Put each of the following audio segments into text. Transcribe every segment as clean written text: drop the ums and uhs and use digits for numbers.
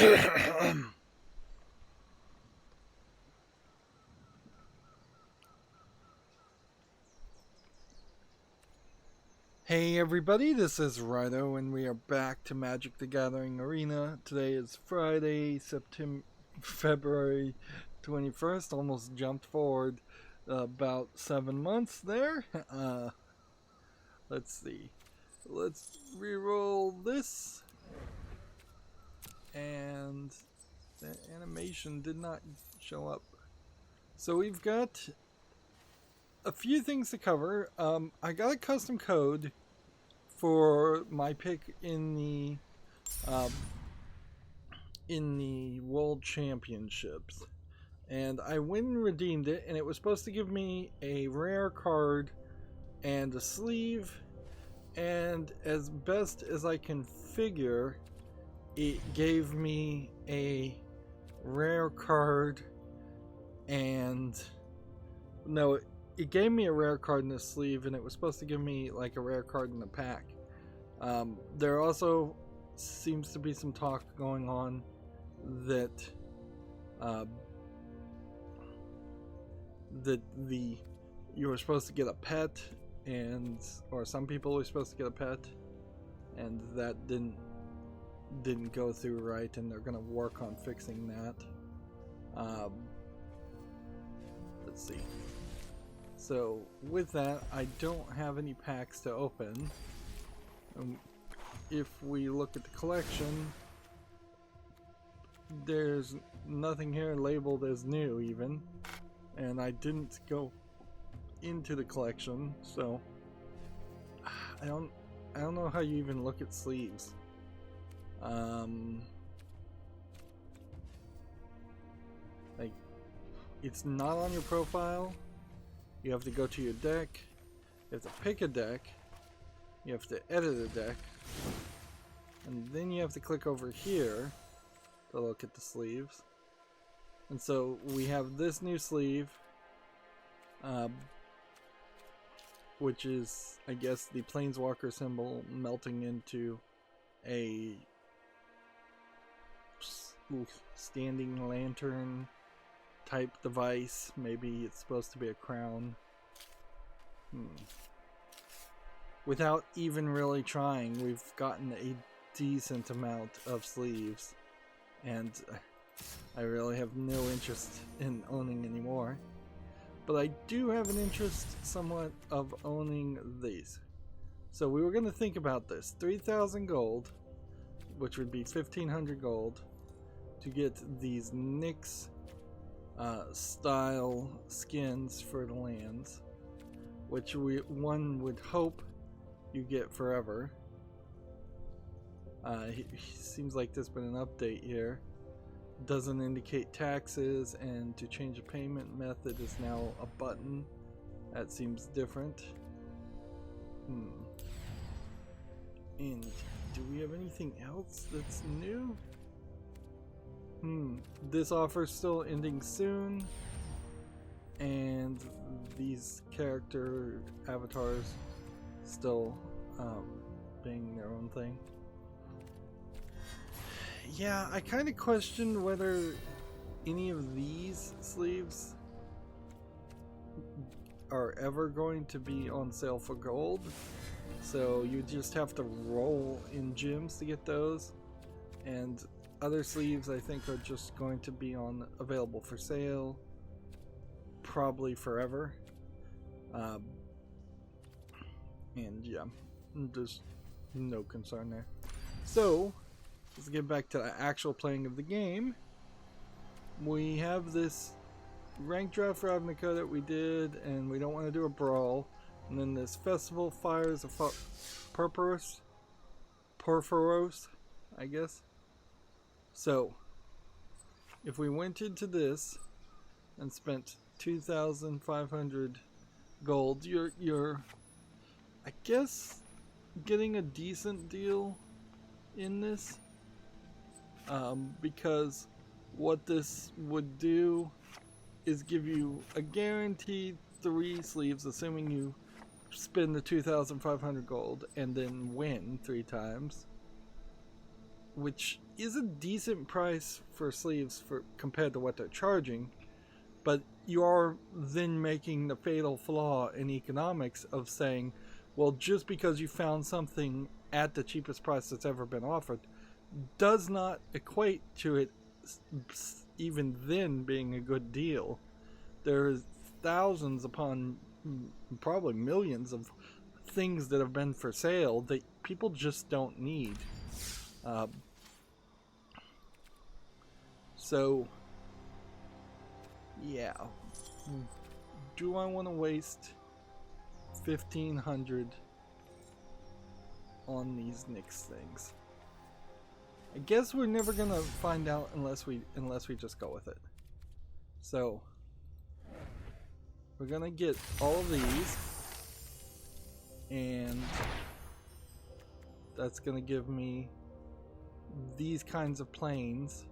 Hey everybody, this is Rydo and we are back to Magic the Gathering Arena. Today is Friday, February 21st, almost jumped forward about 7 months there. Let's see. Let's re-roll this. And the animation did not show up. So we've got a few things to cover. I got a custom code for my pick in the World Championships, and I went and redeemed it, and it was supposed to give me a rare card and a sleeve, and as best as I can figure, it gave me a rare card and no, it gave me a rare card in the sleeve, and it was supposed to give me like a rare card in the pack. There also seems to be some talk going on that you were supposed to get a pet, or some people were supposed to get a pet, and that didn't go through right, and they're going to work on fixing that. Let's see. So with that, I don't have any packs to open. If we look at the collection, there's nothing here labeled as new even, and I didn't go into the collection, so I don't know how you even look at sleeves. Like, it's not on your profile. You have to go to your deck, you have to pick a deck, you have to edit a deck, and then you have to click over here to look at the sleeves. And so we have this new sleeve, which is, I guess, the Planeswalker symbol melting into a standing lantern type device. Maybe it's supposed to be a crown. Without even really trying, we've gotten a decent amount of sleeves, and I really have no interest in owning any more. But I do have an interest somewhat of owning these. So we were going to think about this. 3,000 gold, which would be 1,500 gold, to get these Nyx style skins for the lands, which one would hope you get forever. Seems like there's been an update here. Doesn't indicate taxes, and to change a payment method is now a button. That seems different. And do we have anything else that's new? This offer's still ending soon, and these character avatars still being their own thing. Yeah, I kind of question whether any of these sleeves are ever going to be on sale for gold, so you just have to roll in gems to get those, and other sleeves I think are just going to be available for sale probably forever. And yeah, there's no concern there. So let's get back to the actual playing of the game. We have this rank draft Ravnica that we did, and we don't want to do a brawl. And then this Festival Fires of Porphyros, I guess. So if we went into this and spent 2,500 gold, you're I guess getting a decent deal in this, because what this would do is give you a guaranteed 3 sleeves, assuming you spend the 2,500 gold and then win 3 times. which is a decent price for sleeves for compared to what they're charging, but you are then making the fatal flaw in economics of saying, well, just because you found something at the cheapest price that's ever been offered does not equate to it even then being a good deal. There's thousands upon probably millions of things that have been for sale that people just don't need. So yeah, do I want to waste 1,500 on these Nyx things? I guess we're never gonna find out unless we just go with it. So we're gonna get all of these, and that's gonna give me these kinds of planes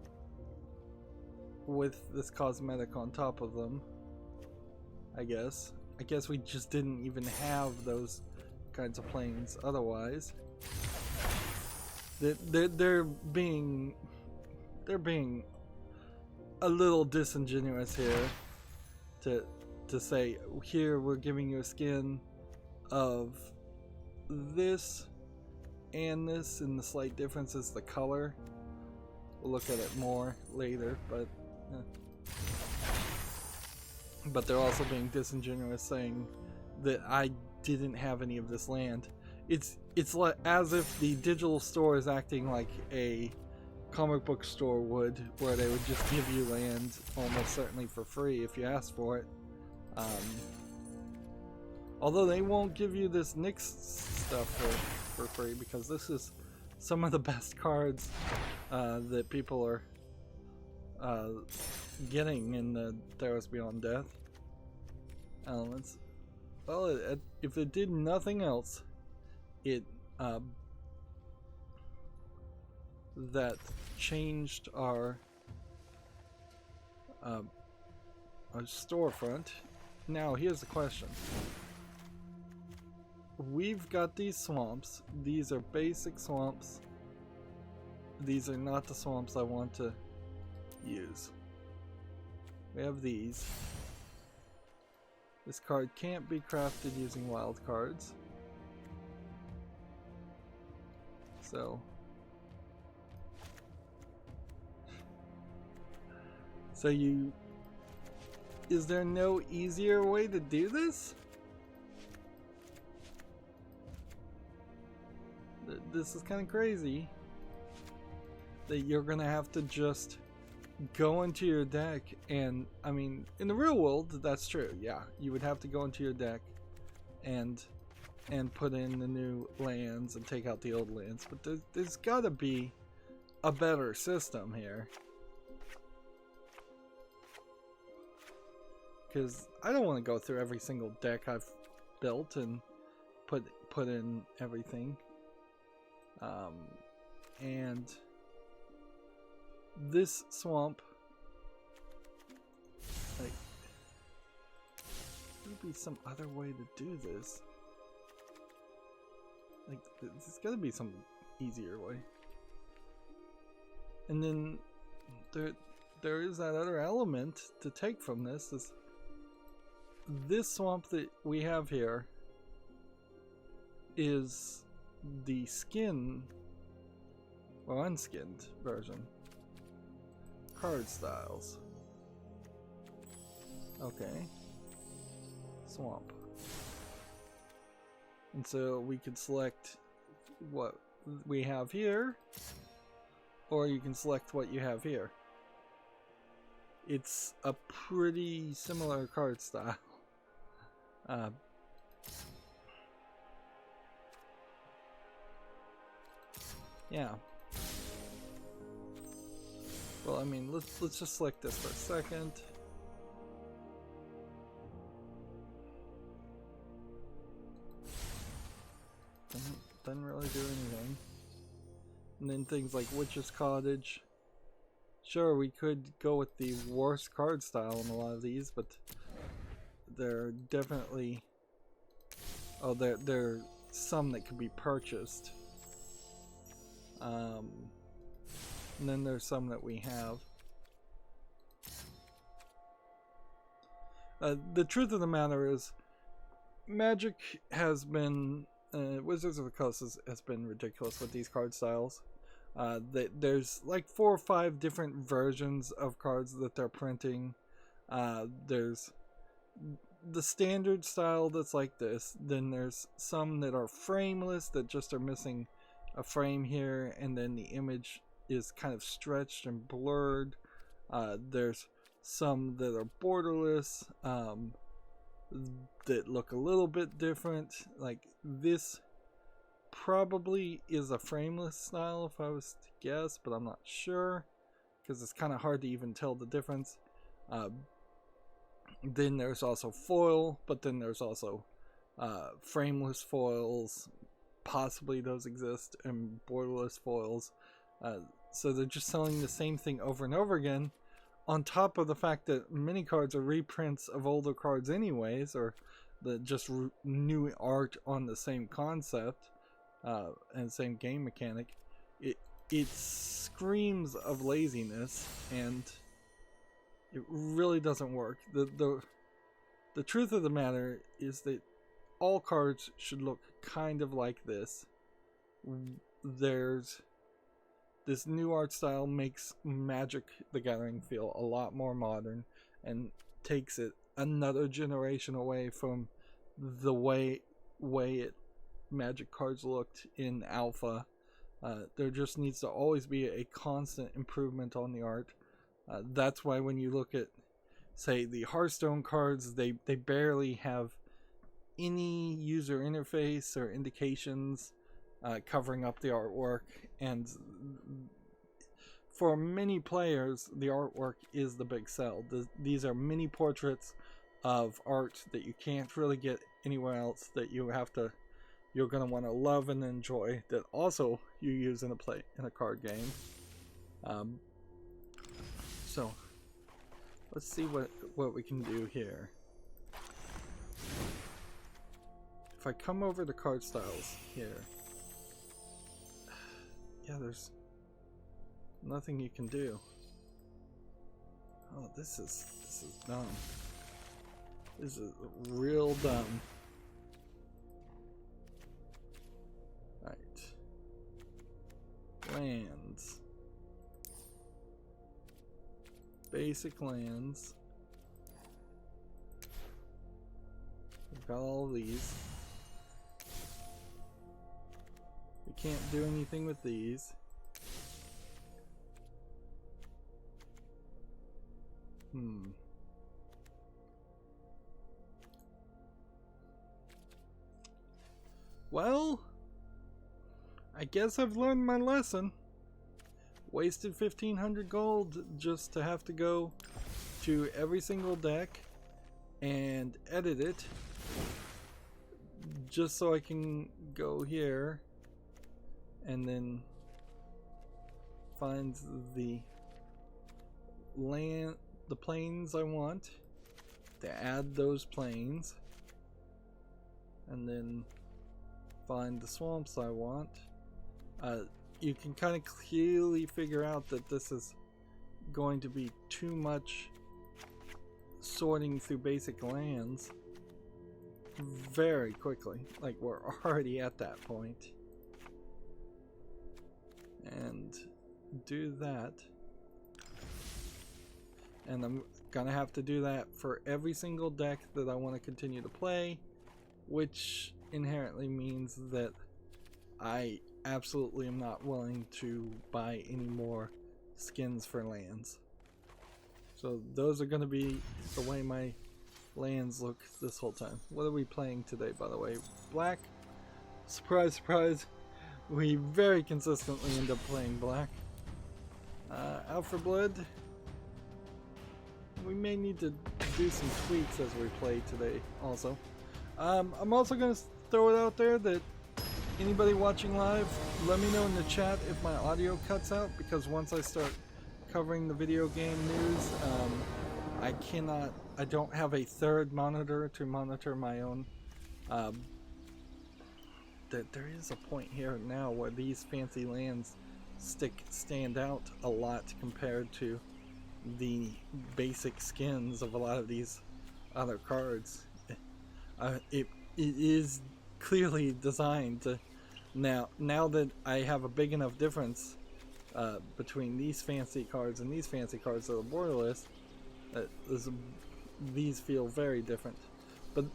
with this cosmetic on top of them. I guess we just didn't even have those kinds of planes otherwise. They're being a little disingenuous here to say, here we're giving you a skin of this and this, and the slight difference is the color. We'll look at it more later, but they're also being disingenuous, saying that I didn't have any of this land. It's like as if the digital store is acting like a comic book store would, where they would just give you land almost certainly for free if you ask for it. Although they won't give you this Nyx stuff for free, because this is some of the best cards that people are getting in the Theros Beyond Death elements. Well, if it did nothing else, it that changed our storefront. Now here's the question. We've got these swamps. These are basic swamps. These are not the swamps I want to use. We have these. This card can't be crafted using wild cards. So is there no easier way to do this? This is kind of crazy that you're gonna have to just go into your deck, and I mean, in the real world that's true, yeah, you would have to go into your deck and put in the new lands and take out the old lands, but there's gotta be a better system here, because I don't want to go through every single deck I've built and put in everything. And this swamp, like, there'd be some other way to do this. Like, there's gotta be some easier way. And then there is that other element to take from this. Is this swamp that we have here is the skin or unskinned version. Card styles. Okay. Swamp. And so we could select what we have here, or you can select what you have here. It's a pretty similar card style. Yeah. Well, I mean, let's just select this for a second. Doesn't really do anything. And then things like Witch's Cottage. Sure, we could go with the worst card style in a lot of these, but they're definitely... Oh, there are some that could be purchased. And then there's some that we have. The truth of the matter is, Magic has been, Wizards of the Coast has been ridiculous with these card styles. There's like 4 or 5 different versions of cards that they're printing. There's the standard style that's like this. Then there's some that are frameless that just are missing a frame here, and then the image is kind of stretched and blurred. There's some that are borderless, that look a little bit different. Like this probably is a frameless style if I was to guess, but I'm not sure because it's kind of hard to even tell the difference. Then there's also foil, but then there's also frameless foils, possibly those exist, and borderless foils. So they're just selling the same thing over and over again, on top of the fact that many cards are reprints of older cards anyways, or just new art on the same concept and same game mechanic. It screams of laziness, and it really doesn't work. The truth of the matter is that all cards should look kind of like this. There's this new art style makes Magic the Gathering feel a lot more modern and takes it another generation away from the way Magic cards looked in Alpha. There just needs to always be a constant improvement on the art. That's why when you look at, say, the Hearthstone cards, they barely have any user interface or indications covering up the artwork, and for many players the artwork is the big sell. These are mini portraits of art that you can't really get anywhere else, that you're going to want to love and enjoy, that also you use in a card game. So let's see what we can do here. If I come over to card styles here, yeah, there's nothing you can do. Oh, this is dumb. This is real dumb. Right. Lands. Basic lands. We've got all these. We can't do anything with these. Well, I guess I've learned my lesson. Wasted 1,500 gold just to have to go to every single deck and edit it, just so I can go here and then find the planes I want, to add those planes, and then find the swamps I want. You can kind of clearly figure out that this is going to be too much sorting through basic lands very quickly. Like, we're already at that point. And do that. And I'm gonna have to do that for every single deck that I want to continue to play, which inherently means that I absolutely am not willing to buy any more skins for lands. So those are going to be the way my lands look this whole time. What are we playing today, by the way? Black. Surprise, surprise. We very consistently end up playing black. Out for blood. We may need to do some tweaks as we play today also. I'm also going to throw it out there that anybody watching live, let me know in the chat if my audio cuts out, because once I start covering the video game news, I don't have a third monitor to monitor my own. There is a point here now where these fancy lands stand out a lot compared to the basic skins of a lot of these other cards. It is clearly designed to now that I have a big enough difference between these fancy cards and these fancy cards that are borderless. These feel very different, but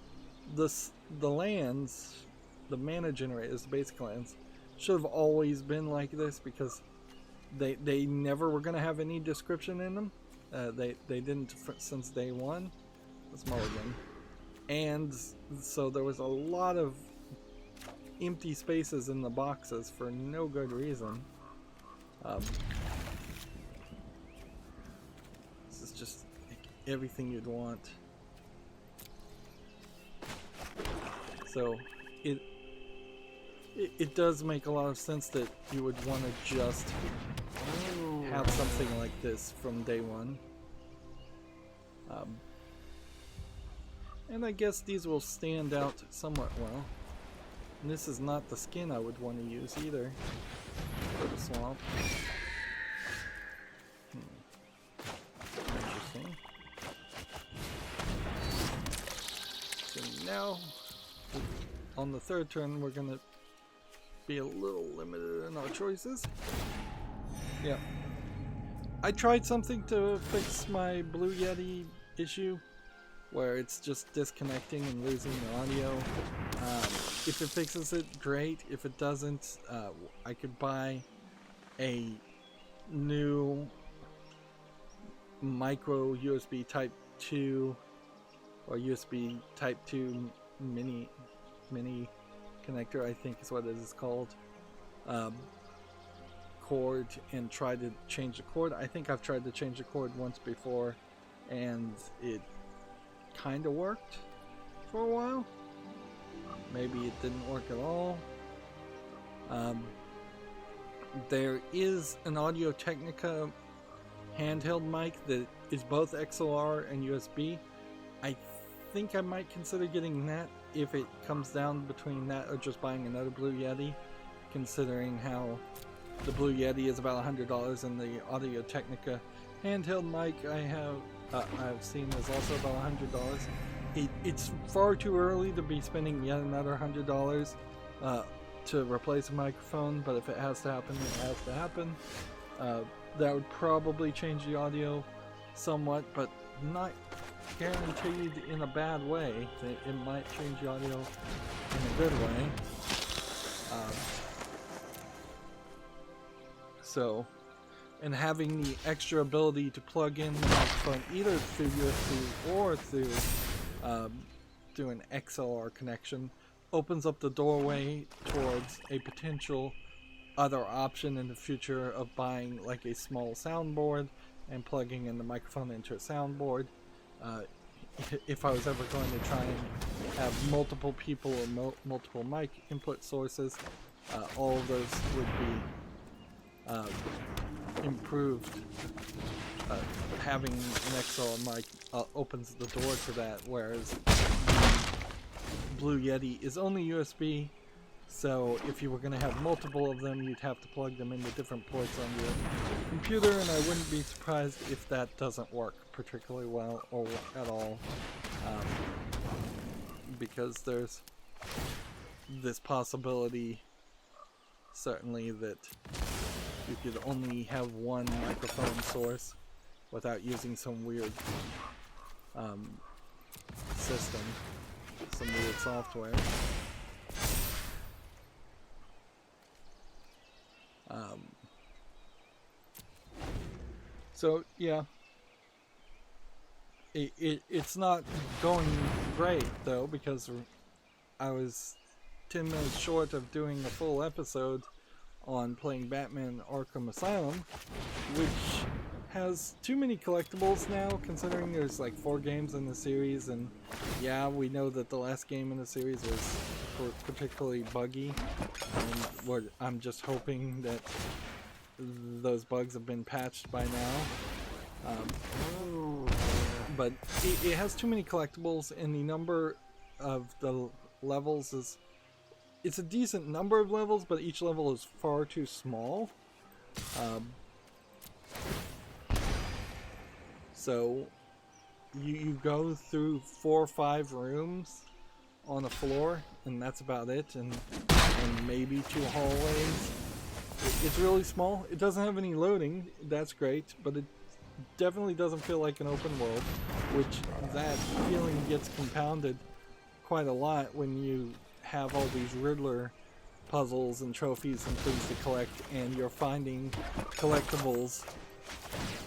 the lands, the mana generators, the basic lands, should have always been like this because they never were going to have any description in them. They didn't since day one. That's mulligan. And so there was a lot of empty spaces in the boxes for no good reason. This is just like everything you'd want. So it does make a lot of sense that you would want to just have something like this from day one. And I guess these will stand out somewhat well. And this is not the skin I would want to use either for the swamp. Interesting. So now, on the third turn, we're going to be a little limited in our choices. Yeah. I tried something to fix my Blue Yeti issue, where it's just disconnecting and losing the audio. If it fixes it, great. If it doesn't, I could buy a new micro USB Type 2 or USB Type 2 mini connector, I think is what it is called, cord, and try to change the cord. I think I've tried to change the cord once before and it kind of worked for a while. Maybe it didn't work at all. There is an Audio Technica handheld mic that is both XLR and USB. I think I might consider getting that if it comes down between that or just buying another Blue Yeti, considering how the Blue Yeti is about $100 and the Audio Technica handheld mic I've seen is also about $100. It's far too early to be spending yet another $100 to replace a microphone, but if it has to happen, it has to happen. That would probably change the audio somewhat, but not guaranteed in a bad way. It might change the audio in a good way. And having the extra ability to plug in the microphone either through USB or through an XLR connection opens up the doorway towards a potential other option in the future of buying like a small soundboard and plugging in the microphone into a soundboard. If I was ever going to try and have multiple people or multiple mic input sources, all of those would be improved. Having an XLR mic opens the door to that, whereas the Blue Yeti is only USB, so if you were going to have multiple of them, you'd have to plug them into different ports on your computer, and I wouldn't be surprised if that doesn't work particularly well or at all, because there's this possibility, certainly, that you could only have one microphone source without using some weird system, some weird software. So yeah, it's not going great though, because I was 10 minutes short of doing a full episode on playing Batman Arkham Asylum, which has too many collectibles now, considering there's like 4 games in the series, and yeah, we know that the last game in the series was particularly buggy, and I'm just hoping that those bugs have been patched by now. But it has too many collectibles, and the number of the levels it's a decent number of levels, but each level is far too small. So you go through 4 or 5 rooms on a floor, and that's about it, and maybe 2 hallways. It's really small. It doesn't have any loading. That's great, but it definitely doesn't feel like an open world, which that feeling gets compounded quite a lot when you have all these Riddler puzzles and trophies and things to collect, and you're finding collectibles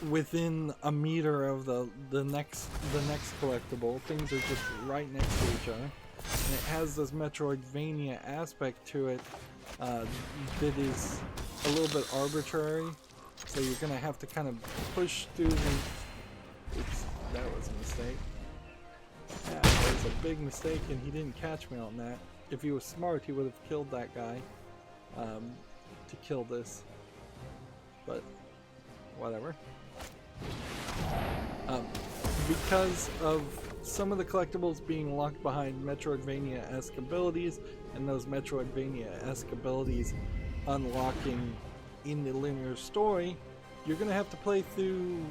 within a meter of the next collectible. Things are just right next to each other, and it has this Metroidvania aspect to it that is a little bit arbitrary. So you're gonna have to kind of push through the... Oops, that was a mistake. Yeah, that was a big mistake, and he didn't catch me on that. If he was smart, he would have killed that guy to kill this. But whatever. Because of some of the collectibles being locked behind Metroidvania-esque abilities, and those Metroidvania-esque abilities unlocking in the linear story, you're going to have to play through,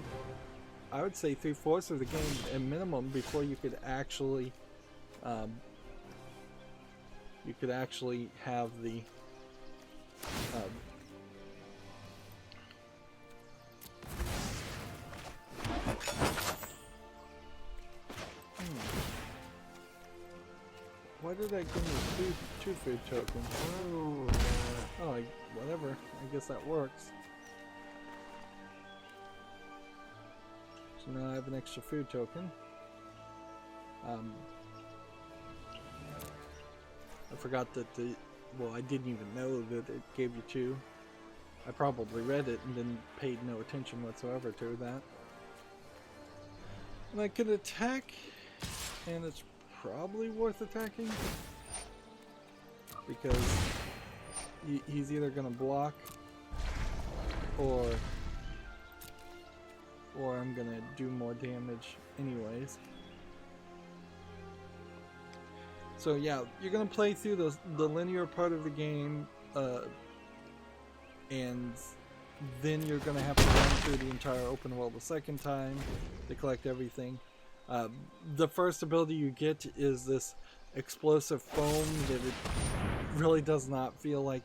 I would say, 3/4 of the game at minimum before you could actually have the why did I give me 2 food tokens? Oh, whatever. I guess that works. So now I have an extra food token. I forgot that well, I didn't even know that it gave you 2. I probably read it and then paid no attention whatsoever to that. And I could attack, and it's probably worth attacking, because he's either gonna block or I'm gonna do more damage anyways. So yeah, you're gonna play through the linear part of the game, and then you're gonna have to run through the entire open world a second time to collect everything. The first ability you get is this explosive foam that it really does not feel like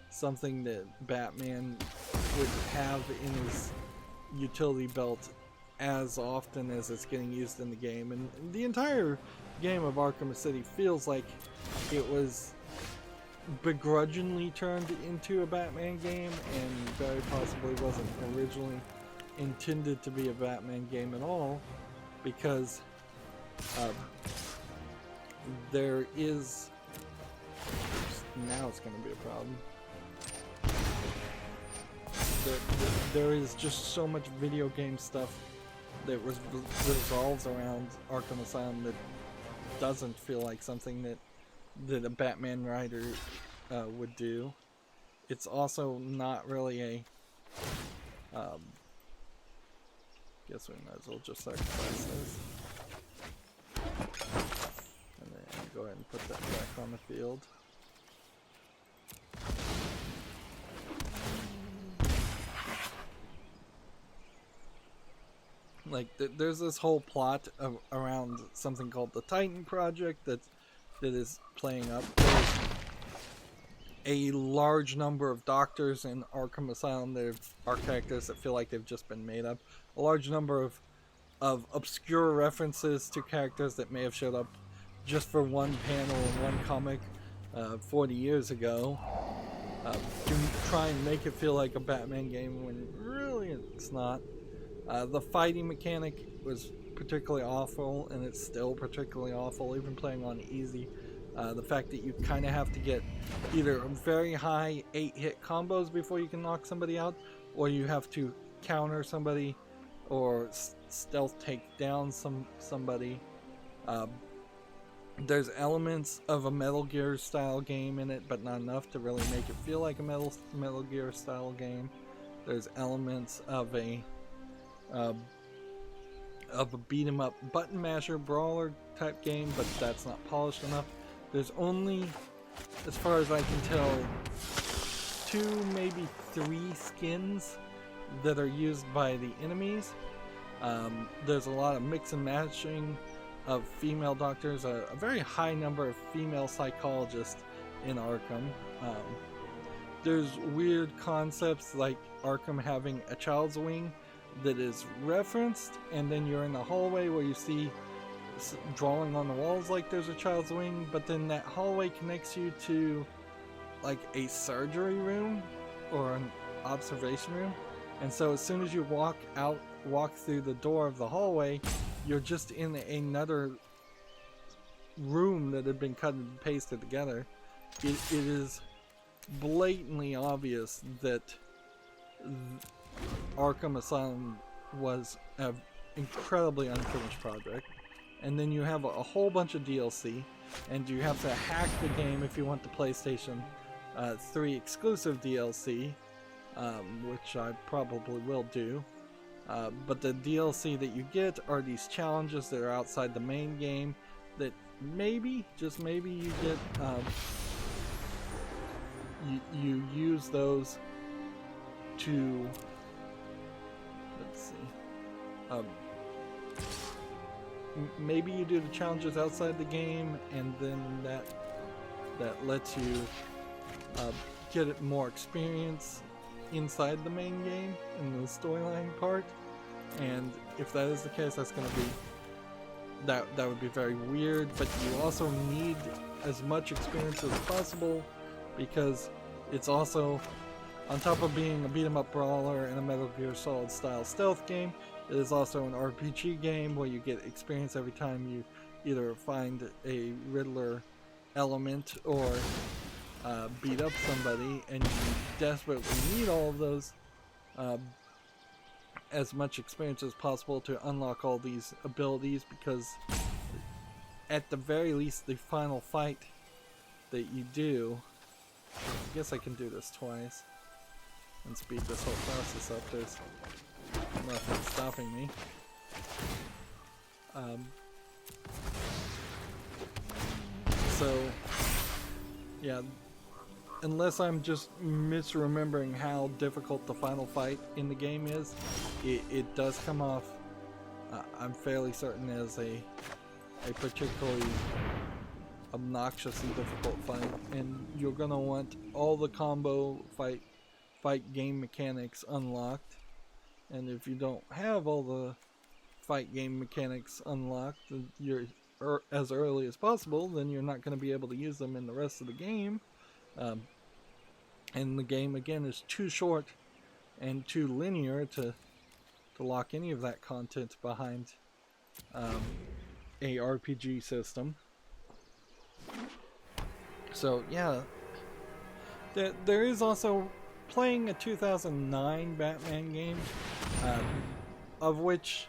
something that Batman would have in his utility belt as often as it's getting used in the game. And the entire game of Arkham City feels like it was begrudgingly turned into a Batman game, and very possibly wasn't originally intended to be a Batman game at all, because there is... Now it's going to be a problem. There is just so much video game stuff that revolves around Arkham Asylum that doesn't feel like something that a Batman writer would do. It's also not really a... guess we might as well just sacrifice this. And then go ahead and put that back on the field. Like, there's this whole plot around something called the Titan Project that is playing up. There's a large number of doctors in Arkham Asylum that are characters that feel like they've just been made up. A large number of obscure references to characters that may have showed up just for one panel in one comic 40 years ago. To try and make it feel like a Batman game when really it's not. The fighting mechanic was particularly awful, and it's still particularly awful, even playing on easy. The fact that you kind of have to get either very high 8-hit combos before you can knock somebody out, or you have to counter somebody or stealth take down somebody. There's elements of a Metal Gear style game in it, but not enough to really make it feel like a Metal Gear style game. There's elements of a beat 'em up button masher brawler type game, but that's not polished enough. There's only, as far as I can tell, 2, maybe 3 skins that are used by the enemies. There's a lot of mix and matching of female doctors, a very high number of female psychologists in Arkham. There's weird concepts like Arkham having a child's wing that is referenced, and then you're in the hallway where you see drawing on the walls like there's a child's wing, but then that hallway connects you to like a surgery room or an observation room, and so as soon as you walk through the door of the hallway, you're just in another room that had been cut and pasted together. It is blatantly obvious that Arkham Asylum was an incredibly unfinished project. And then you have a whole bunch of DLC, and you have to hack the game if you want the PlayStation 3 exclusive DLC, which I probably will do. But the DLC that you get are these challenges that are outside the main game that maybe, just maybe, you get, you use those to, let's see, maybe you do the challenges outside the game, and then that lets you get more experience inside the main game in the storyline part. And if that is the case, that's going to be that would be very weird. But you also need as much experience as possible, because it's also, on top of being a beat 'em up brawler and a Metal Gear Solid style stealth game, it is also an RPG game where you get experience every time you either find a Riddler element or beat up somebody, and you desperately need all of those, as much experience as possible to unlock all these abilities, because at the very least the final fight that you do, I guess I can do this twice and speed this whole process up. There's nothing stopping me. So yeah, unless I'm just misremembering how difficult the final fight in the game is, it does come off, I'm fairly certain, as a particularly obnoxiously difficult fight, and you're gonna want all the combo fight game mechanics unlocked. And if you don't have all the fight game mechanics unlocked, you're as early as possible, then you're not going to be able to use them in the rest of the game. And the game, again, is too short and too linear to lock any of that content behind a RPG system. So yeah, there is also playing a 2009 Batman game, of which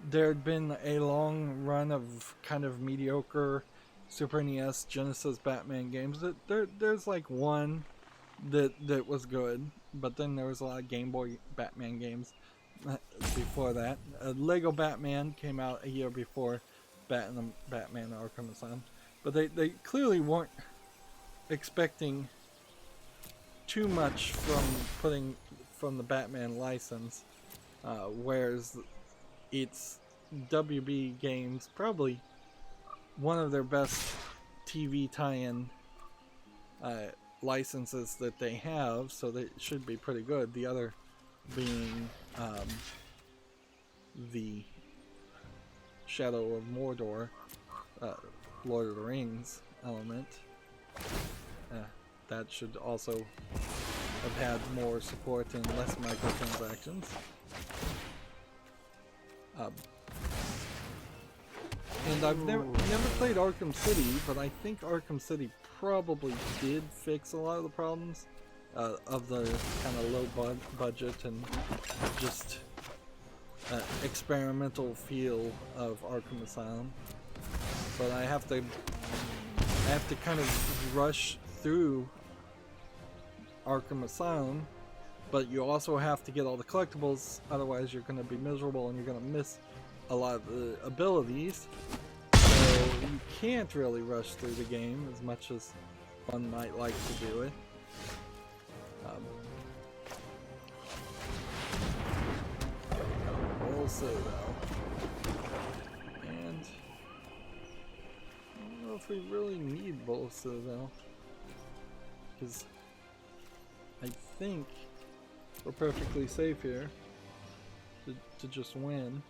there had been a long run of kind of mediocre Super NES Genesis Batman games. There's like one that was good, but then there was a lot of Game Boy Batman games before that. Lego Batman came out a year before Batman Arkham Asylum, but they clearly weren't expecting too much from the Batman license, whereas it's WB Games, probably one of their best TV tie-in licenses that they have, so they should be pretty good. The other being the Shadow of Mordor, Lord of the Rings element. That should also have had more support and less microtransactions. And I've never played Arkham City, but I think Arkham City probably did fix a lot of the problems of the kind of low budget and just experimental feel of Arkham Asylum. But I have to kind of rush through Arkham Asylum, but you also have to get all the collectibles, otherwise you're going to be miserable and you're going to miss a lot of the abilities. So you can't really rush through the game as much as one might like to do it. Citadel. And I don't know if we really need both Citadel, because I think we're perfectly safe here to just win.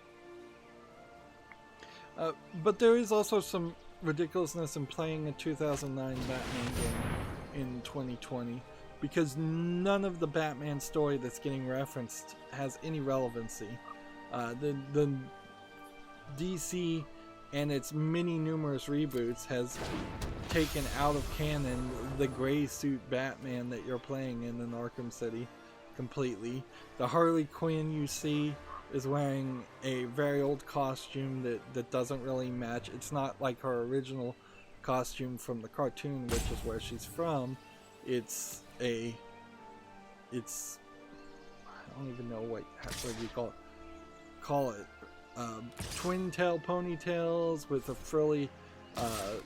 But there is also some ridiculousness in playing a 2009 Batman game in 2020, because none of the Batman story that's getting referenced has any relevancy. The DC and its many numerous reboots has taken out of canon the gray suit Batman that you're playing in Arkham City completely. The Harley Quinn you see is wearing a very old costume that doesn't really match. It's not like her original costume from the cartoon, which is where she's from. It's I don't even know what do you call it twin tail ponytails with a frilly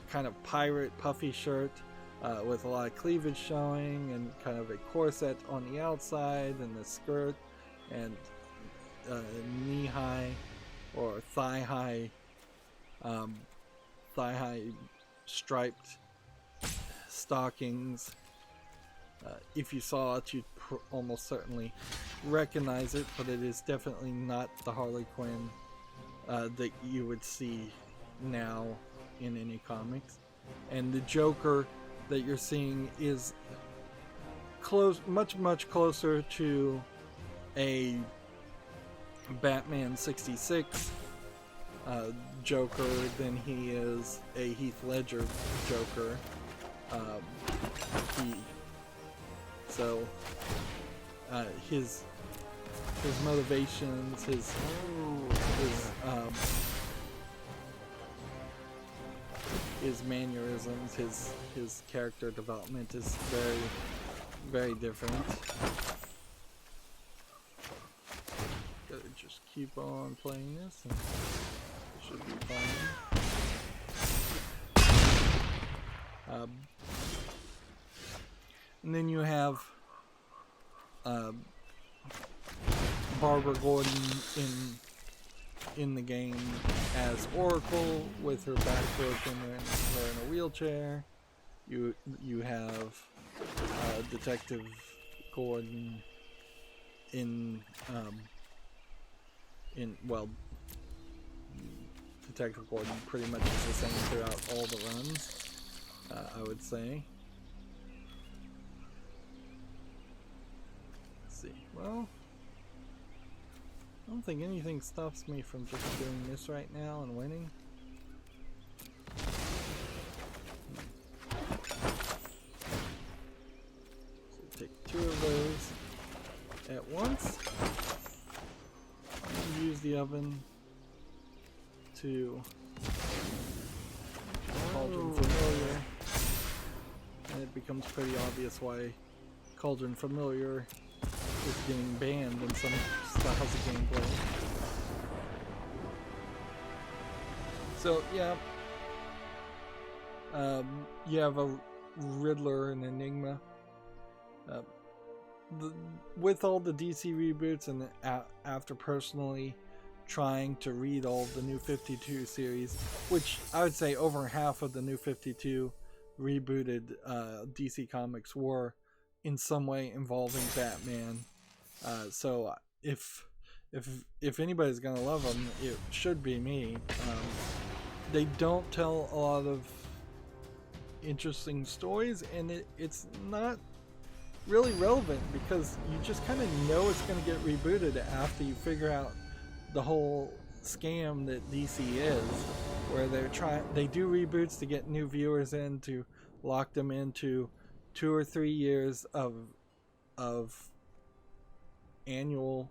kind of pirate puffy shirt with a lot of cleavage showing, and kind of a corset on the outside, and a skirt, and knee-high or thigh-high striped stockings. If you saw it, you'd almost certainly recognize it, but it is definitely not the Harley Quinn that you would see now in any comics. And the Joker that you're seeing is much closer to a Batman 66 Joker than he is a Heath Ledger Joker. His motivations, his mannerisms, his character development is very, very different. Gotta just keep on playing this, and it should be fine. And then you have Barbara Gordon in the game as Oracle with her back broken and her in a wheelchair. You have Detective Gordon Detective Gordon pretty much is the same throughout all the runs, I would say. Let's see. Well, I don't think anything stops me from just doing this right now and winning. So take 2 of those at once. And use the oven to Cauldron Familiar. And it becomes pretty obvious why Cauldron Familiar is getting banned in some styles of gameplay. So yeah, you have a Riddler and Enigma. With all the DC reboots, and after personally trying to read all the New 52 series, which I would say over half of the New 52 rebooted DC comics were in some way involving Batman. So if anybody's gonna love them, it should be me. They don't tell a lot of interesting stories, and it's not really relevant because you just kind of know it's going to get rebooted after you figure out the whole scam that DC is, where they do reboots to get new viewers in, to lock them into 2 or 3 years of annual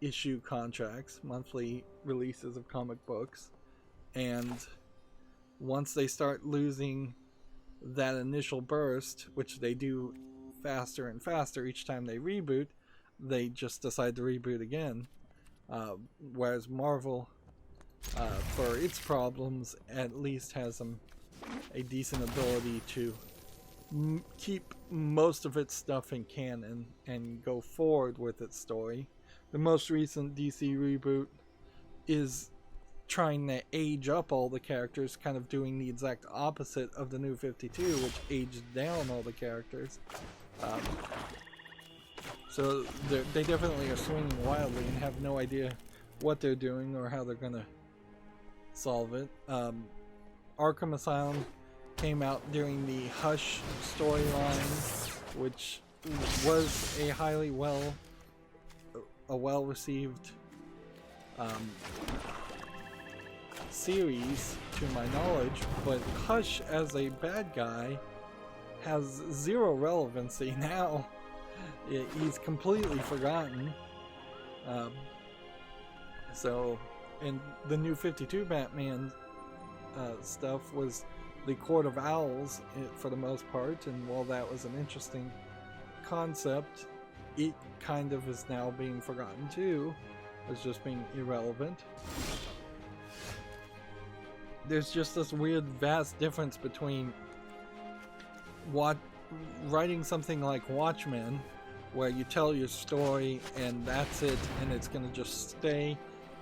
issue contracts, monthly releases of comic books, and once they start losing that initial burst, which they do faster and faster each time they reboot, they just decide to reboot again. Whereas Marvel, for its problems, at least has a decent ability to keep most of its stuff in canon and go forward with its story, the most recent DC reboot is trying to age up all the characters, kind of doing the exact opposite of the New 52, which aged down all the characters. So they definitely are swinging wildly and have no idea what they're doing or how they're gonna solve it. Arkham Asylum came out during the Hush storyline, which was a highly well-received series to my knowledge, but Hush as a bad guy has zero relevancy now. He's completely forgotten. So, and the New 52 Batman stuff was the Court of Owls for the most part, and while that was an interesting concept, it kind of is now being forgotten too, as just being irrelevant. There's just this weird vast difference between writing something like Watchmen, where you tell your story and that's it, and it's going to just stay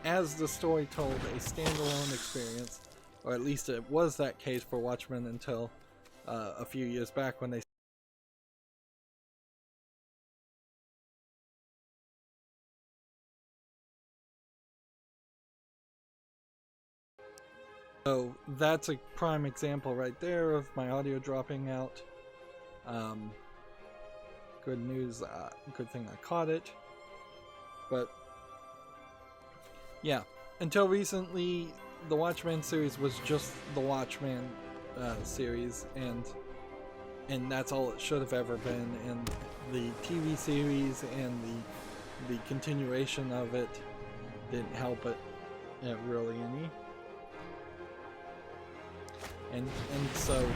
as the story told, a standalone experience, or at least it was that case for Watchmen until a few years back when they So that's a prime example right there of my audio dropping out. Good news, good thing I caught it. But yeah, until recently the Watchmen series was just the Watchmen series, and that's all it should have ever been, and the TV series and the continuation of it didn't help it really any. And so,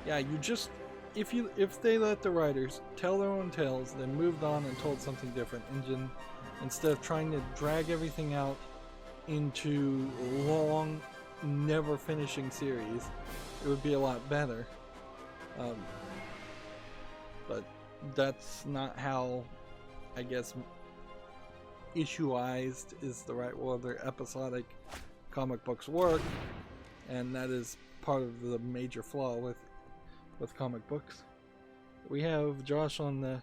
yeah, you just, if they let the writers tell their own tales, then moved on and told something different, instead of trying to drag everything out into long, never finishing series, it would be a lot better. But that's not how, I guess, issueized is the right word, or episodic comic books work, and that is part of the major flaw with comic books. We have Josh on the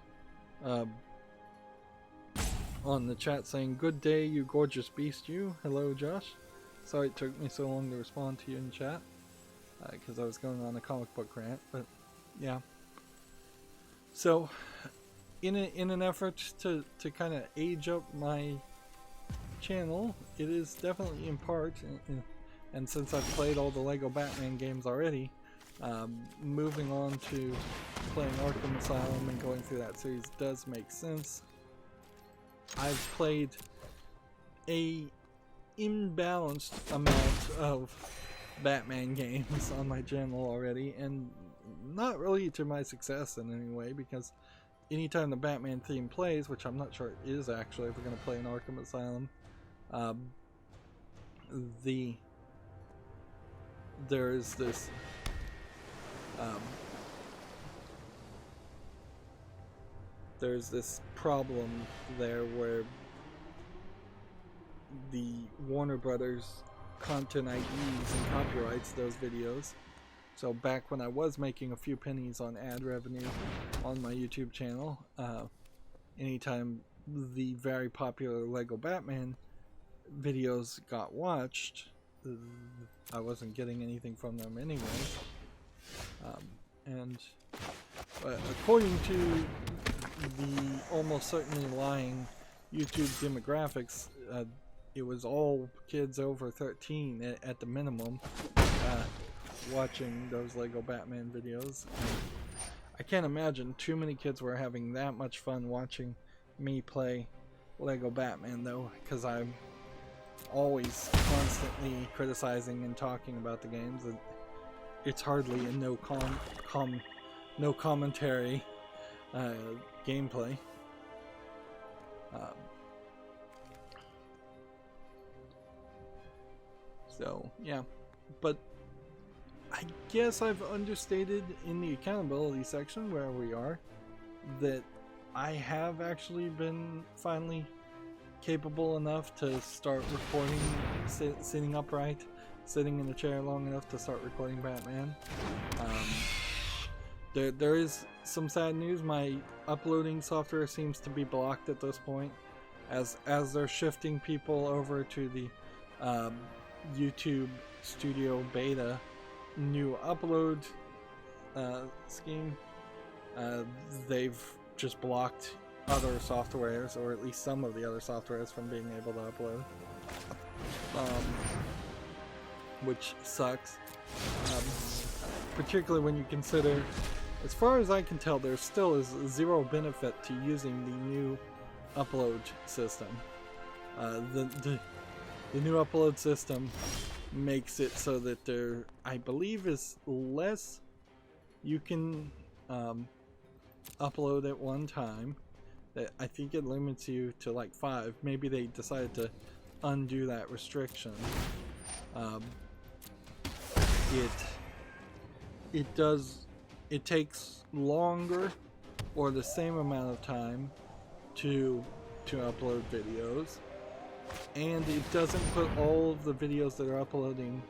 chat saying, "Good day, you gorgeous beast, you." Hello, Josh. Sorry it took me so long to respond to you in chat, because I was going on a comic book rant, but yeah. So, in an effort to kind of age up my channel, it is definitely in part, and since I've played all the Lego Batman games already, moving on to playing Arkham Asylum and going through that series does make sense. I've played a imbalanced amount of Batman games on my channel already, and not really to my success in any way, because anytime the Batman theme plays, which I'm not sure it is actually if we're going to play in Arkham Asylum, there's this problem there where the Warner Brothers content IDs and copyrights those videos. So back when I was making a few pennies on ad revenue on my YouTube channel, anytime the very popular Lego Batman videos got watched, I wasn't getting anything from them anyway. And according to the almost certainly lying YouTube demographics, it was all kids over 13 at the minimum watching those Lego Batman videos. And I can't imagine too many kids were having that much fun watching me play Lego Batman, though, because I'm always constantly criticizing and talking about the games, and it's hardly a no commentary gameplay. So yeah, but I guess I've understated in the accountability section where we are that I have actually been finally capable enough to start recording, sitting upright, sitting in a chair long enough to start recording Batman. There is some sad news. My uploading software seems to be blocked at this point, as they're shifting people over to the YouTube Studio Beta new upload scheme. They've just blocked other softwares, or at least some of the other softwares, from being able to upload, which sucks, particularly when you consider, as far as I can tell, there still is zero benefit to using the new upload system. The new upload system makes it so that there, I believe, is less you can upload at one time. That I think it limits you to like 5. Maybe they decided to undo that restriction. It takes longer or the same amount of time to upload videos, and it doesn't put all of the videos that are uploading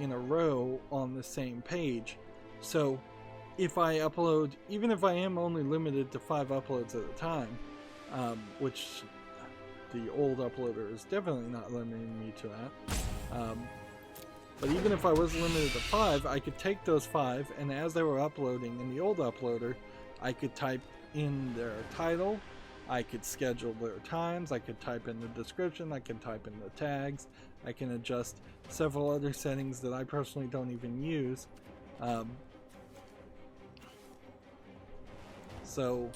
in a row on the same page. So if I upload, even if I am only limited to 5 uploads at a time, which the old uploader is definitely not limiting me to that, but even if I was limited to 5, I could take those 5, and as they were uploading in the old uploader, I could type in their title, I could schedule their times, I could type in the description, I could type in the tags, I can adjust several other settings that I personally don't even use. So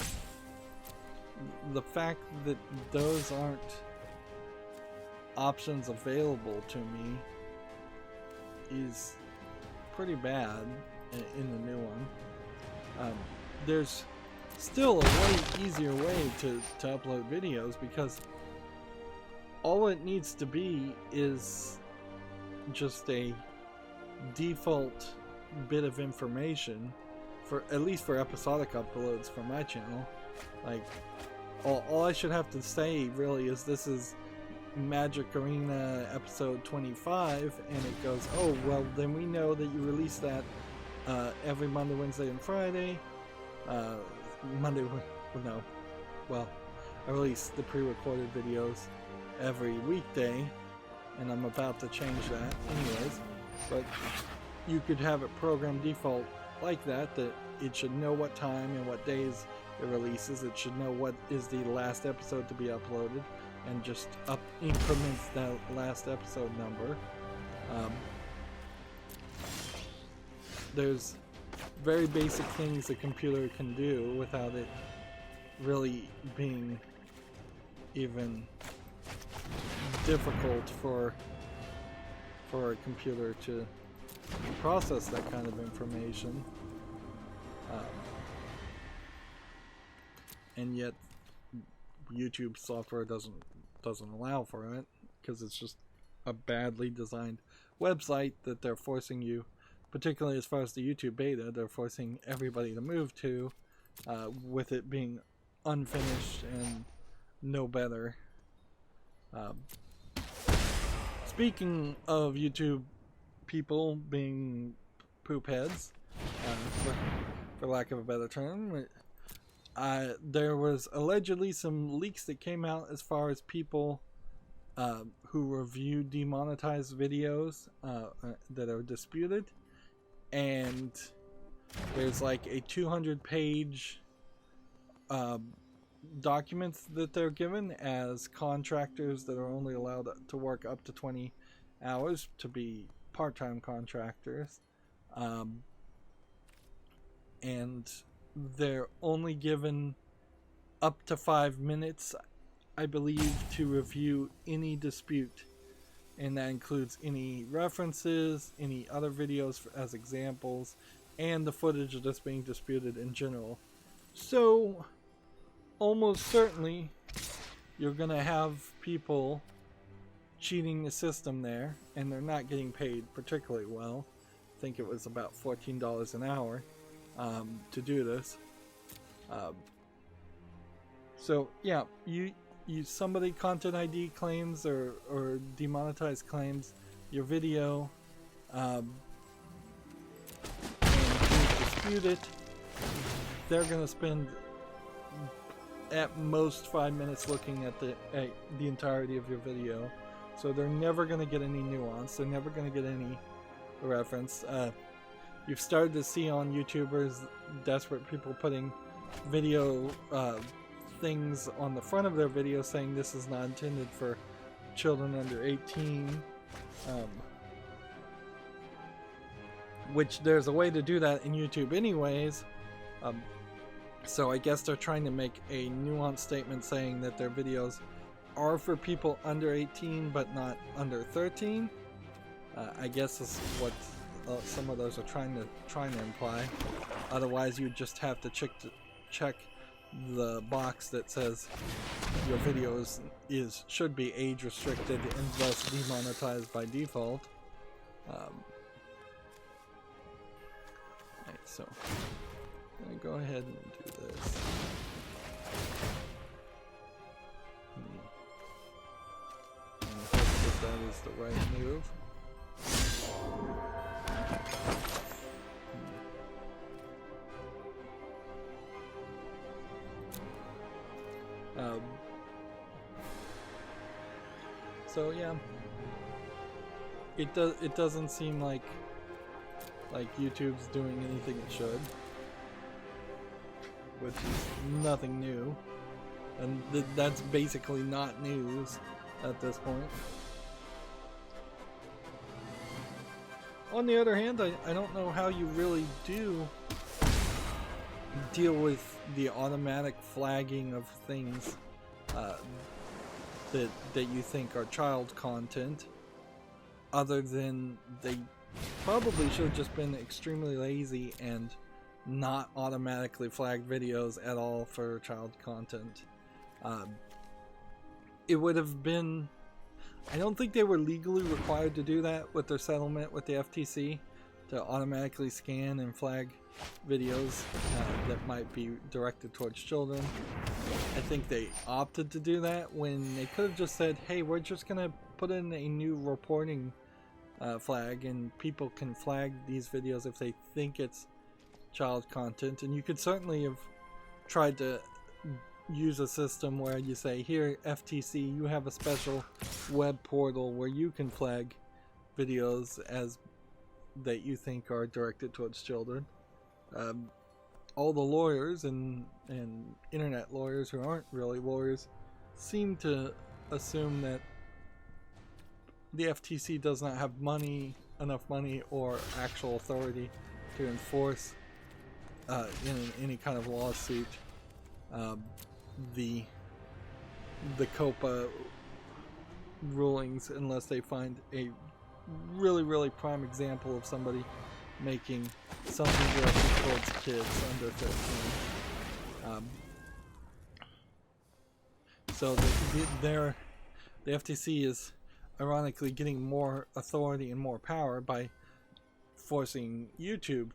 the fact that those aren't options available to me is pretty bad in the new one. There's still a way easier way to upload videos, because all it needs to be is just a default bit of information, for at least for episodic uploads for my channel. Like, all I should have to say really is, this is Magic Arena episode 25, and it goes, oh well, then we know that you release that every Monday, Wednesday, and Friday. I release the pre-recorded videos every weekday, and I'm about to change that anyways. But you could have it programmed default like that, that it should know what time and what days it releases. It should know what is the last episode to be uploaded, and just increments that last episode number. There's very basic things a computer can do without it really being even difficult for a computer to process that kind of information. And yet YouTube software doesn't allow for it, because it's just a badly designed website that they're forcing you, particularly as far as the YouTube beta, they're forcing everybody to move to, with it being unfinished and no better. Speaking of YouTube people being poop heads, for lack of a better term, there was allegedly some leaks that came out as far as people who review demonetized videos that are disputed, and there's like a 200-page documents that they're given as contractors that are only allowed to work up to 20 hours to be part-time contractors, and they're only given up to 5 minutes, I believe, to review any dispute, and that includes any references, any other videos as examples, and the footage that's being disputed in general. So almost certainly you're gonna have people cheating the system there, and they're not getting paid particularly well. I think it was about $14 an hour to do this. So yeah, somebody content ID claims or demonetized claims your video, and you dispute it, they're gonna spend at most 5 minutes looking at the entirety of your video. So they're never gonna get any nuance. They're never gonna get any reference. You've started to see on YouTubers, desperate people putting video things on the front of their video saying this is not intended for children under 18. Which there's a way to do that in YouTube anyways. So I guess they're trying to make a nuanced statement saying that their videos are for people under 18 but not under 13. I guess is what some of those are trying to imply. Otherwise, you just have to check the box that says your video should be age restricted and thus demonetized by default. Right, so I'm gonna go ahead and do this. And I hope that is the right move. So yeah, it doesn't seem like YouTube's doing anything it should, which is nothing new, and that's basically not news at this point. On the other hand, I don't know how you really do deal with the automatic flagging of things that you think are child content, other than they probably should have just been extremely lazy and not automatically flagged videos at all for child content. It would have been... I don't think they were legally required to do that with their settlement with the FTC, to automatically scan and flag videos that might be directed towards children. I think they opted to do that when they could have just said, hey, we're just going to put in a new reporting flag, and people can flag these videos if they think it's child content. And you could certainly have tried to use a system where you say, here, FTC, you have a special web portal where you can flag videos as that you think are directed towards children. All the lawyers and internet lawyers who aren't really lawyers seem to assume that the FTC does not have enough money or actual authority to enforce in any kind of lawsuit the COPA rulings, unless they find a really prime example of somebody making something directed towards kids under 13. So the FTC is ironically getting more authority and more power by forcing YouTube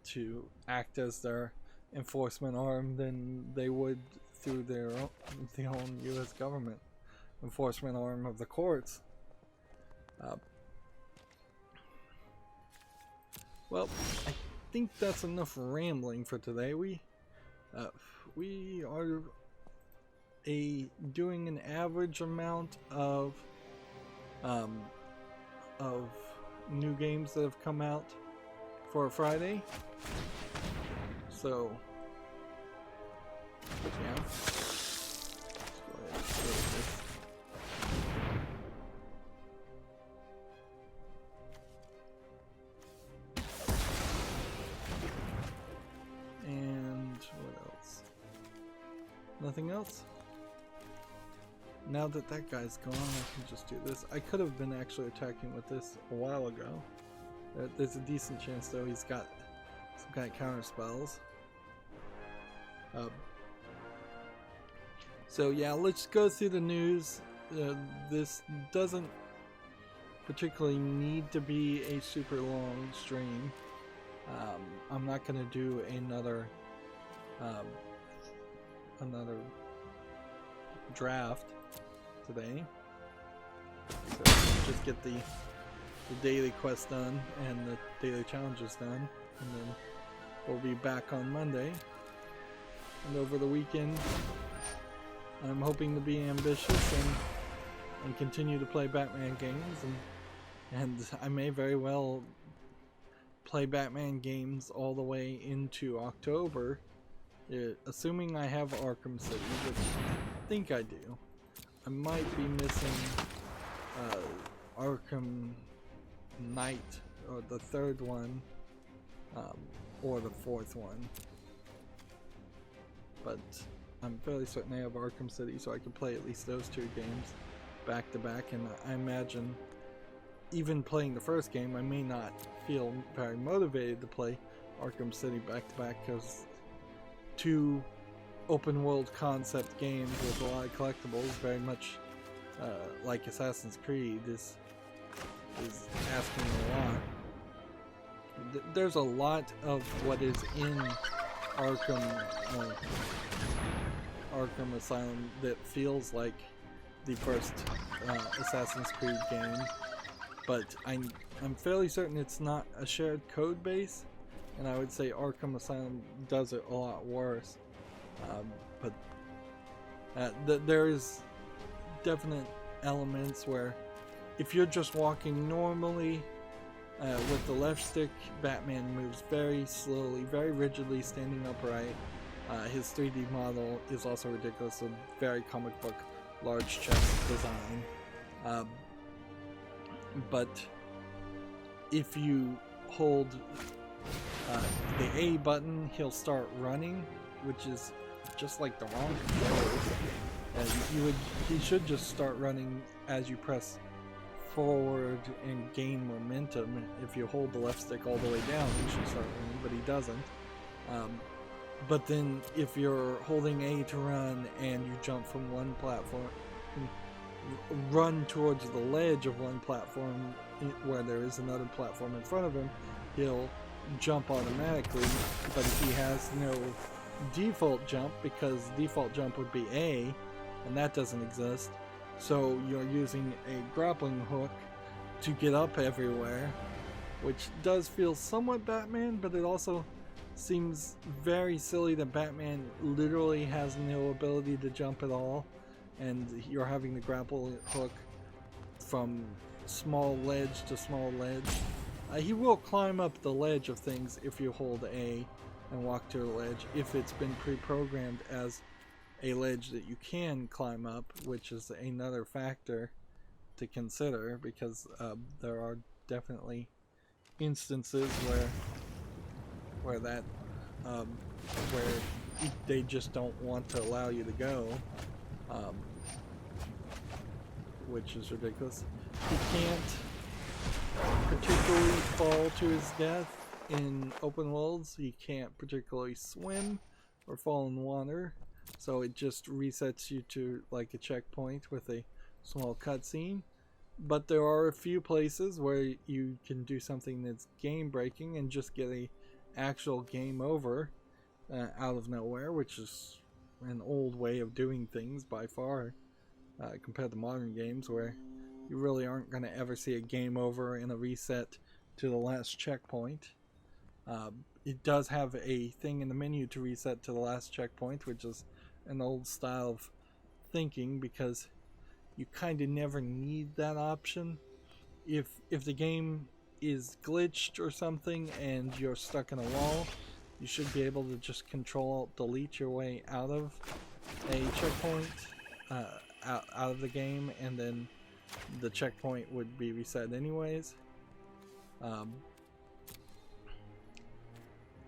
to act as their enforcement arm than they would through their own U.S. government enforcement arm of the courts. Well, I think that's enough rambling for today. We are doing an average amount of new games that have come out for a Friday. So yeah. Let's go ahead and close this. And what else? Nothing else? Now that that guy's gone, I can just do this. I could have been actually attacking with this a while ago. There's a decent chance though he's got some kind of counter spells. So yeah, let's go through the news. This doesn't particularly need to be a super long stream. I'm not going to do another draft today. So just get the daily quest done and the daily challenges done, and then we'll be back on Monday. And over the weekend, I'm hoping to be ambitious and continue to play Batman games, and I may very well play Batman games all the way into October, assuming I have Arkham City, which I think I do. I might be missing Arkham Knight, or the third one, or the fourth one, but I'm fairly certain I have Arkham City, so I can play at least those two games back to back. And I imagine even playing the first game, I may not feel very motivated to play Arkham City back to back, because two open world concept games with a lot of collectibles, very much like Assassin's Creed, is asking a lot. There's a lot of what is in Arkham Asylum that feels like the first Assassin's Creed game, but I'm fairly certain it's not a shared code base, and I would say Arkham Asylum does it a lot worse. There's definite elements where if you're just walking normally with the left stick, Batman moves very slowly, very rigidly, standing upright. His 3D model is also ridiculous, a very comic book large chest design. But if you hold the A button, he'll start running, which is just like the wrong controls. He should just start running as you press forward and gain momentum. If you hold the left stick all the way down, he should start running, but he doesn't. But then if you're holding A to run and you jump from one platform, run towards the ledge of one platform where there is another platform in front of him, he'll jump automatically. But if he has no default jump, because default jump would be A, and that doesn't exist, so you're using a grappling hook to get up everywhere, which does feel somewhat Batman, but it also seems very silly that Batman literally has no ability to jump at all, and you're having the grapple hook from small ledge to small ledge. He will climb up the ledge of things if you hold A and walk to a ledge, if it's been pre-programmed as a ledge that you can climb up, which is another factor to consider, because there are definitely instances where they just don't want to allow you to go, which is ridiculous. He can't particularly fall to his death in open worlds. He can't particularly swim or fall in water, so it just resets you to like a checkpoint with a small cutscene. But there are a few places where you can do something that's game breaking and just get a actual game over out of nowhere, which is an old way of doing things by far, compared to modern games where you really aren't going to ever see a game over and a reset to the last checkpoint. It does have a thing in the menu to reset to the last checkpoint, which is an old style of thinking, because you kind of never need that option. If the game is glitched or something and you're stuck in a wall, you should be able to just Control-Alt-Delete your way out of a checkpoint, out of the game, and then the checkpoint would be reset anyways.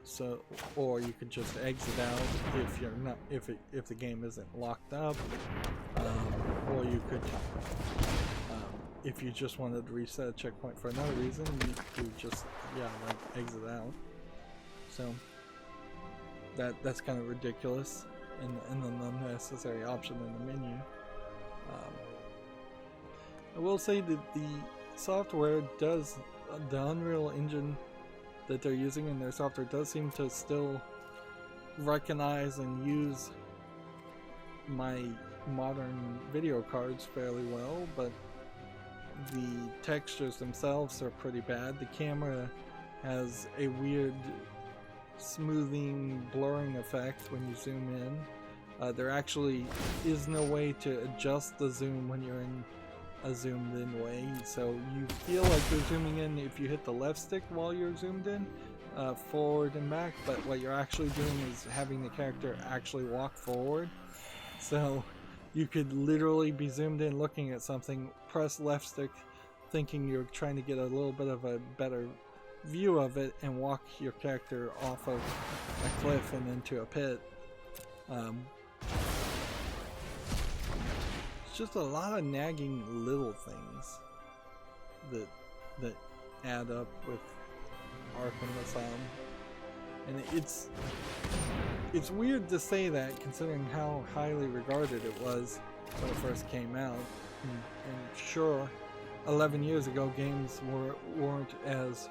So, or you could just exit out if you're not, if the game isn't locked up, or you could, if you just wanted to reset a checkpoint for another reason, you could just exit out. So that's kind of ridiculous and an unnecessary option in the menu. I will say that the software does, the Unreal Engine that they're using in their software does seem to still recognize and use my modern video cards fairly well, but the textures themselves are pretty bad. The camera has a weird smoothing, blurring effect when you zoom in. There actually is no way to adjust the zoom when you're in a zoomed in way, so you feel like you're zooming in if you hit the left stick while you're zoomed in, forward and back, but what you're actually doing is having the character actually walk forward. So you could literally be zoomed in looking at something, press left stick thinking you're trying to get a little bit of a better view of it, and walk your character off of a cliff and into a pit. It's just a lot of nagging little things that add up with Arkham Asylum, and it's weird to say that considering how highly regarded it was when it first came out. And sure, 11 years ago games weren't as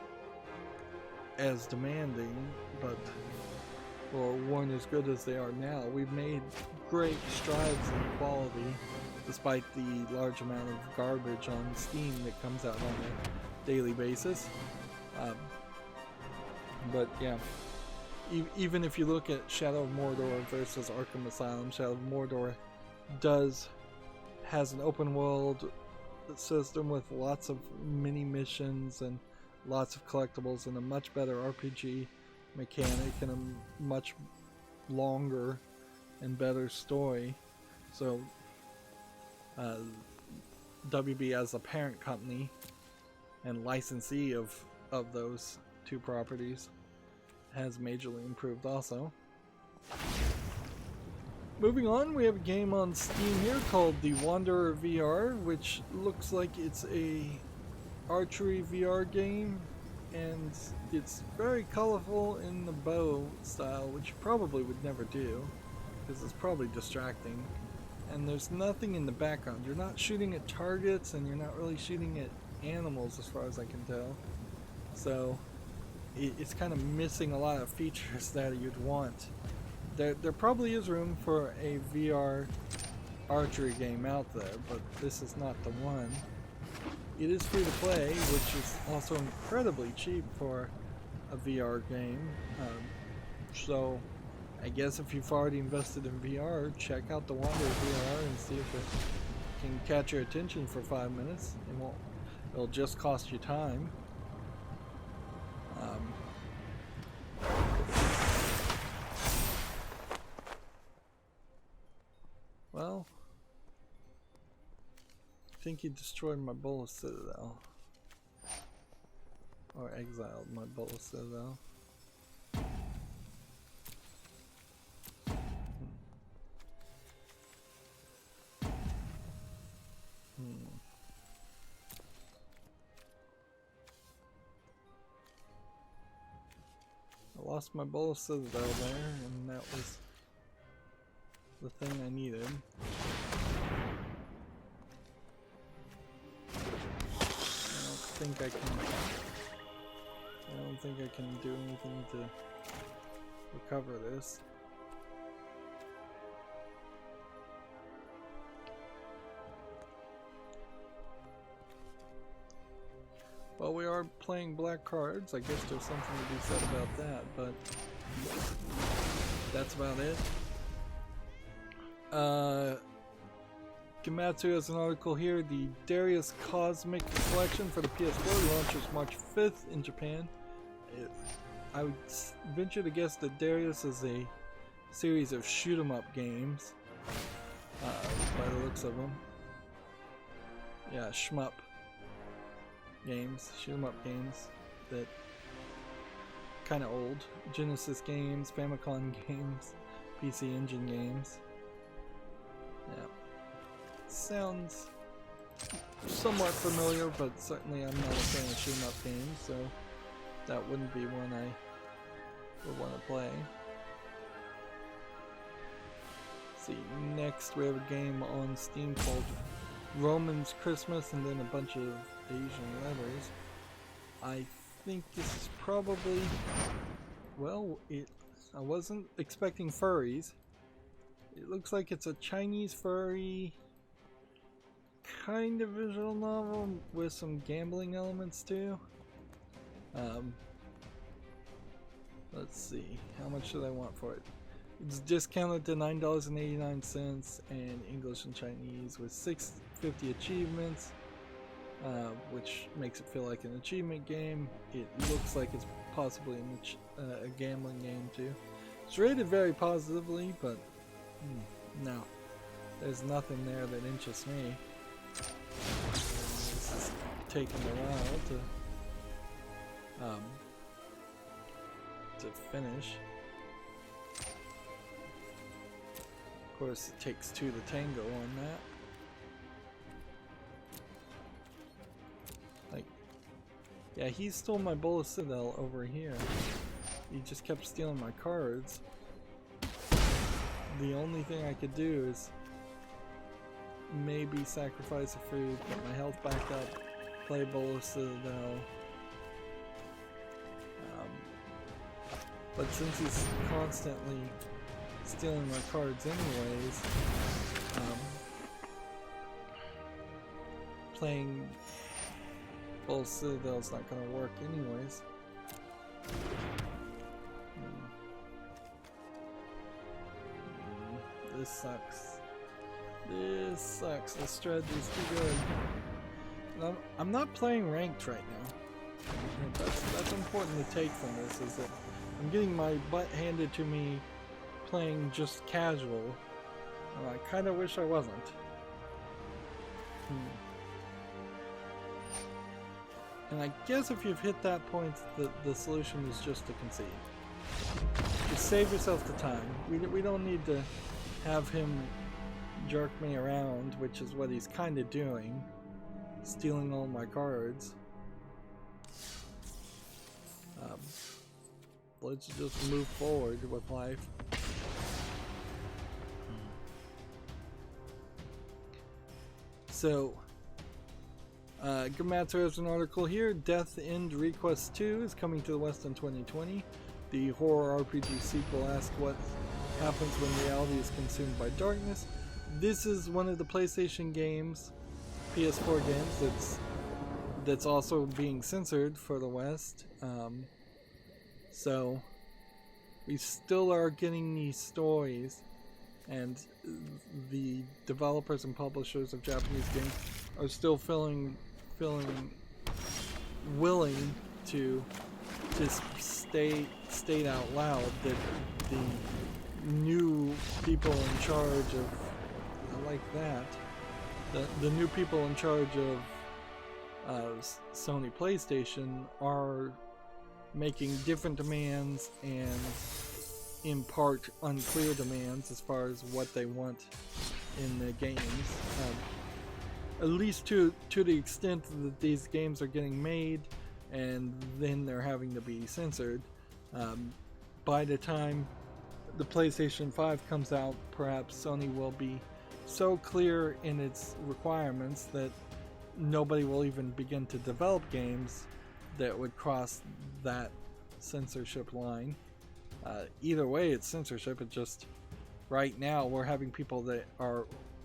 demanding, but or weren't as good as they are now. We've made great strides in quality despite the large amount of garbage on Steam that comes out on a daily basis. But yeah, even if you look at Shadow of Mordor versus Arkham Asylum, Shadow of Mordor has an open world system with lots of mini missions and lots of collectibles and a much better RPG mechanic and a much longer and better story. So WB as a parent company and licensee of those two properties has majorly improved also. Moving on, we have a game on Steam here called The Wanderer VR, which looks like it's a archery VR game, and it's very colorful in the bow style, which you probably would never do because it's probably distracting. And there's nothing in the background. You're not shooting at targets, and you're not really shooting at animals as far as I can tell. So it's kind of missing a lot of features that you'd want. There probably is room for a VR archery game out there, but this is not the one. It is free to play, which is also incredibly cheap for a VR game. So I guess if you've already invested in VR, check out the Wanderer VR and see if it can catch your attention for 5 minutes. It'll just cost you time. Well, I think he destroyed my Bola Citadel. Or exiled my Bola Citadel. I lost my Bola Citadel there, and that was the thing I needed. I don't think I can do anything to recover this. Well, we are playing black cards. I guess there's something to be said about that, but that's about it. Gematsu has an article here. The Darius Cosmic Collection for the PS4 launches March 5th in Japan. I would venture to guess that Darius is a series of shoot-'em-up games, by the looks of them. Yeah, shmup games, shoot-'em-up games that kind of old. Genesis games, Famicom games, PC Engine games. Yeah. Sounds somewhat familiar, but certainly I'm not a fan of shoot-'em-up games, so that wouldn't be one I would want to play. Let's see, next we have a game on Steam called Roman's Christmas, and then a bunch of Asian letters. I think this is probably, well, I wasn't expecting furries. It looks like it's a Chinese furry kind of visual novel with some gambling elements too. Let's see, how much should I want for it? It's discounted to $9.89 and English and Chinese with 650 achievements, which makes it feel like an achievement game. It looks like it's possibly a gambling game too. It's rated very positively, but no, there's nothing there that interests me. This is taking a while to finish. Of course, it takes two to tango on that. Like, yeah, he stole my Bola Citadel over here. He just kept stealing my cards. The only thing I could do is maybe sacrifice a food, get my health back up, play Bola Citadel. But since he's constantly stealing my cards anyways, playing Bola Citadel's not gonna work anyways. This sucks. This sucks. This strategy's too good. I'm not playing ranked right now. That's important to take from this, is that I'm getting my butt handed to me playing just casual, and I kind of wish I wasn't. And I guess if you've hit that point, the solution is just to concede. Just save yourself the time. We don't need to have him jerk me around, which is what he's kind of doing, stealing all my cards. Let's just move forward with life. So, Gamatsu has an article here. Death End Request 2 is coming to the West in 2020. The horror RPG sequel asks what happens when reality is consumed by darkness. This is one of the PlayStation games, PS4 games, that's also being censored for the West. So we still are getting these stories, and the developers and publishers of Japanese games are still feeling willing to state out loud that the new people in charge of, I like that, the new people in charge of Sony PlayStation are making different demands, and in part unclear demands as far as what they want in the games. At least to the extent that these games are getting made and then they're having to be censored. By the time the PlayStation 5 comes out, perhaps Sony will be so clear in its requirements that nobody will even begin to develop games that would cross that censorship line. Either way, it's censorship. It just, right now, we're having people that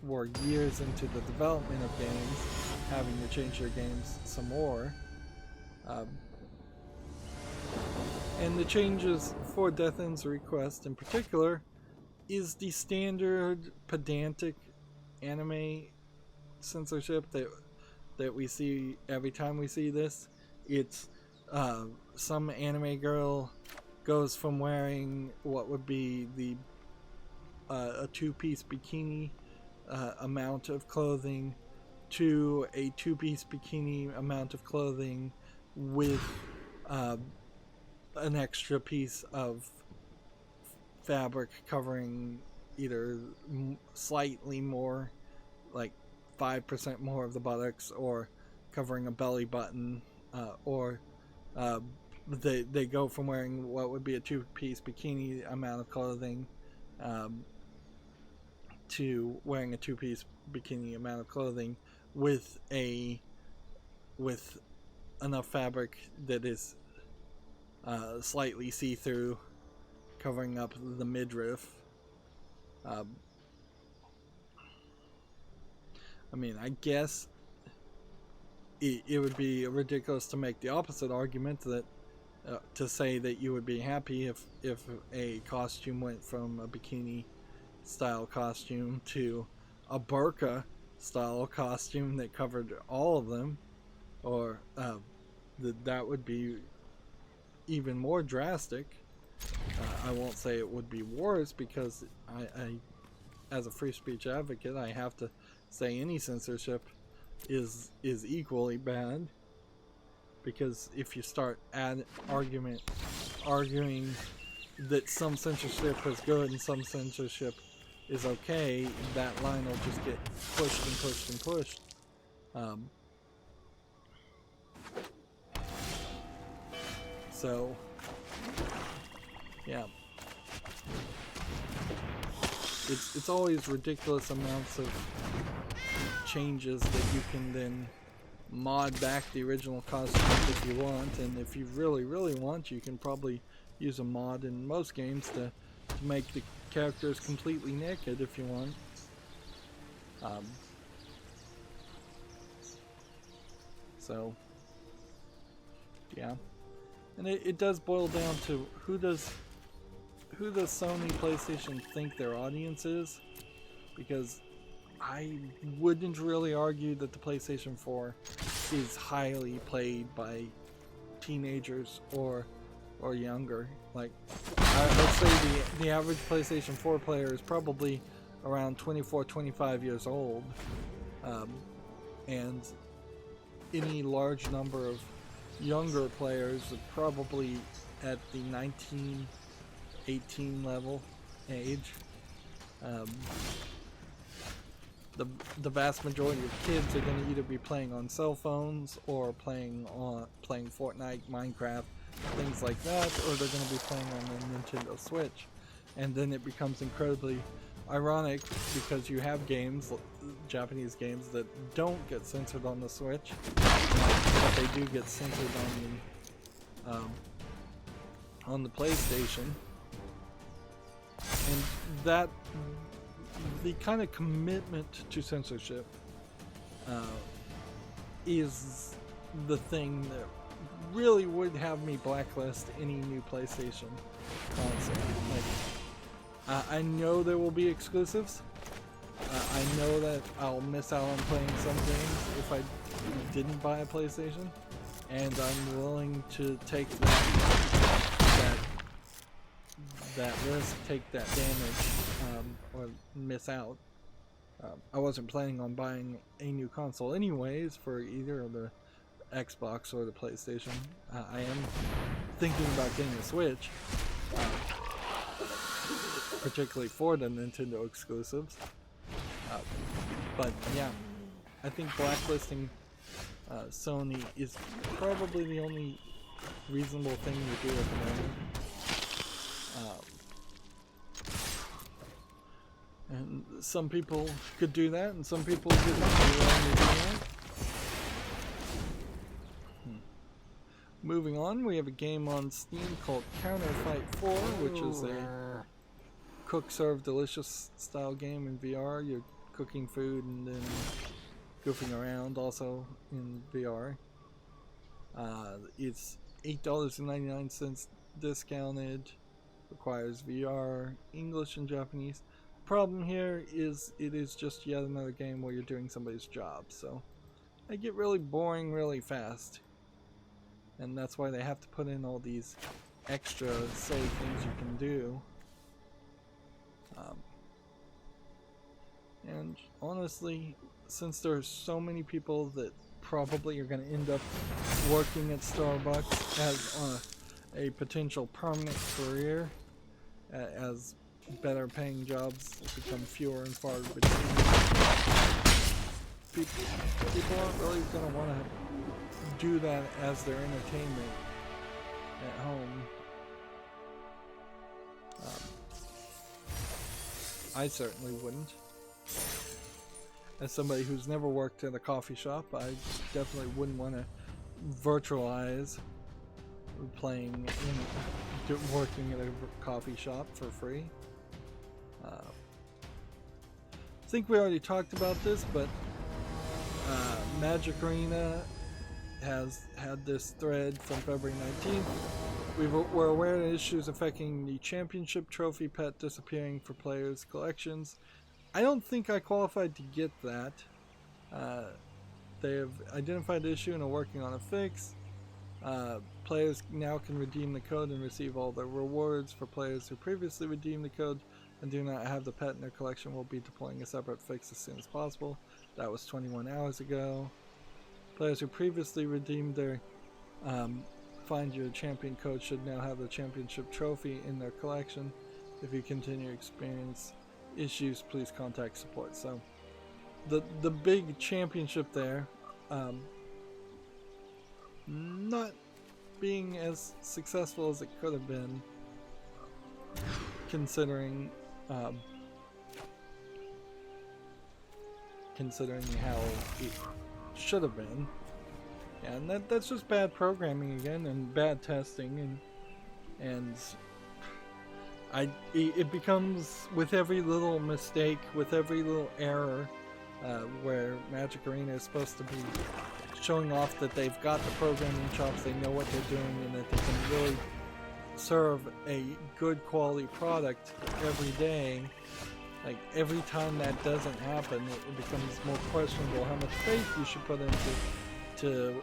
were years into the development of games having to change their games some more. And the changes for Death End's Request in particular is the standard pedantic anime censorship that we see every time we see this. It's some anime girl goes from wearing what would be a two-piece bikini amount of clothing to a two-piece bikini amount of clothing with an extra piece of fabric covering either slightly more, like 5% more of the buttocks, or covering a belly button, or they go from wearing what would be a two-piece bikini amount of clothing to wearing a two-piece bikini amount of clothing with enough fabric that is slightly see-through, covering up the midriff. I mean, I guess it would be ridiculous to make the opposite argument that to say that you would be happy if a costume went from a bikini style costume to a burqa style costume that covered all of them, or that would be even more drastic. I won't say it would be worse, because I as a free speech advocate, I have to say any censorship is equally bad, because if you start arguing that some censorship is good and some censorship is okay, that line will just get pushed and pushed and pushed. So yeah, it's always ridiculous amounts of changes that you can then mod back the original costume if you want, and if you really want, you can probably use a mod in most games to make the characters completely naked if you want. So yeah, and it does boil down to who does Sony PlayStation think their audience is, because I wouldn't really argue that the PlayStation 4 is highly played by teenagers or younger. Like, let's say the average PlayStation 4 player is probably around 24-25 years old, and any large number of younger players are probably at the 19-18 level age. The vast majority of kids are going to either be playing on cell phones or playing Fortnite, Minecraft, things like that, or they're going to be playing on the Nintendo Switch. And then it becomes incredibly ironic, because you have games, Japanese games, that don't get censored on the Switch, but they do get censored on the PlayStation. And that, the kind of commitment to censorship is the thing that really would have me blacklist any new PlayStation console. Like, I know there will be exclusives. I know that I'll miss out on playing some games if I didn't buy a PlayStation, and I'm willing to take that risk, take that damage, or miss out. I wasn't planning on buying a new console anyways for either of the Xbox or the PlayStation. I am thinking about getting a Switch, particularly for the Nintendo exclusives. But yeah, I think blacklisting Sony is probably the only reasonable thing to do at the moment. And some people could do that, and some people couldn't be willing to do that. Moving on, we have a game on Steam called Counterfight 4, which is a cook, serve, delicious style game in VR. You're cooking food and then goofing around also in VR. It's $8.99 discounted. Requires VR, English, and Japanese. Problem here is it is just yet another game where you're doing somebody's job, so they get really boring really fast, and that's why they have to put in all these extra silly things you can do. And honestly, since there's so many people that probably are going to end up working at Starbucks as a potential permanent career, as better paying jobs become fewer and farther between, people aren't really going to want to do that as their entertainment at home. I certainly wouldn't. As somebody who's never worked at a coffee shop, I definitely wouldn't want to virtualize working at a coffee shop for free. I think we already talked about this, but Magic Arena has had this thread from February 19th. We're aware of issues affecting the championship trophy pet disappearing for players' collections. I don't think I qualified to get that. They have identified the issue and are working on a fix. Players now can redeem the code and receive all the rewards. For players who previously redeemed the code and do not have the pet in their collection, will be deploying a separate fix as soon as possible. That was 21 hours ago. Players who previously redeemed their Find Your Champion code should now have the championship trophy in their collection. If you continue to experience issues, please contact support. So the big championship there, not being as successful as it could have been, considering how it should have been. Yeah, and that's just bad programming again, and bad testing, and it becomes, with every little mistake, with every little error, where Magic Arena is supposed to be showing off that they've got the programming chops, they know what they're doing, and that they can really serve a good quality product every day. Like, every time that doesn't happen, it becomes more questionable how much faith you should put into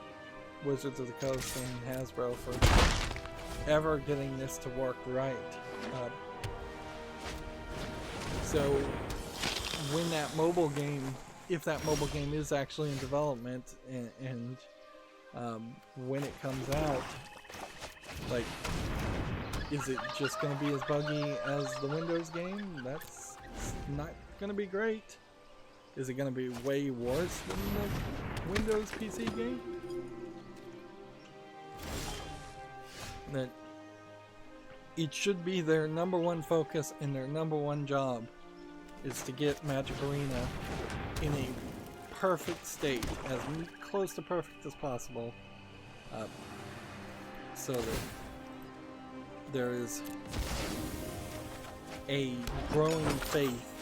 Wizards of the Coast and Hasbro for ever getting this to work right. So when that mobile game, if that mobile game is actually in development, and when it comes out, like, is it just going to be as buggy as the Windows game? That's not going to be great. Is it going to be way worse than the Windows PC game? That it should be their number one focus and their number one job is to get Magic Arena in a perfect state, as close to perfect as possible, so that there is a growing faith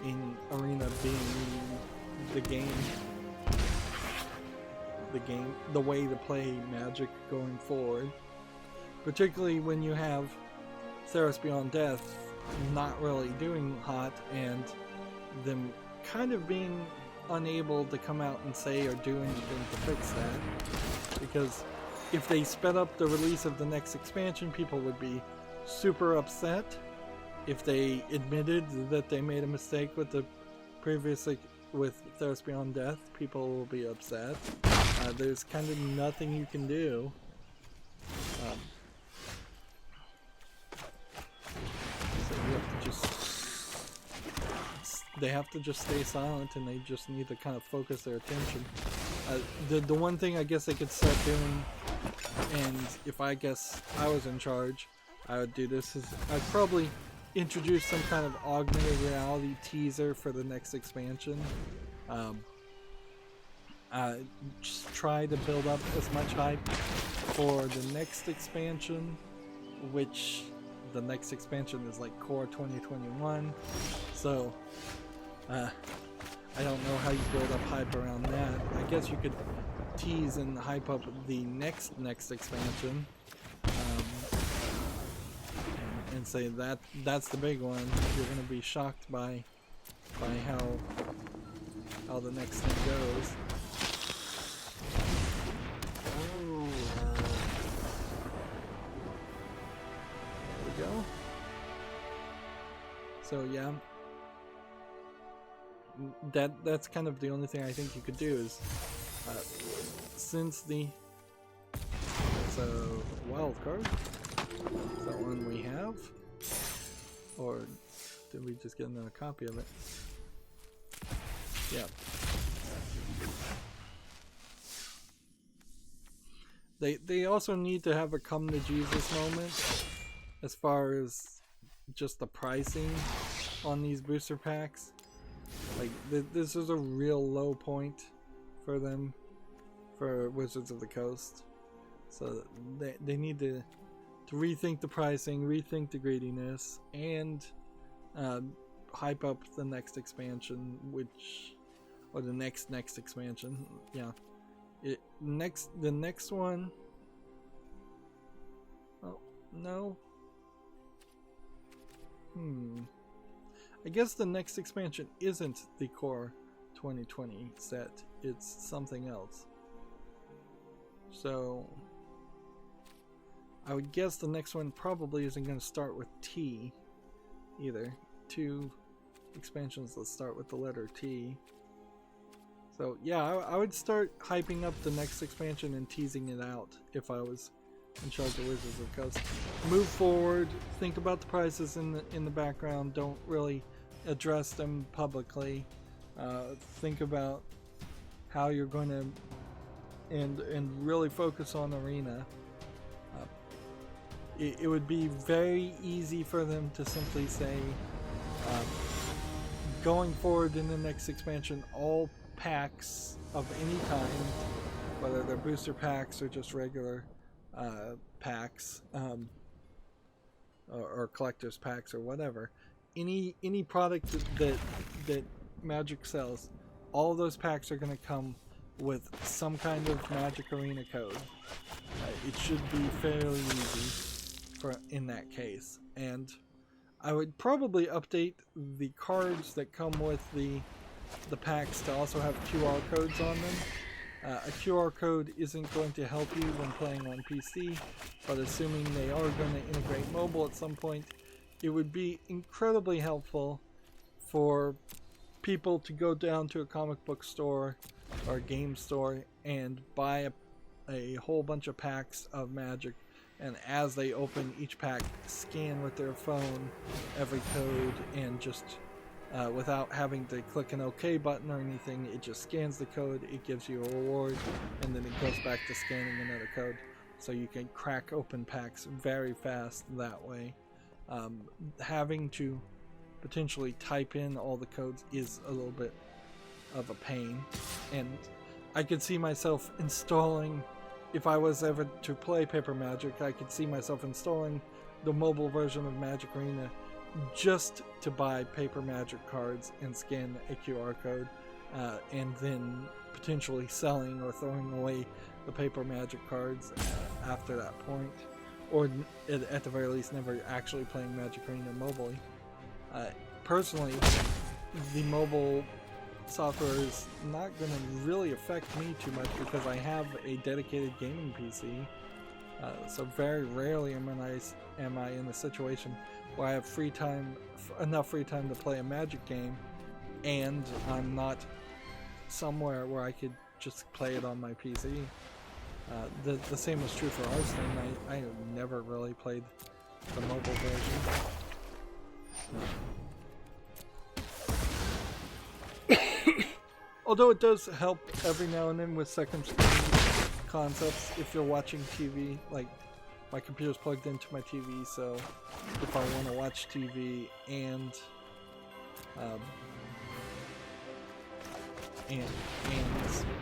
in Arena being the way to play Magic going forward, particularly when you have Theros Beyond Death not really doing hot, and them kind of being unable to come out and say or do anything to fix that. Because if they sped up the release of the next expansion, people would be super upset. If they admitted that they made a mistake with the previous, with Theros Beyond Death, people will be upset. There's kind of nothing you can do. So you have to they have to just stay silent, and they just need to kind of focus their attention. The one thing I guess they could start doing, and if I guess I was in charge, I would do this, is I'd probably introduce some kind of augmented reality teaser for the next expansion. Just try to build up as much hype for the next expansion, which the next expansion is like Core 2021. So I don't know how you build up hype around that. I guess you could tease and hype up the next expansion, and say that's the big one. You're gonna be shocked by how the next thing goes. There we go. So yeah, that's kind of the only thing I think you could do is, since so wild card, is that one we have, or did we just get another copy of it? Yeah. They also need to have a come to Jesus moment as far as just the pricing on these booster packs. Like, this is a real low point for them, for Wizards of the Coast. So they need to rethink the pricing, rethink the greediness, and hype up the next expansion, which or the next expansion. Yeah, the next one. Oh no. I guess the next expansion isn't the Core 2020 set. It's something else. So I would guess the next one probably isn't going to start with T either. 2 expansions that start with the letter T. So yeah, I would start hyping up the next expansion and teasing it out if I was in charge of Wizards of the Coast. Move forward, think about the prices in the background, don't really address them publicly. Think about how you're going to and really focus on Arena. It would be very easy for them to simply say, going forward in the next expansion, all packs of any kind, whether they're booster packs or just regular packs, or collector's packs or whatever, any product that Magic sells, all those packs are going to come with some kind of Magic Arena code. It should be fairly easy in that case, and I would probably update the cards that come with the packs to also have QR codes on them. A QR code isn't going to help you when playing on PC, but assuming they are going to integrate mobile at some point, it would be incredibly helpful for people to go down to a comic book store or a game store and buy a whole bunch of packs of Magic, and as they open each pack, scan with their phone every code, and just without having to click an OK button or anything, it just scans the code, it gives you a reward, and then it goes back to scanning another code. So you can crack open packs very fast that way. Having to potentially type in all the codes is a little bit of a pain, and I could see myself installing, if I was ever to play Paper Magic, I could see myself installing the mobile version of Magic Arena just to buy Paper Magic cards and scan a QR code, and then potentially selling or throwing away the Paper Magic cards after that point, or at the very least never actually playing Magic Arena mobily. Personally, the mobile software is not going to really affect me too much because I have a dedicated gaming PC, so very rarely am I in a situation where I have enough free time to play a Magic game, and I'm not somewhere where I could just play it on my PC. The same was true for Hearthstone. I never really played the mobile version. Although it does help every now and then with second screen concepts if you're watching TV. Like, my computer's plugged into my TV, so if I want to watch TV and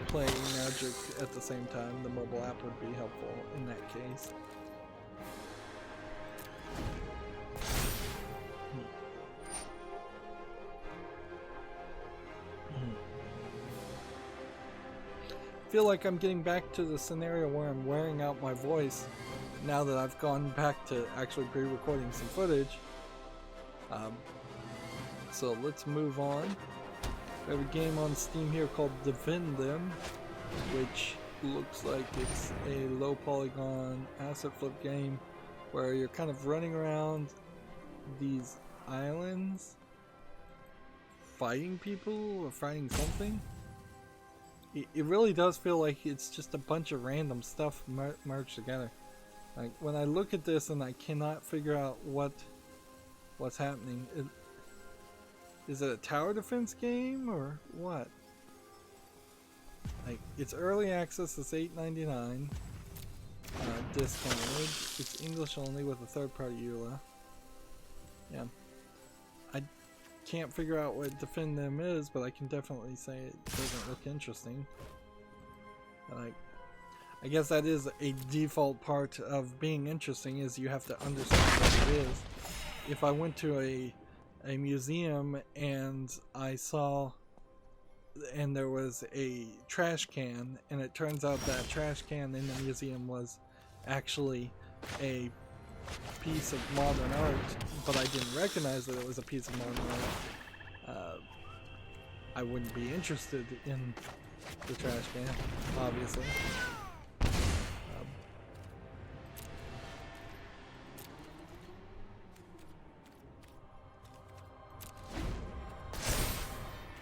play Magic at the same time, the mobile app would be helpful in that case. I feel like I'm getting back to the scenario where I'm wearing out my voice now that I've gone back to actually pre-recording some footage. So let's move on. We have a game on Steam here called Defend Them, which looks like it's a low polygon asset flip game where you're kind of running around these islands fighting people or fighting something. It really does feel like it's just a bunch of random stuff merged together. Like, when I look at this and I cannot figure out what's happening. Is it a tower defense game or what? Like, it's early access, it's $8.99 discounted. It's English only with a third-party EULA. Yeah, I can't figure out what Defend Them is, but I can definitely say it doesn't look interesting. Like, I guess that is a default part of being interesting, is you have to understand what it is. If I went to a museum and I saw and there was a trash can, and it turns out that trash can in the museum was actually a piece of modern art, but I didn't recognize that it was a piece of modern art. I wouldn't be interested in the trash can, obviously.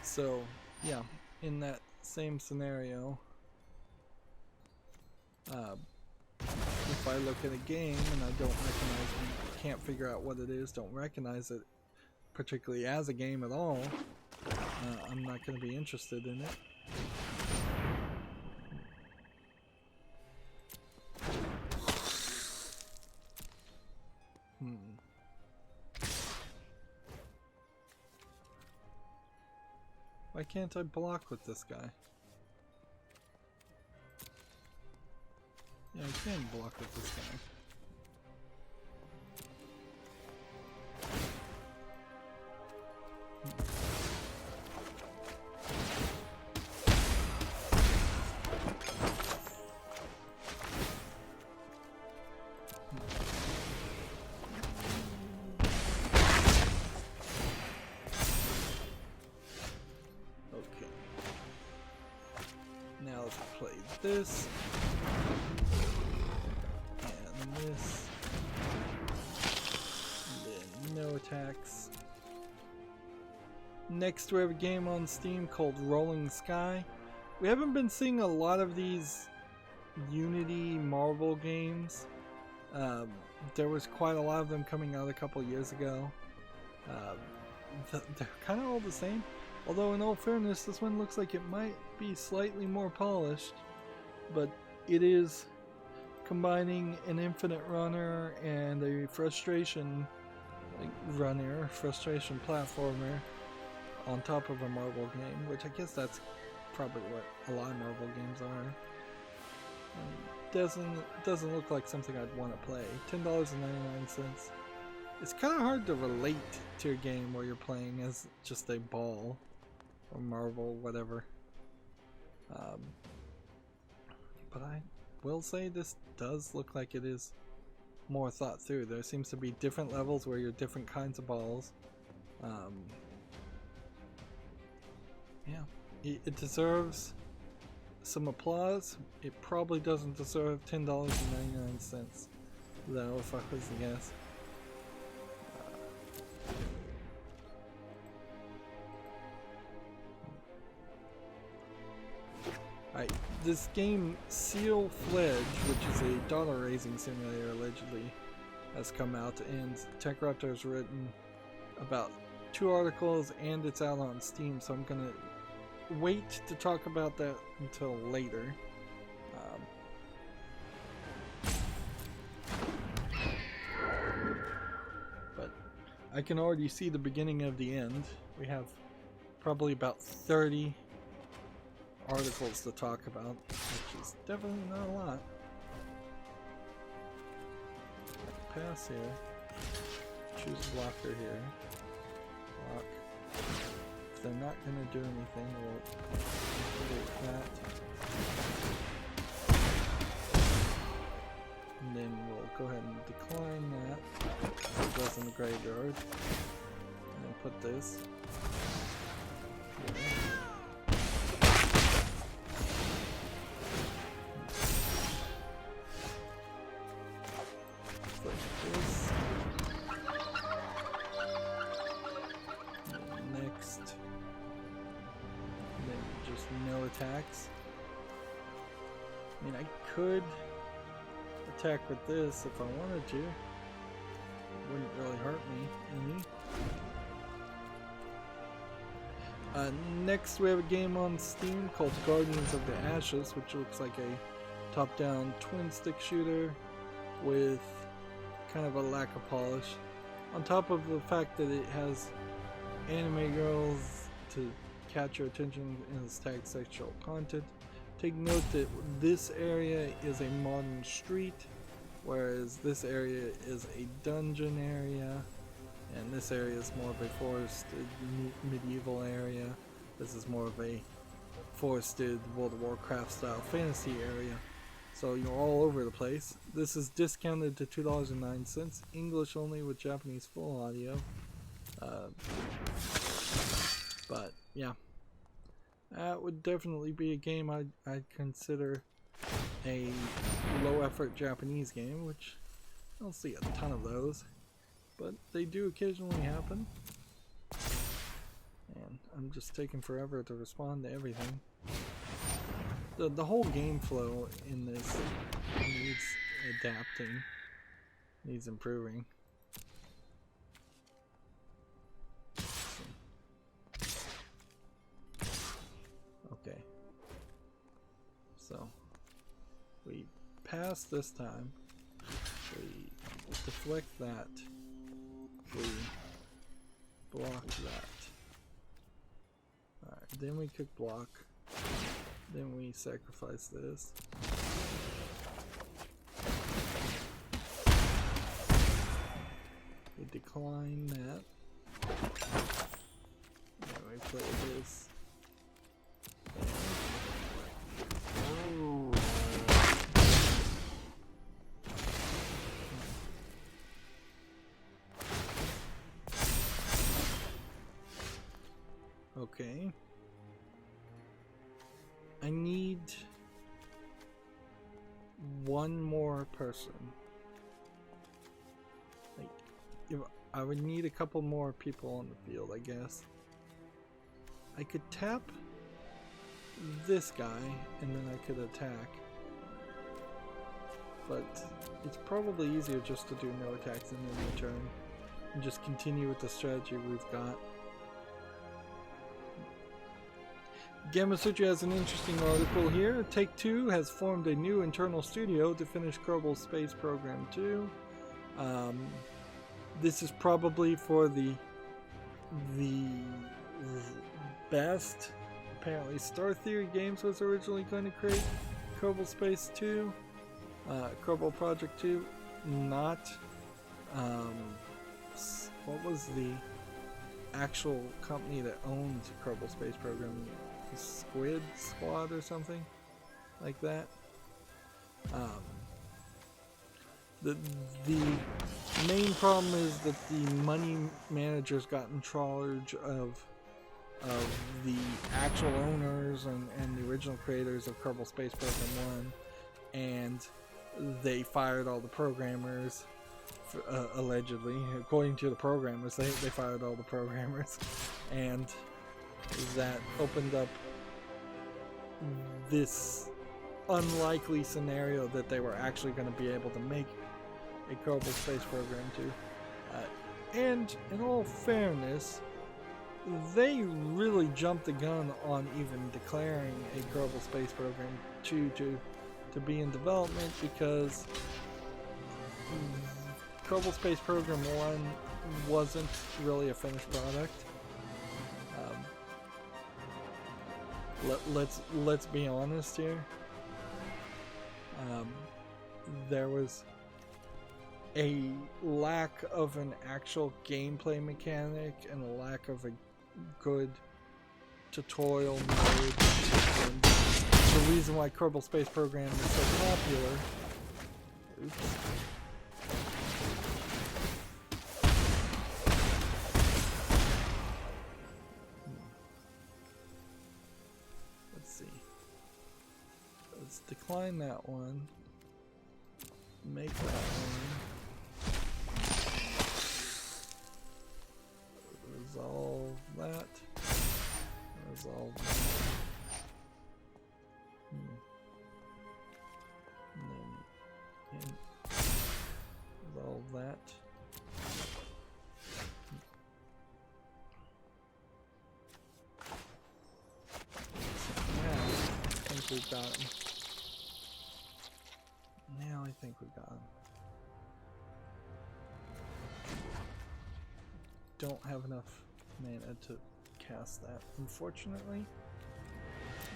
So, yeah, in that same scenario, if I look at a game and I don't recognize it, can't figure out what it is, don't recognize it particularly as a game at all, I'm not going to be interested in it. Why can't I block with this guy? Yeah, I can block with this guy. This and this, and then no attacks. Next we have a game on Steam called Rolling Sky. We haven't been seeing a lot of these Unity Marvel games. There was quite a lot of them coming out a couple years ago. They're kind of all the same, although in all fairness this one looks like it might be slightly more polished. But it is combining an infinite runner and a frustration platformer on top of a Marvel game, which I guess that's probably what a lot of Marvel games are. Doesn't look like something I'd want to play. $10.99. It's kind of hard to relate to a game where you're playing as just a ball or Marvel, whatever. But I will say this does look like it is more thought through. There seems to be different levels where you're different kinds of balls. Yeah, it deserves some applause. It probably doesn't deserve $10.99 though, if I was to guess. This game, Seal Fledge, which is a dollar raising simulator allegedly, has come out, and TechRaptor has written about 2 articles, and it's out on Steam, so I'm gonna wait to talk about that until later. But I can already see the beginning of the end. We have probably about 30 articles to talk about, which is definitely not a lot. Pass here. Choose blocker here. Block. If they're not going to do anything, we'll delete that. And then we'll go ahead and decline that. So it goes in the graveyard. And then put this here. Attacks. I mean, I could attack with this if I wanted to. It wouldn't really hurt me any. Next we have a game on Steam called Guardians of the Ashes, which looks like a top-down twin stick shooter with kind of a lack of polish. On top of the fact that it has anime girls to catch your attention and its tag sexual content. Take note that this area is a modern street, whereas this area is a dungeon area, and this area is more of a forested medieval area. This is more of a forested World of Warcraft style fantasy area. So you're all over the place. This is discounted to $2.09, English only with Japanese full audio. But yeah, that would definitely be a game I'd consider a low effort Japanese game, which I don't see a ton of those, but they do occasionally happen. And I'm just taking forever to respond to everything. The whole game flow in this needs adapting, needs improving. Okay. So we pass this time. We deflect that. We block that. Alright, then we could block. Then we sacrifice this. We decline that. Then we play this. Okay. I need one more person. Like, if I would need a couple more people on the field, I guess. I could tap this guy and then I could attack. But it's probably easier just to do no attacks in any turn and just continue with the strategy we've got. Gamasutra has an interesting article here. Take-Two has formed a new internal studio to finish Kerbal Space Program 2. This is probably for the best. Apparently Star Theory Games was originally going to create Kerbal Space 2. Kerbal Project 2. Not... what was the actual company that owned Kerbal Space Program? Squid Squad or something like that. The main problem is that the money managers got in charge of the actual owners and the original creators of Kerbal Space Program 1, and they fired all the programmers, allegedly. According to the programmers, they fired all the programmers, and that opened up this unlikely scenario that they were actually going to be able to make a Kerbal Space Program 2. And in all fairness, they really jumped the gun on even declaring a Kerbal Space Program 2 to be in development, because Kerbal Space Program 1 wasn't really a finished product. Let's be honest here. There was a lack of an actual gameplay mechanic and a lack of a good tutorial mode. And the reason why Kerbal Space Program is so popular. Oops. Let's decline that one. Make that one. Resolve that. Resolve that. And then resolve that. Now I think we've got him. Now I think we got him. Don't have enough mana to cast that, unfortunately.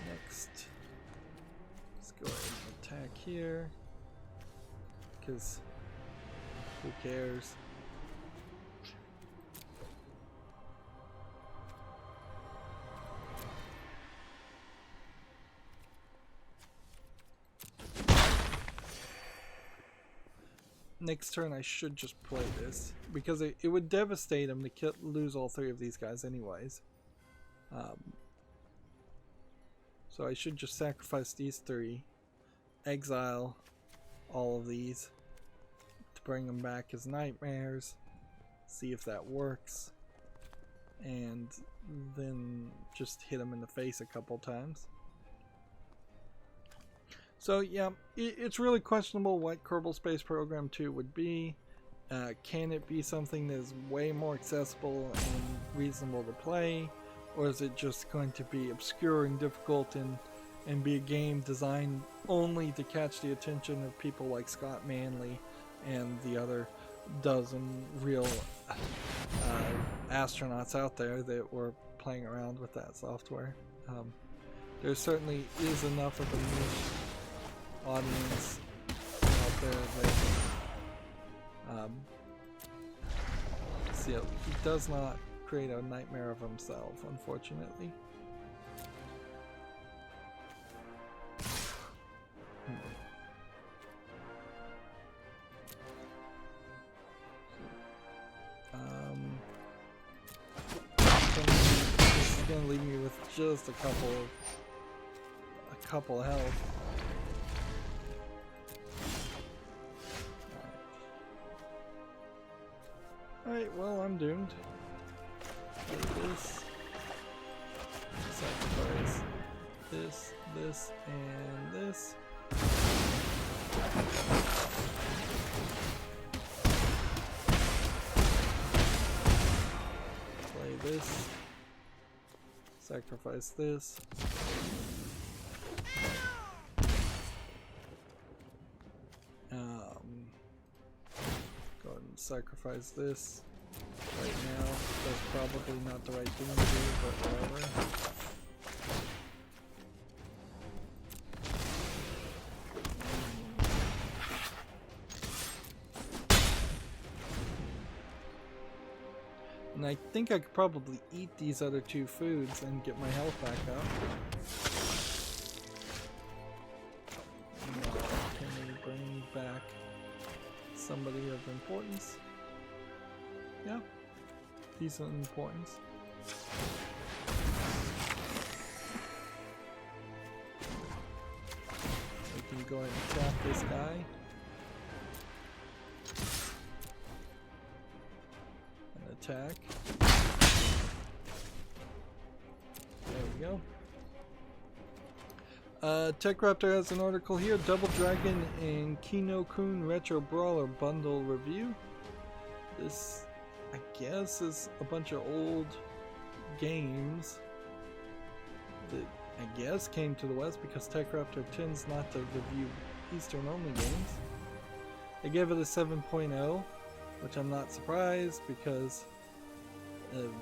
Next, let's go ahead and attack here, because who cares? next turn I should just play this, because it would devastate him to lose all 3 of these guys anyways. So I should just sacrifice these 3, exile all of these to bring them back as nightmares, see if that works, and then just hit him in the face a couple times. So yeah, it's really questionable what Kerbal Space Program 2 would be. Can it be something that is way more accessible and reasonable to play? Or is it just going to be obscure and difficult and be a game designed only to catch the attention of people like Scott Manley and the other dozen real astronauts out there that were playing around with that software? There certainly is enough of a niche audience out there that see, he does not create a nightmare of himself, unfortunately. This is gonna leave me with just a couple health. Alright, well, I'm doomed. This, sacrifice this, this, and this. Play this. Sacrifice this. Go ahead and sacrifice this. Right now, that's probably not the right thing to do, but whatever. And I think I could probably eat these other 2 foods and get my health back up. Now, can we bring back somebody of importance? Yeah. Decent importance. We can go ahead and tap this guy. And attack. There we go. TechRaptor has an article here. Double Dragon and Kino-kun Retro Brawler Bundle Review. This, I guess, is a bunch of old games that I guess came to the West, because TechRaptor tends not to review Eastern only games. I gave it a 7.0, which I'm not surprised, because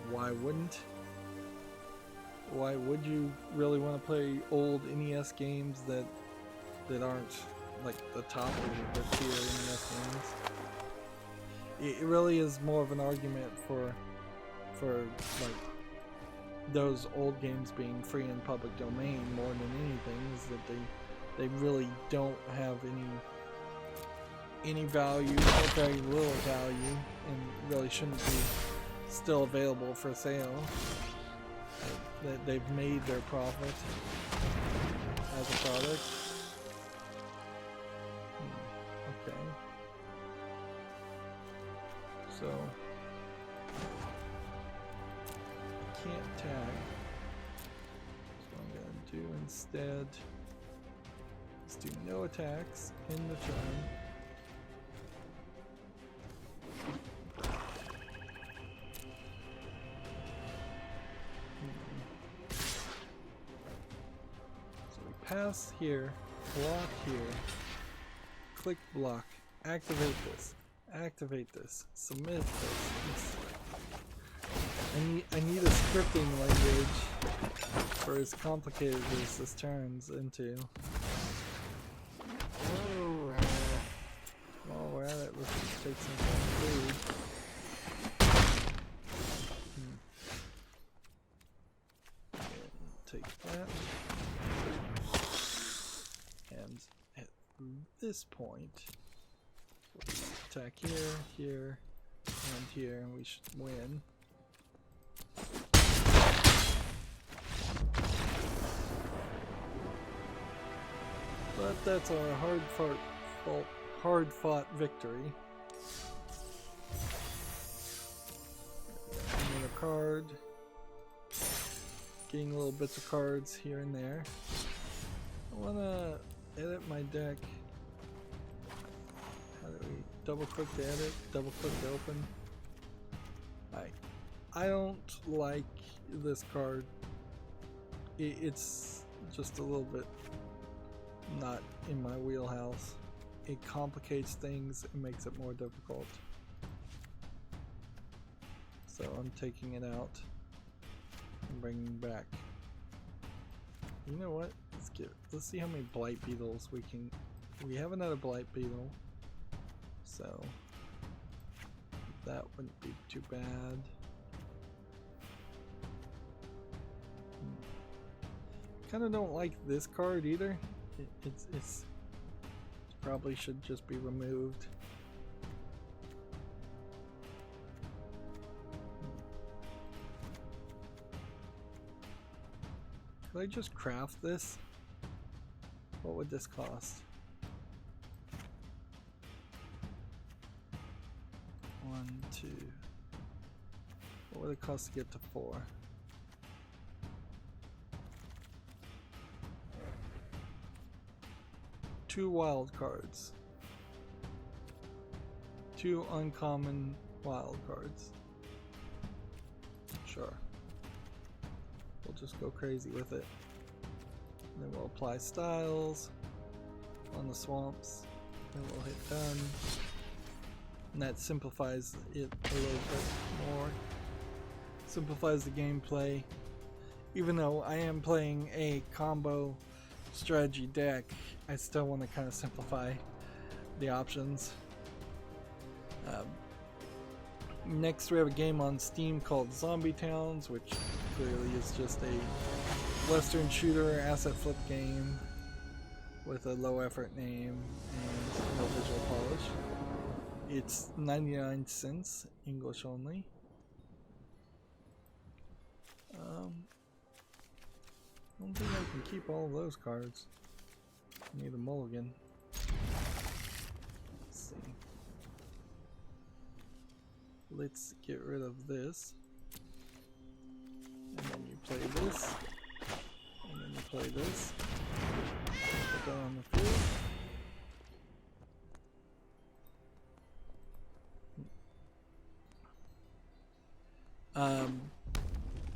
why wouldn't? Why would you really want to play old NES games that aren't like the top of the tier NES games? It really is more of an argument for like those old games being free in public domain more than anything, is that they really don't have any value or very little value, and really shouldn't be still available for sale. That they've made their profit as a product. Okay. So I can't tag. So I'm gonna do instead is do no attacks in the turn. Pass here, block here, click block, activate this, submit this. I need a scripting language for as complicated as this turns into. While we're at it, let's just take some food. Take that. And at this point, we'll attack here, here, and here, and we should win. But that's a hard-fought victory. Another card. Getting little bits of cards here and there. I wanna edit my deck. How do we double click to edit? Double click to open? I don't like this card. It's just a little bit not in my wheelhouse. It complicates things and makes it more difficult. So I'm taking it out and bringing it back. You know what? Let's see how many blight beetles we can. We have another blight beetle, so that wouldn't be too bad. Kind of don't like this card either. It's probably should just be removed. Could I just craft this? What would this cost? 1, 2. What would it cost to get to 4? Two wild cards. 2 uncommon wild cards. Sure. We'll just go crazy with it. And then we'll apply styles on the swamps. Then we'll hit done. And that simplifies it a little bit more. Simplifies the gameplay. Even though I am playing a combo strategy deck, I still want to kind of simplify the options. Next we have a game on Steam called Zombie Towns, which clearly is just a Western shooter asset flip game with a low effort name and no visual polish. It's 99 cents, English only. I don't think I can keep all of those cards. I need a mulligan. Let's see. Let's get rid of this. And then you play this. And then you play this. Put that on the field.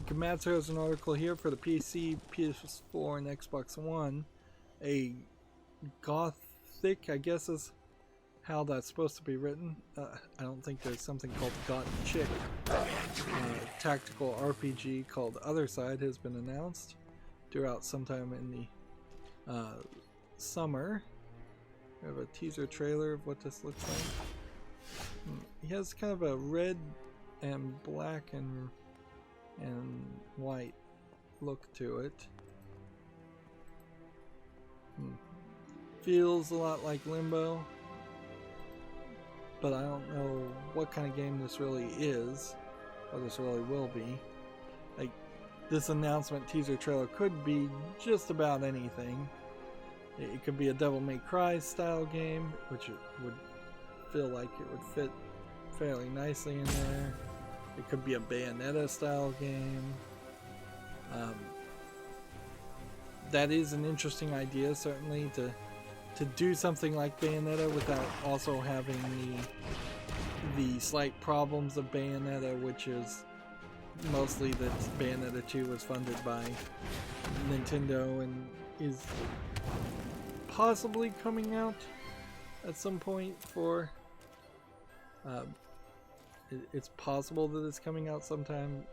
Gamatsu has an article here for the PC, PS4, and Xbox One. A gothic, I guess is how that's supposed to be written. I don't think there's something called Got Chick. Tactical RPG called Other Side has been announced. Due out sometime in the summer. We have a teaser trailer of what this looks like. He has kind of a red and black and white look to it. Feels a lot like Limbo, but I don't know what kind of game this really is, or this really will be. Like, this announcement teaser trailer could be just about anything. It could be a Devil May Cry style game, which it would feel like it would fit fairly nicely in there. It could be a Bayonetta style game. That is an interesting idea, certainly, to do something like Bayonetta without also having the slight problems of Bayonetta, which is mostly that Bayonetta 2 was funded by Nintendo and is possibly coming out at some point for it's possible that it's coming out sometime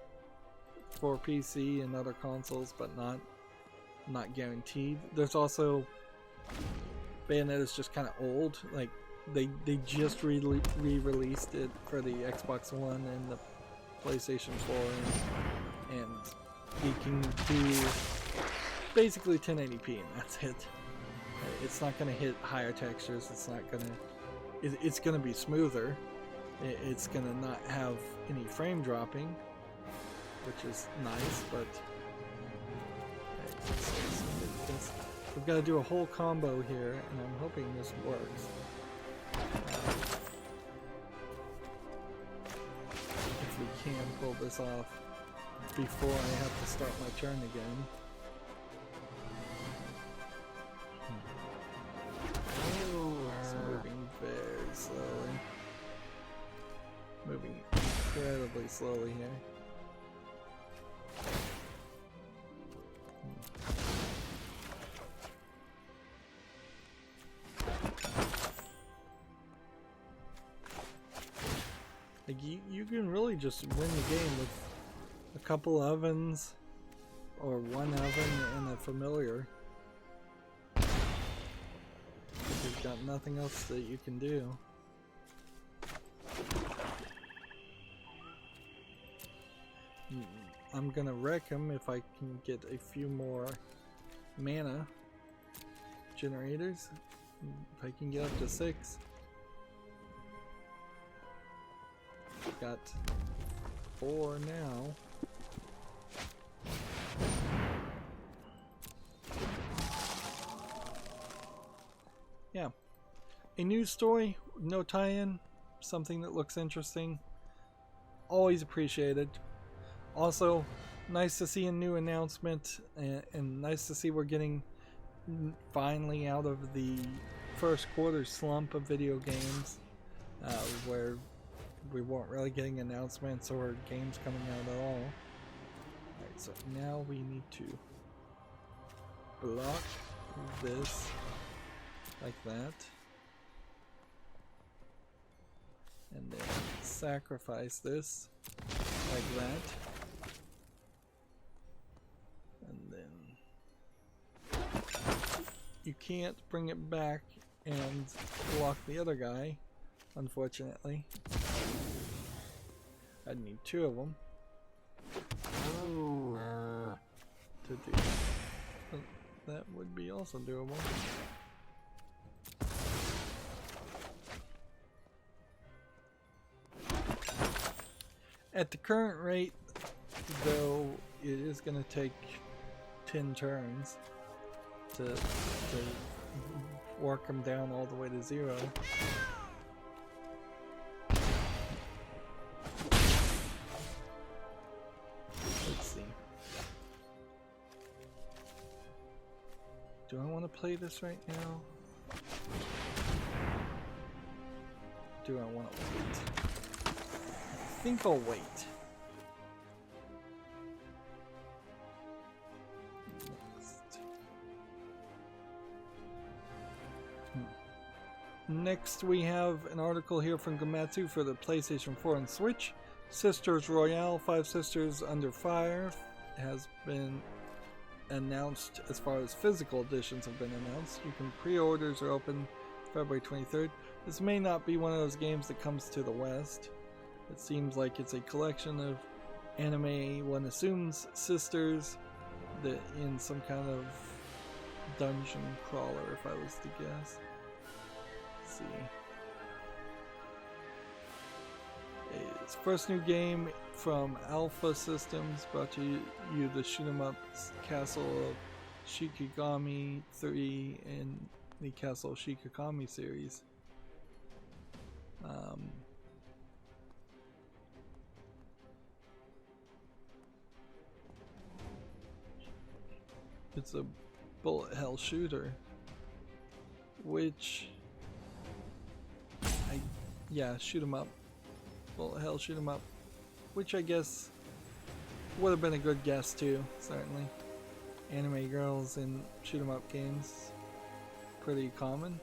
for PC and other consoles, but not guaranteed. There's also Bayonetta's just kind of old. Like they just re-released it for the Xbox One and the PlayStation 4, and it can do basically 1080p, and that's it. It's not going to hit higher textures. It's not going to it's going to be smoother. It's going to not have any frame dropping, which is nice, but we've got to do a whole combo here, and I'm hoping this works. If we can pull this off before I have to start my turn again. It's moving very slowly. Moving incredibly slowly here. Like you can really just win the game with a couple ovens or one oven and a familiar. You've got nothing else that you can do. I'm gonna wreck him if I can get a few more mana generators. If I can get up to 6. Got 4 now. Yeah. A news story, no tie-in, something that looks interesting. Always appreciated. Also, nice to see a new announcement, and nice to see we're getting finally out of the first quarter slump of video games, where we weren't really getting announcements or games coming out at all. Alright, so now we need to block this like that, and then sacrifice this like that, and then you can't bring it back and block the other guy, unfortunately. I'd need 2 of them to do that. But that would be also doable. At the current rate, though, it is going to take 10 turns to work them down all the way to 0. Let's see. Do I want to play this right now? Do I want to wait? I think I'll wait. Next we have an article here from Gamatsu for the PlayStation 4 and Switch. Sisters Royale, 5 Sisters Under Fire has been announced as far as physical editions have been announced. You can pre-orders are open February 23rd. This may not be one of those games that comes to the West. It seems like it's a collection of anime, one assumes sisters, that in some kind of dungeon crawler, if I was to guess. Let's see. It's first new game from Alpha Systems, brought to you the shoot 'em up Castle of Shikigami 3 and the Castle of Shikigami series. It's a bullet hell shooter, which shoot 'em up, bullet hell shoot 'em up, which I guess would have been a good guess too. Certainly, anime girls in shoot 'em up games, pretty common.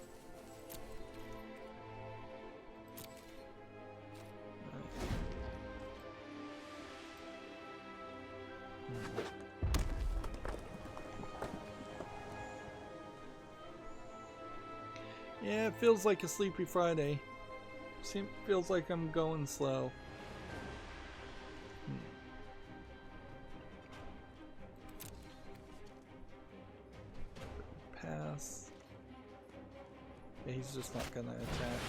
Yeah, it feels like a sleepy Friday. Feels like I'm going slow. Pass. Yeah, he's just not gonna attack.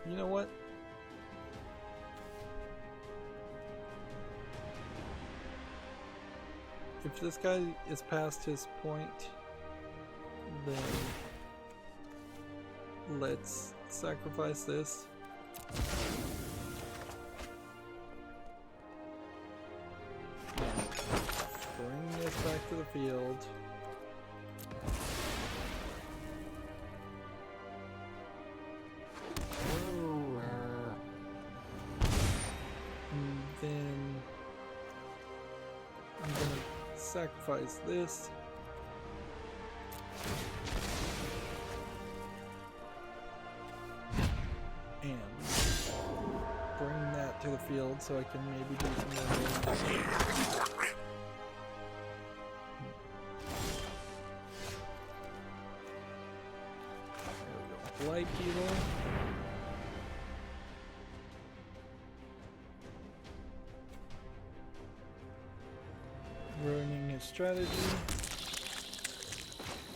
You know what? If this guy is past his point, then let's sacrifice this. Bring this back to the field. And then I'm gonna sacrifice this. And bring that to the field so I can maybe do some more damage. There we go. Light Beetle. Ruining his strategy.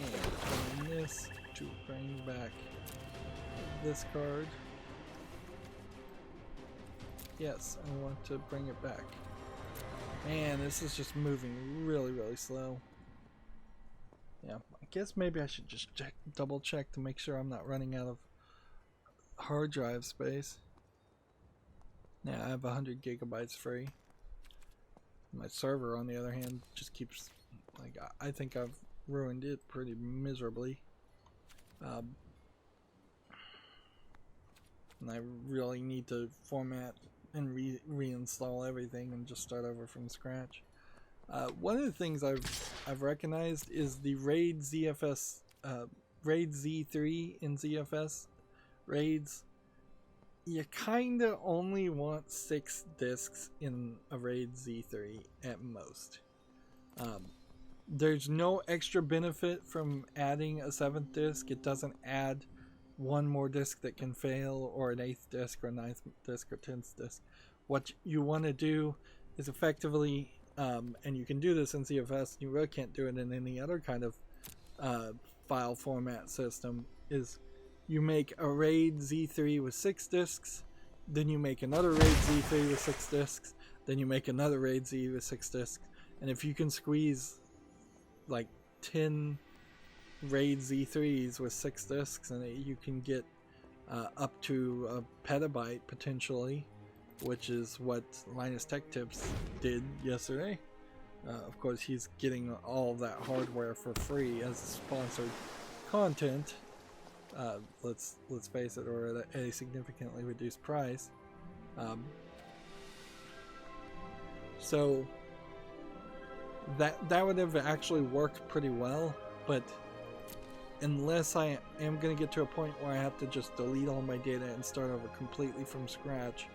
And playing this to bring back this card. Yes, I want to bring it back. Man, this is just moving really, really slow. Yeah, I guess maybe I should just double check to make sure I'm not running out of hard drive space. Yeah, I have 100 gigabytes free. My server, on the other hand, just keeps, like, I think I've ruined it pretty miserably. And I really need to format and reinstall everything and just start over from scratch. One of the things I've recognized is the RAID ZFS, RAID Z3 in ZFS raids. You kinda only want 6 discs in a RAID Z3 at most. There's no extra benefit from adding a 7th disc. It doesn't add one more disc that can fail, or an 8th disc, or 9th disc, or 10th disc. What you want to do is effectively, and you can do this in ZFS, you really can't do it in any other kind of file format system, is you make a RAID Z3 with 6 discs, then you make another RAID Z3 with 6 discs, then you make another RAID Z with 6 discs, and if you can squeeze like 10 RAID Z3s with 6 discs, and you can get up to a petabyte potentially, which is what Linus Tech Tips did yesterday. Of course, he's getting all of that hardware for free as sponsored content. Let's face it, or at a significantly reduced price. So that would have actually worked pretty well, but unless I am going to get to a point where I have to just delete all my data and start over completely from scratch,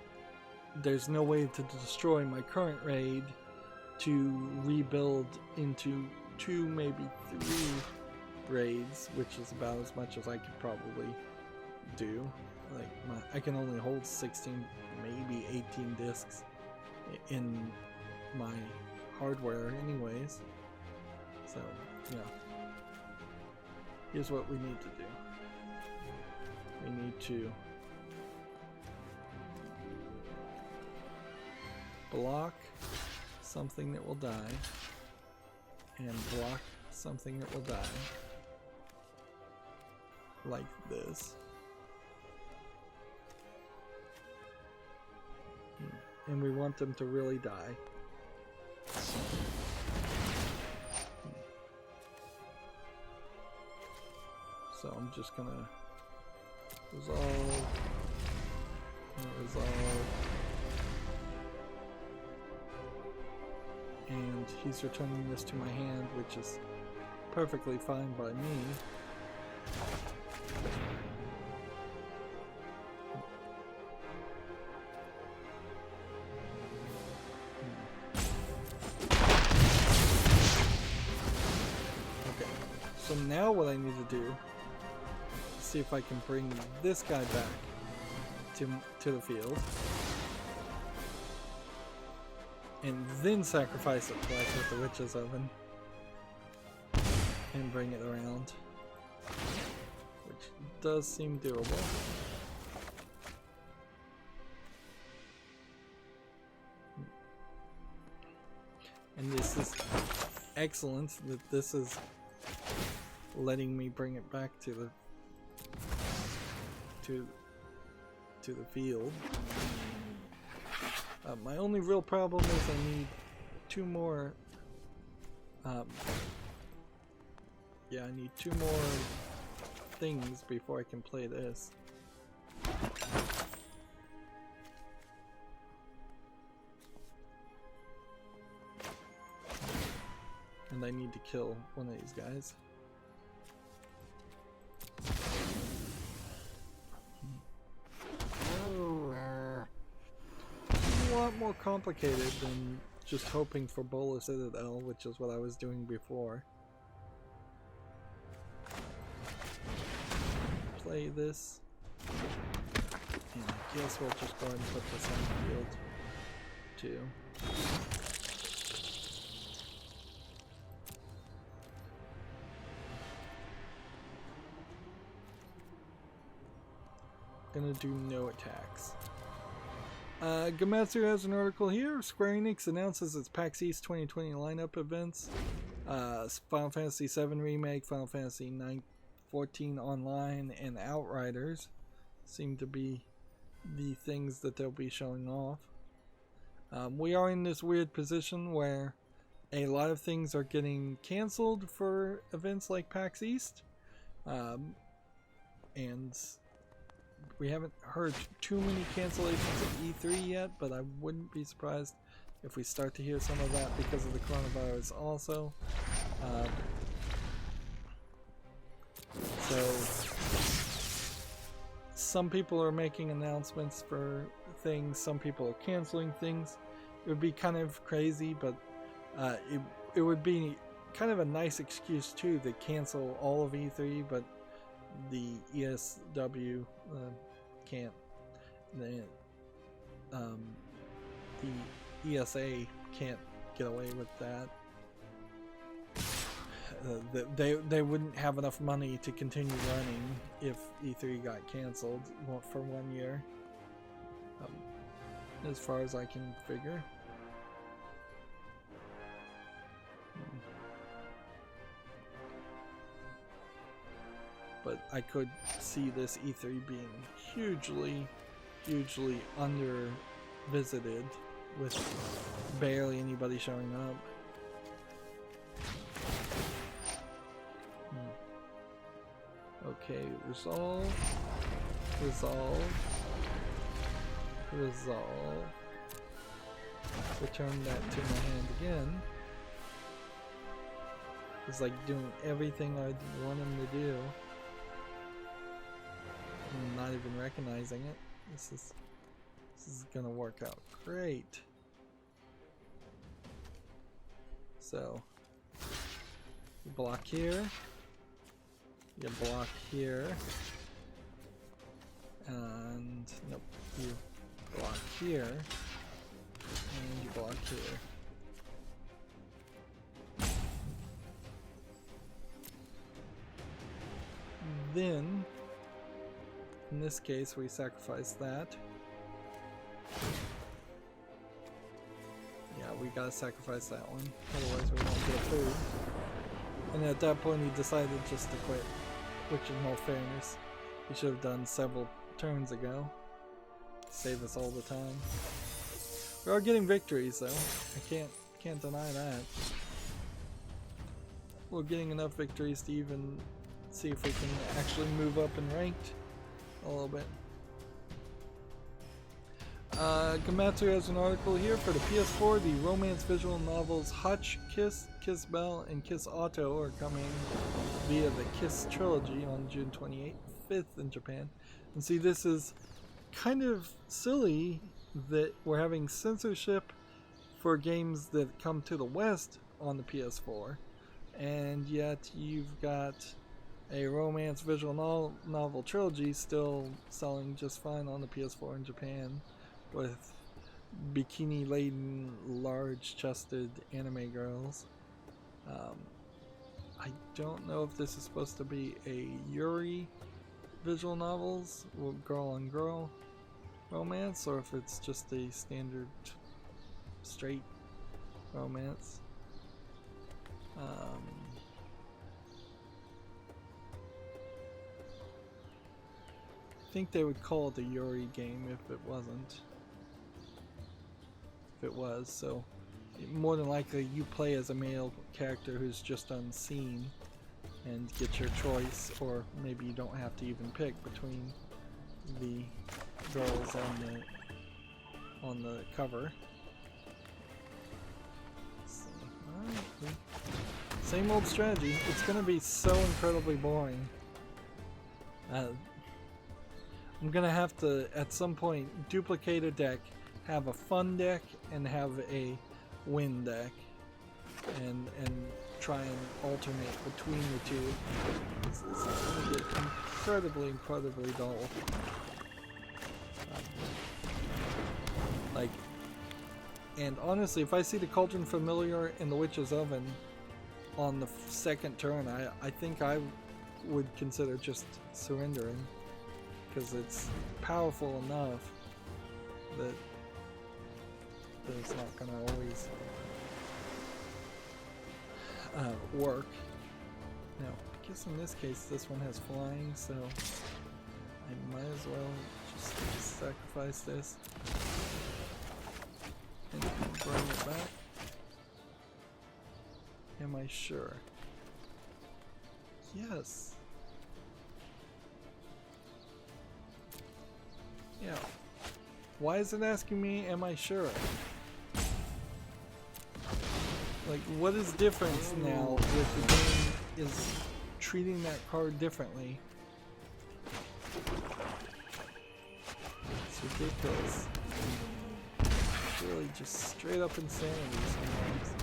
there's no way to destroy my current RAID to rebuild into 2, maybe 3 RAIDs, which is about as much as I could probably do. Like, I can only hold 16, maybe 18 discs in my hardware anyways. So, yeah. Here's what we need to do. We need to block something that will die, and block something that will die, like this. And we want them to really die. So I'm just gonna resolve, and he's returning this to my hand, which is perfectly fine by me. Okay, so now what I need to do, see if I can bring this guy back to the field. and then sacrifice it like with the witch's oven and bring it around, which does seem doable. And this is excellent that this is letting me bring it back to the field. My only real problem is I need 2 more. Yeah, I need 2 more things before I can play this. And I need to kill one of these guys. A lot more complicated than just hoping for Bola Citadel, which is what I was doing before. Play this. And I guess we'll just go ahead and put this on the field too. Gonna do no attacks. Gamatsu has an article here. Square Enix announces its PAX East 2020 lineup events. Final Fantasy VII Remake, Final Fantasy 14 Online, and Outriders seem to be the things that they'll be showing off. We are in this weird position where a lot of things are getting canceled for events like PAX East. And we haven't heard too many cancellations of E3 yet, but I wouldn't be surprised if we start to hear some of that because of the coronavirus also. So some people are making announcements for things, some people are canceling things. It would be kind of crazy, but it would be kind of a nice excuse too to cancel all of E3, but the ESW can't. The ESA can't get away with that. They wouldn't have enough money to continue running if E3 got canceled for 1 year, as far as I can figure. But I could see this E3 being hugely under visited with barely anybody showing up. Okay, resolve. Return that to my hand again. It's like doing everything I want him to do. I'm not even recognizing it. This is gonna work out great. So you block here, you block here, and nope, you block here, and you block here. Then in this case, we sacrifice that. Yeah, we gotta sacrifice that one. Otherwise, we won't get food. And at that point, he decided just to quit. Which, in all fairness, he should have done several turns ago. Save us all the time. We are getting victories, though. I can't deny that. We're getting enough victories to even see if we can actually move up in ranked a little bit. Gamatsu has an article here for the PS4. The romance visual novels Hutch, Kiss, Kiss Bell, and Kiss Auto are coming via the Kiss trilogy on June 25th in Japan. And see, this is kind of silly that we're having censorship for games that come to the West on the PS4, and yet you've got a romance visual novel trilogy still selling just fine on the PS4 in Japan, with bikini-laden, large-chested anime girls. I don't know if this is supposed to be a Yuri visual novels, girl-on-girl romance, or if it's just a standard straight romance. I think they would call it a Yuri game if it wasn't. If it was, so more than likely you play as a male character who's just unseen and get your choice, or maybe you don't have to even pick between the girls on the cover. Let's see. Alright, same old strategy. It's gonna be so incredibly boring. I'm gonna have to at some point duplicate a deck, have a fun deck, and have a win deck, and try and alternate between the two. This is gonna get incredibly dull. And honestly, if I see the Cauldron Familiar and the Witch's Oven on the second turn, I think I would consider just surrendering, because it's powerful enough that it's not going to always work. Now, I guess in this case this one has flying, so I might as well just sacrifice this and bring it back. Am I sure? Yes. Yeah. Why is it asking me, am I sure? Like, what is different now with the game is treating that card differently? It's ridiculous. It's really just straight up insanity sometimes.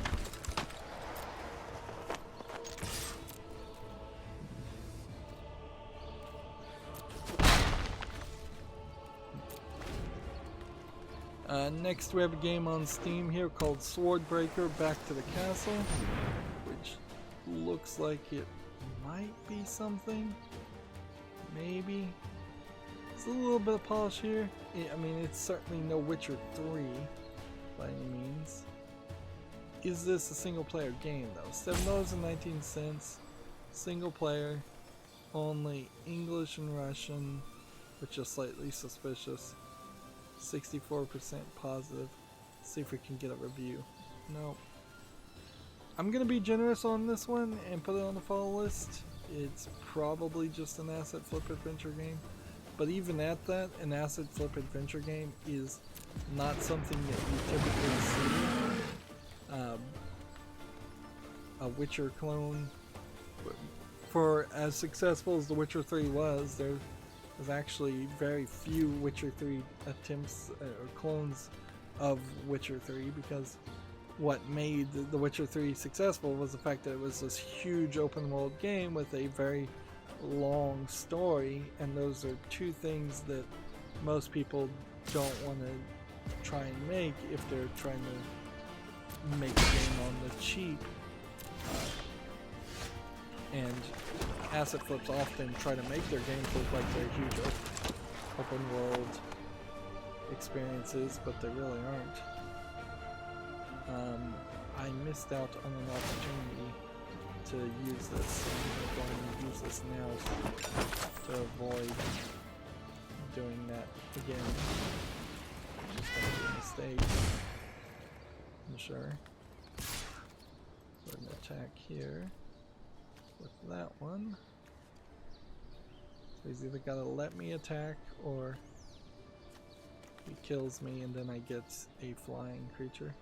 Next we have a game on Steam here called Swordbreaker Back to the Castle, which looks like it might be something. Maybe. It's a little bit of polish here. I mean, it's certainly no Witcher 3 by any means. Is this a single player game though? $7.19, single player, only English and Russian, which is slightly suspicious. 64% positive. Let's see if we can get a review. No. I'm gonna be generous on this one and put it on the follow list. It's probably just an asset flip adventure game, but even at that, an asset flip adventure game is not something that you typically see. A Witcher clone, for as successful as The Witcher 3 was, there's actually very few Witcher 3 attempts or clones of Witcher 3, because what made The Witcher 3 successful was the fact that it was this huge open world game with a very long story, and those are two things that most people don't want to try and make if they're trying to make a game on the cheap. And asset flips often try to make their games look like they're huge open world experiences, but they really aren't. I missed out on an opportunity to use this, and I'm going to use this now to avoid doing that again. Just going to be a mistake. I'm sure. So we're going to attack here with that one. So he's either got to let me attack, or he kills me and then I get a flying creature.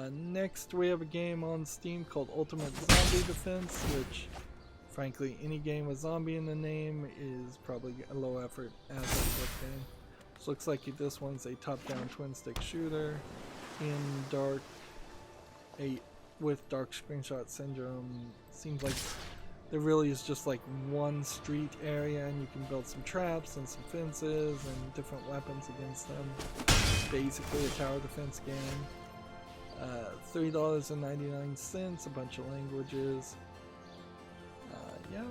Next we have a game on Steam called Ultimate Zombie Defense, which frankly any game with zombie in the name is probably a low effort asset flip game. This looks like this one's a top-down twin stick shooter in dark, with dark screenshot syndrome. Seems like there really is just like one street area, and you can build some traps and some fences and different weapons against them. Basically a tower defense game. $3.99, a bunch of languages. Yeah.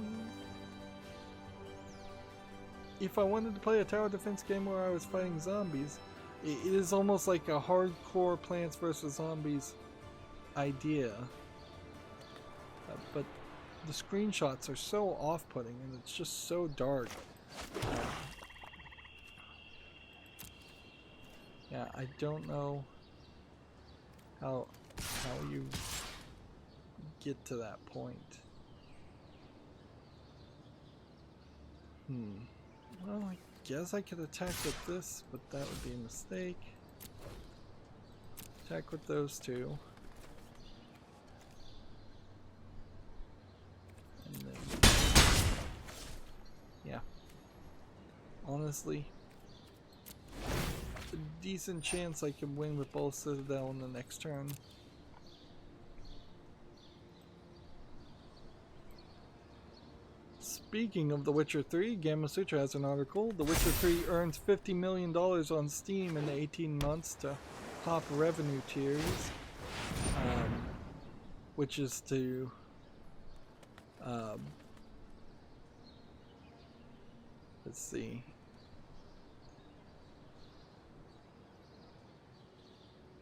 If I wanted to play a tower defense game where I was fighting zombies, it is almost like a hardcore Plants vs. Zombies idea. But the screenshots are so off-putting, and it's just so dark. Yeah, I don't know how you get to that point. Well, I guess I could attack with this, but that would be a mistake. Attack with those two. And then, yeah. Honestly, a decent chance I can win with both Citadel in the next turn. Speaking of The Witcher 3, Gamma Sutra has an article. The Witcher 3 earns $50 million on Steam in the 18 months to top revenue tiers, which is to let's see.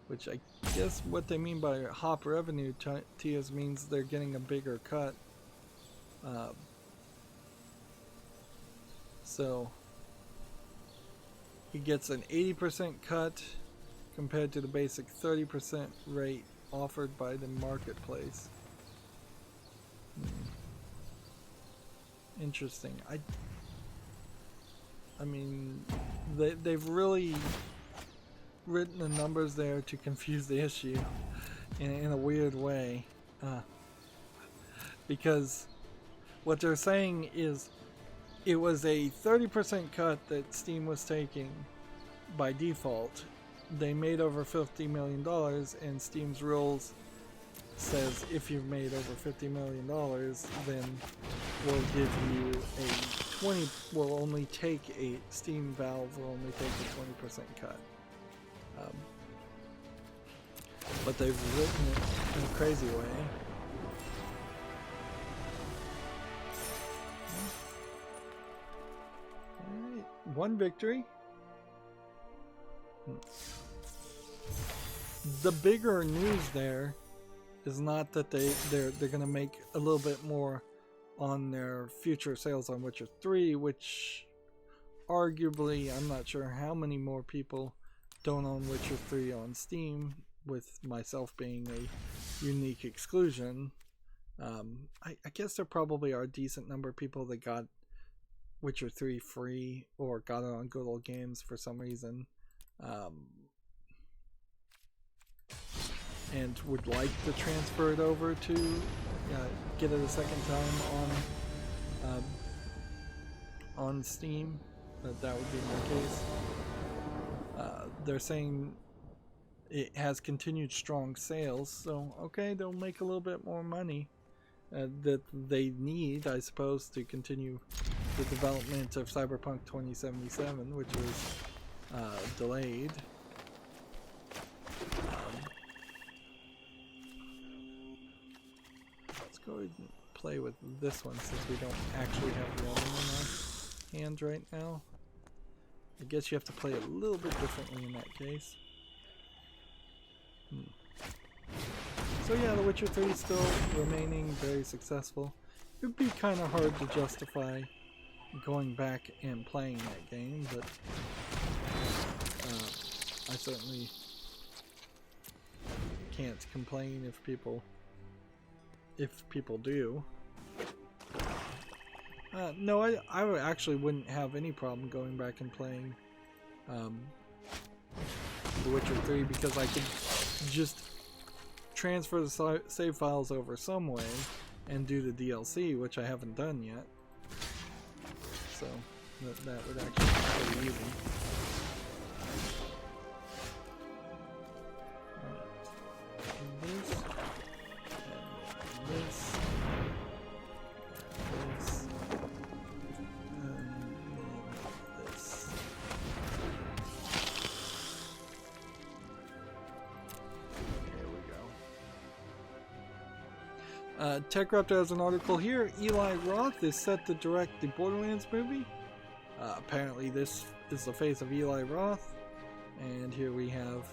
Which I guess what they mean by hop revenue tiers means they're getting a bigger cut. So he gets an 80% cut compared to the basic 30% rate offered by the marketplace. Interesting. I mean, they've really written the numbers there to confuse the issue in a weird way. Because what they're saying is it was a 30% cut that Steam was taking by default. They made over $50 million, and Steam's rules says if you've made over $50 million, then we'll give you a 20. Will only take a Steam Valve will only take a 20% cut. But they've written it in a crazy way. Alright, one victory. The bigger news there is not that they're going to make a little bit more on their future sales on Witcher 3, which arguably I'm not sure how many more people don't own Witcher 3 on Steam, with myself being a unique exclusion. I guess there probably are a decent number of people that got Witcher 3 free or got it on Good Old Games for some reason, and would like to transfer it over to get it a second time on Steam. That would be my case. They're saying it has continued strong sales, so okay, they'll make a little bit more money that they need, I suppose, to continue the development of Cyberpunk 2077, which was delayed. Let's go ahead and play with this one since we don't actually have the other one in our hands right now. I guess you have to play it a little bit differently in that case. So yeah, The Witcher 3 is still remaining very successful. It would be kind of hard to justify going back and playing that game, but I certainly can't complain if people do. No, I actually wouldn't have any problem going back and playing The Witcher 3 because I could just transfer the save files over some way and do the DLC, which I haven't done yet. So that would actually be pretty easy. This, and this, TechRaptor has an article here. Eli Roth is set to direct the Borderlands movie. Apparently this is the face of Eli Roth. And here we have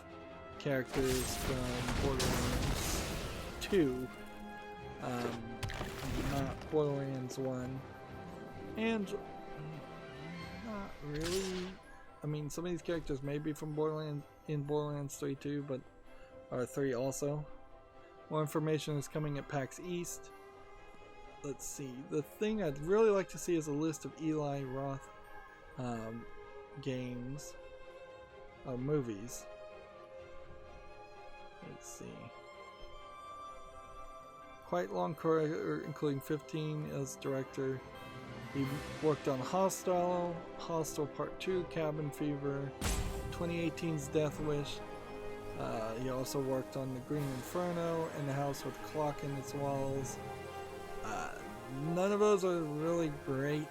characters from Borderlands 2. Not Borderlands 1. And not really. I mean, some of these characters may be from Borderlands 3 too, but or 3 also. More information is coming at PAX East. Let's see. The thing I'd really like to see is a list of Eli Roth games, movies. Let's see. Quite long career, including 15 as director. He worked on Hostel Part 2, Cabin Fever, 2018's Death Wish. He also worked on The Green Inferno and The House with Clock in Its Walls. None of those are really great.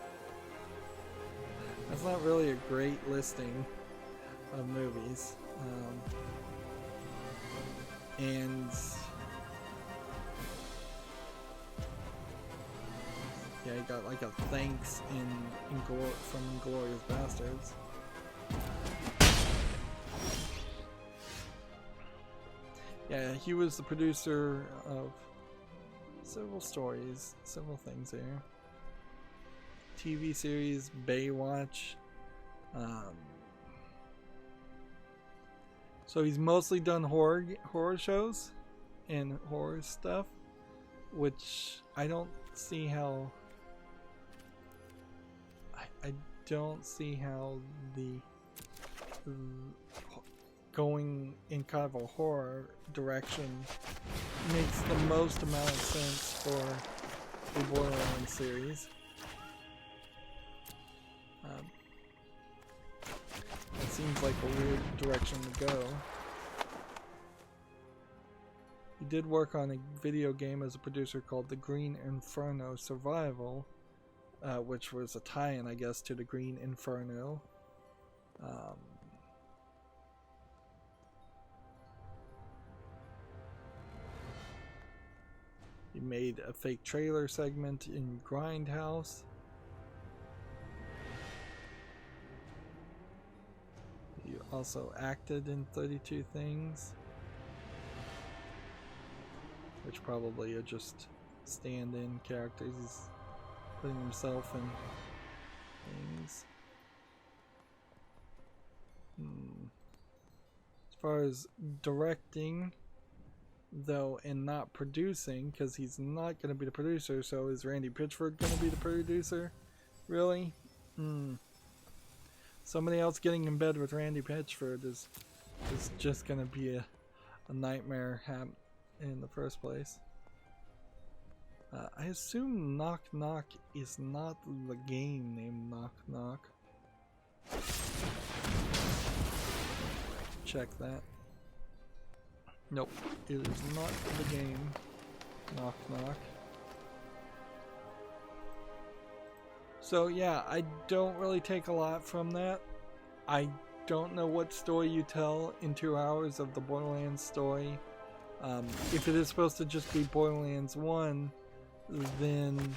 That's not really a great listing of movies. And yeah, he got like a thanks from Inglourious Bastards. Yeah, he was the producer of several stories, several things here. TV series, Baywatch. So he's mostly done horror shows and horror stuff, which I don't see how. I don't see how the going in kind of a horror direction makes the most amount of sense for the Borderlands series. It seems like a weird direction to go. He did work on a video game as a producer called The Green Inferno Survival, which was a tie-in, I guess, to The Green Inferno. He made a fake trailer segment in Grindhouse. He also acted in 32 Things, which probably are just stand-in characters. He's putting himself in things. As far as directing, though, and not producing, because he's not going to be the producer, so is Randy Pitchford going to be the producer? Really? Somebody else getting in bed with Randy Pitchford is just going to be a nightmare in the first place. I assume Knock Knock is not the game named Knock Knock. Check that. Nope, it is not the game Knock Knock. So yeah, I don't really take a lot from that. I don't know what story you tell in 2 hours of the Borderlands story. If it is supposed to just be Borderlands 1, then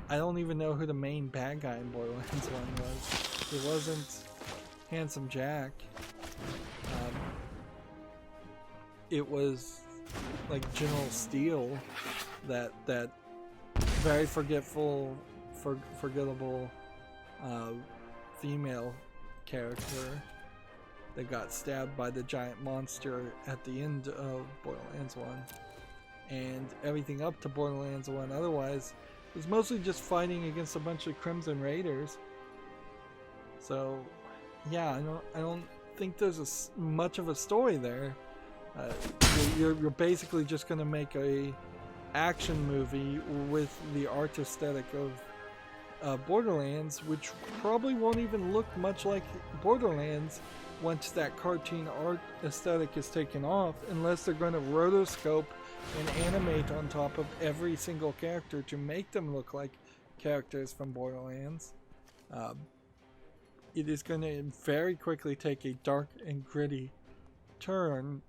I don't even know who the main bad guy in Borderlands 1 was. It wasn't Handsome Jack. It was like General Steel, that very forgettable female character that got stabbed by the giant monster at the end of Borderlands 1. And everything up to Borderlands 1 otherwise was mostly just fighting against a bunch of Crimson Raiders. So yeah, I don't think there's much of a story there. You're basically just going to make a action movie with the art aesthetic of Borderlands, which probably won't even look much like Borderlands once that cartoon art aesthetic is taken off, unless they're going to rotoscope and animate on top of every single character to make them look like characters from Borderlands. It is going to very quickly take a dark and gritty turn,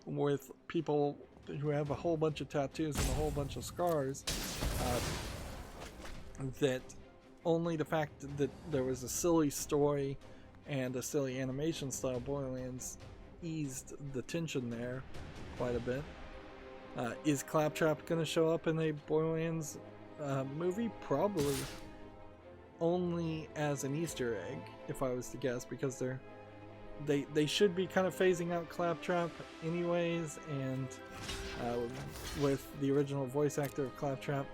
with people who have a whole bunch of tattoos and a whole bunch of scars, that only the fact that there was a silly story and a silly animation style Borderlands eased the tension there quite a bit. Is Claptrap going to show up in a Borderlands movie? Probably. Only as an Easter egg, if I was to guess, because they should be kind of phasing out Claptrap anyways, and with the original voice actor of Claptrap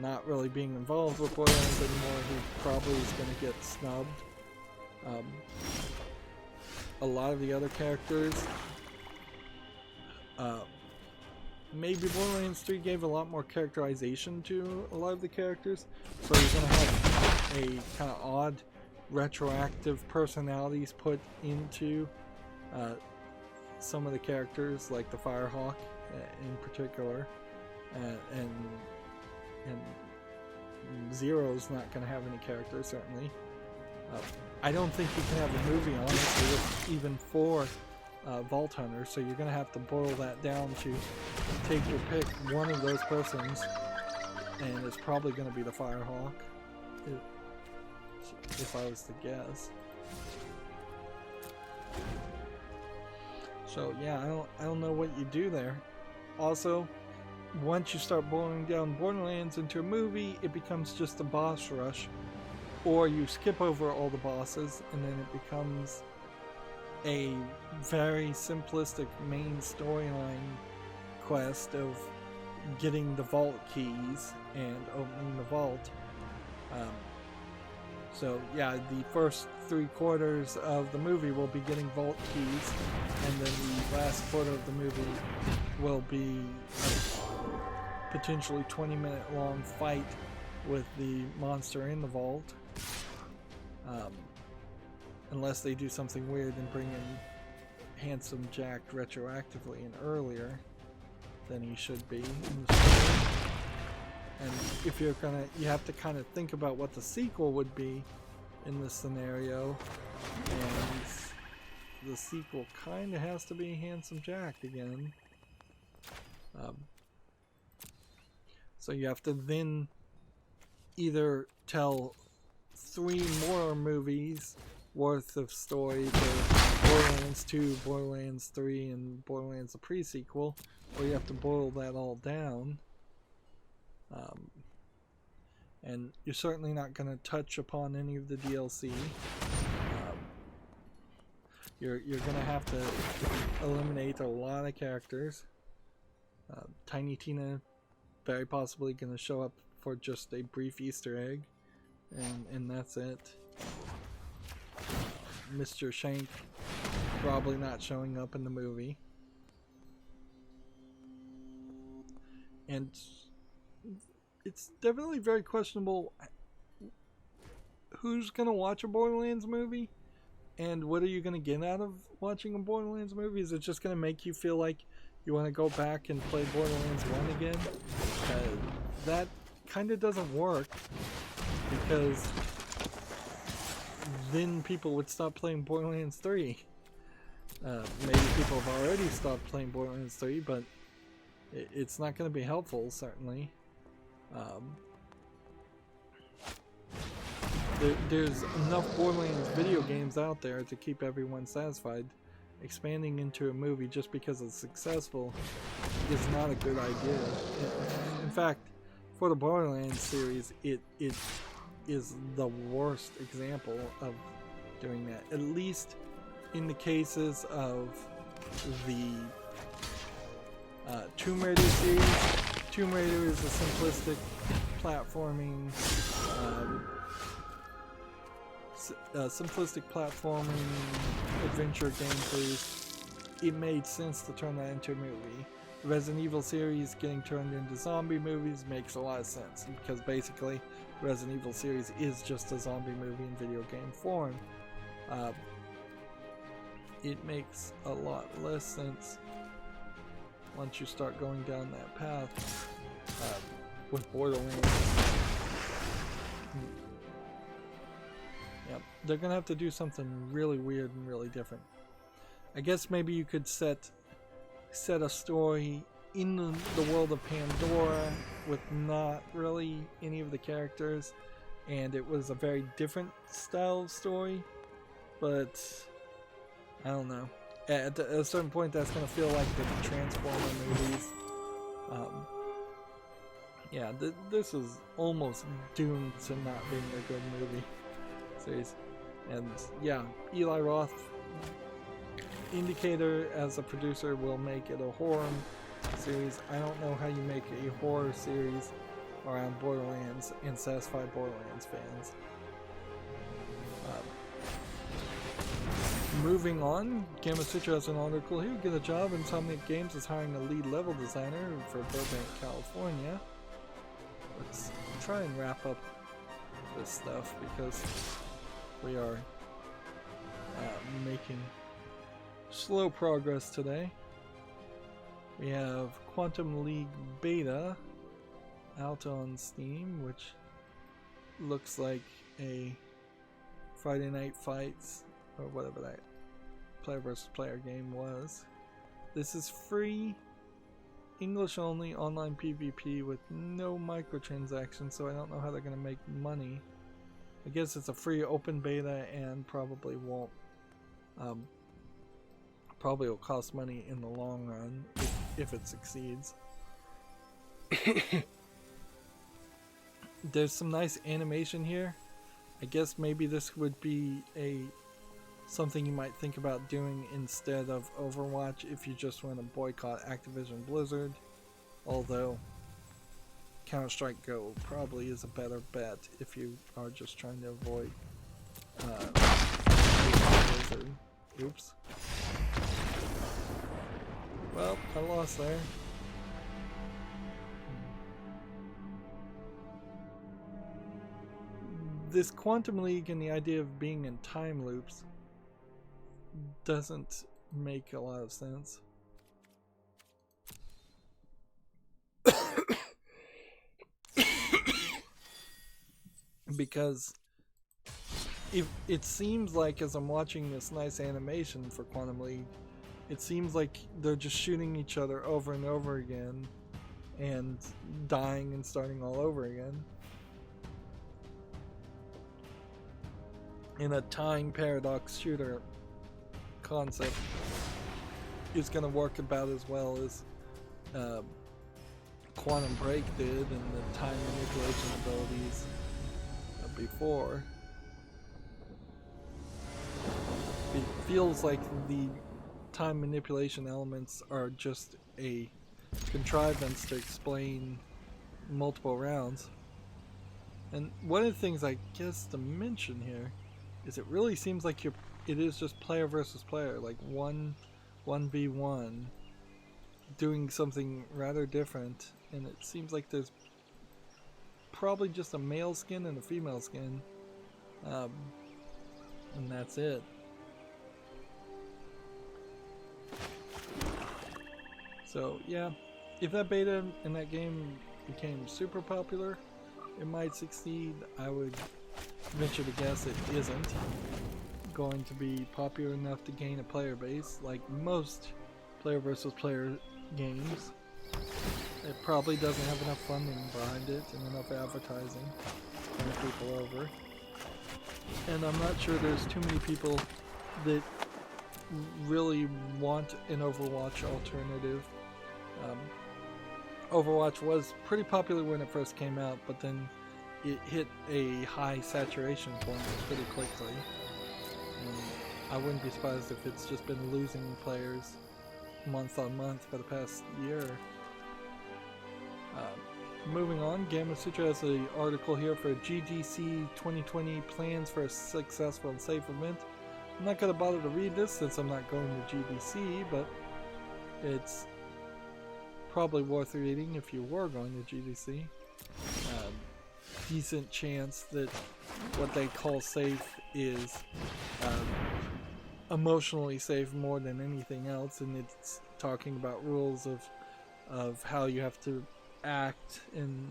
not really being involved with Borderlands anymore, he probably is going to get snubbed. A lot of the other characters, maybe Borderlands 3 gave a lot more characterization to a lot of the characters, so you're going to have a kind of odd retroactive personalities put into some of the characters, like the Firehawk in particular, and Zero's not going to have any characters, certainly. I don't think you can have a movie, honestly, even for Vault Hunter, so you're going to have to boil that down to take your pick, one of those persons, and it's probably going to be the Firehawk, if I was to guess. So yeah, I don't know what you do there. Also, once you start boiling down Borderlands into a movie, it becomes just a boss rush, or you skip over all the bosses and then it becomes a very simplistic main storyline quest of getting the vault keys and opening the vault. So yeah, the first 3/4 of the movie will be getting vault keys, and then the last quarter of the movie will be a potentially 20-minute long fight with the monster in the vault. Unless they do something weird and bring in Handsome Jack retroactively and earlier than he should be in the story. And if you're gonna, you have to kind of think about what the sequel would be in this scenario, and the sequel kind of has to be Handsome Jack again. So you have to then either tell 3 more movies worth of story for Borderlands 2, Borderlands 3, and Borderlands the pre-sequel, or you have to boil that all down. And you're certainly not going to touch upon any of the DLC. You're going to have to eliminate a lot of characters. Tiny Tina very possibly going to show up for just a brief Easter egg, and that's it. Mr. Shank probably not showing up in the movie. And it's definitely very questionable who's going to watch a Borderlands movie, and what are you going to get out of watching a Borderlands movie? Is it just going to make you feel like you want to go back and play Borderlands 1 again? That kind of doesn't work, because then people would stop playing Borderlands 3. Maybe people have already stopped playing Borderlands 3, but it's not going to be helpful, certainly. There's enough Borderlands video games out there to keep everyone satisfied. Expanding into a movie just because it's successful is not a good idea. In fact, for the Borderlands series, it is the worst example of doing that. At least in the cases of the Tomb Raider series. Tomb Raider is a simplistic platforming adventure gameplay. It made sense to turn that into a movie. The Resident Evil series getting turned into zombie movies makes a lot of sense, because basically the Resident Evil series is just a zombie movie in video game form. It makes a lot less sense once you start going down that path with Borderlands. Yep, they're gonna have to do something really weird and really different. I guess maybe you could set a story in the world of Pandora with not really any of the characters, and it was a very different style of story. But I don't know. At a certain point, that's going to feel like the Transformer movies. Yeah, this is almost doomed to not being a good movie series. And yeah, Eli Roth, indicator as a producer, will make it a horror series. I don't know how you make a horror series around Borderlands and satisfy Borderlands fans. Moving on, Gamma Sutra has an article here. Get a job. Insomniac Games is hiring a lead level designer for Burbank, California. Let's try and wrap up this stuff because we are making slow progress today. We have Quantum League Beta out on Steam, which looks like a Friday Night Fights or whatever that player versus player game was. This is free, English only, online PvP with no microtransactions, so I don't know how they're going to make money. I guess it's a free open beta and probably won't, probably will cost money in the long run if it succeeds. There's some nice animation here. I guess maybe this would be something you might think about doing instead of Overwatch if you just want to boycott Activision Blizzard. Although Counter-Strike Go probably is a better bet if you are just trying to avoid Blizzard. Oops. Well, I lost there. This Quantum League and the idea of being in time loops doesn't make a lot of sense. Because if it seems like, as I'm watching this nice animation for Quantum League, it seems like they're just shooting each other over and over again and dying and starting all over again. In a time paradox shooter concept is going to work about as well as Quantum Break did and the time manipulation abilities before. It feels like the time manipulation elements are just a contrivance to explain multiple rounds. And one of the things I guess to mention here is it really seems like it is just player versus player, like 1v1, doing something rather different, and it seems like there's probably just a male skin and a female skin, and that's it. So yeah, if that beta in that game became super popular, it might succeed. I would venture to guess it isn't going to be popular enough to gain a player base like most player versus player games. It probably doesn't have enough funding behind it and enough advertising to win people over. And I'm not sure there's too many people that really want an Overwatch alternative. Overwatch was pretty popular when it first came out, but then it hit a high saturation point pretty quickly. And I wouldn't be surprised if it's just been losing players month on month for the past year. Moving on, Gamma Sutra has an article here for GDC 2020 plans for a successful and safe event. I'm not going to bother to read this since I'm not going to GDC, but it's probably worth reading if you were going to GDC. Decent chance that what they call safe is emotionally safe more than anything else, and it's talking about rules of how you have to act in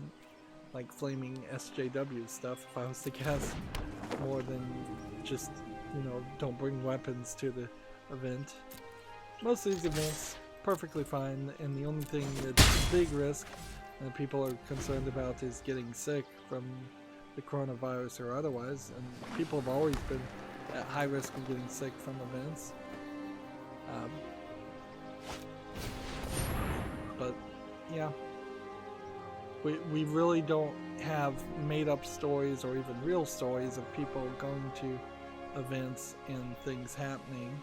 like flaming SJW stuff, if I was to guess, more than just, you know, don't bring weapons to the event. Most of these events perfectly fine, and the only thing that's a big risk that people are concerned about is getting sick from the coronavirus or otherwise, and people have always been at high risk of getting sick from events. But yeah, we really don't have made up stories or even real stories of people going to events and things happening.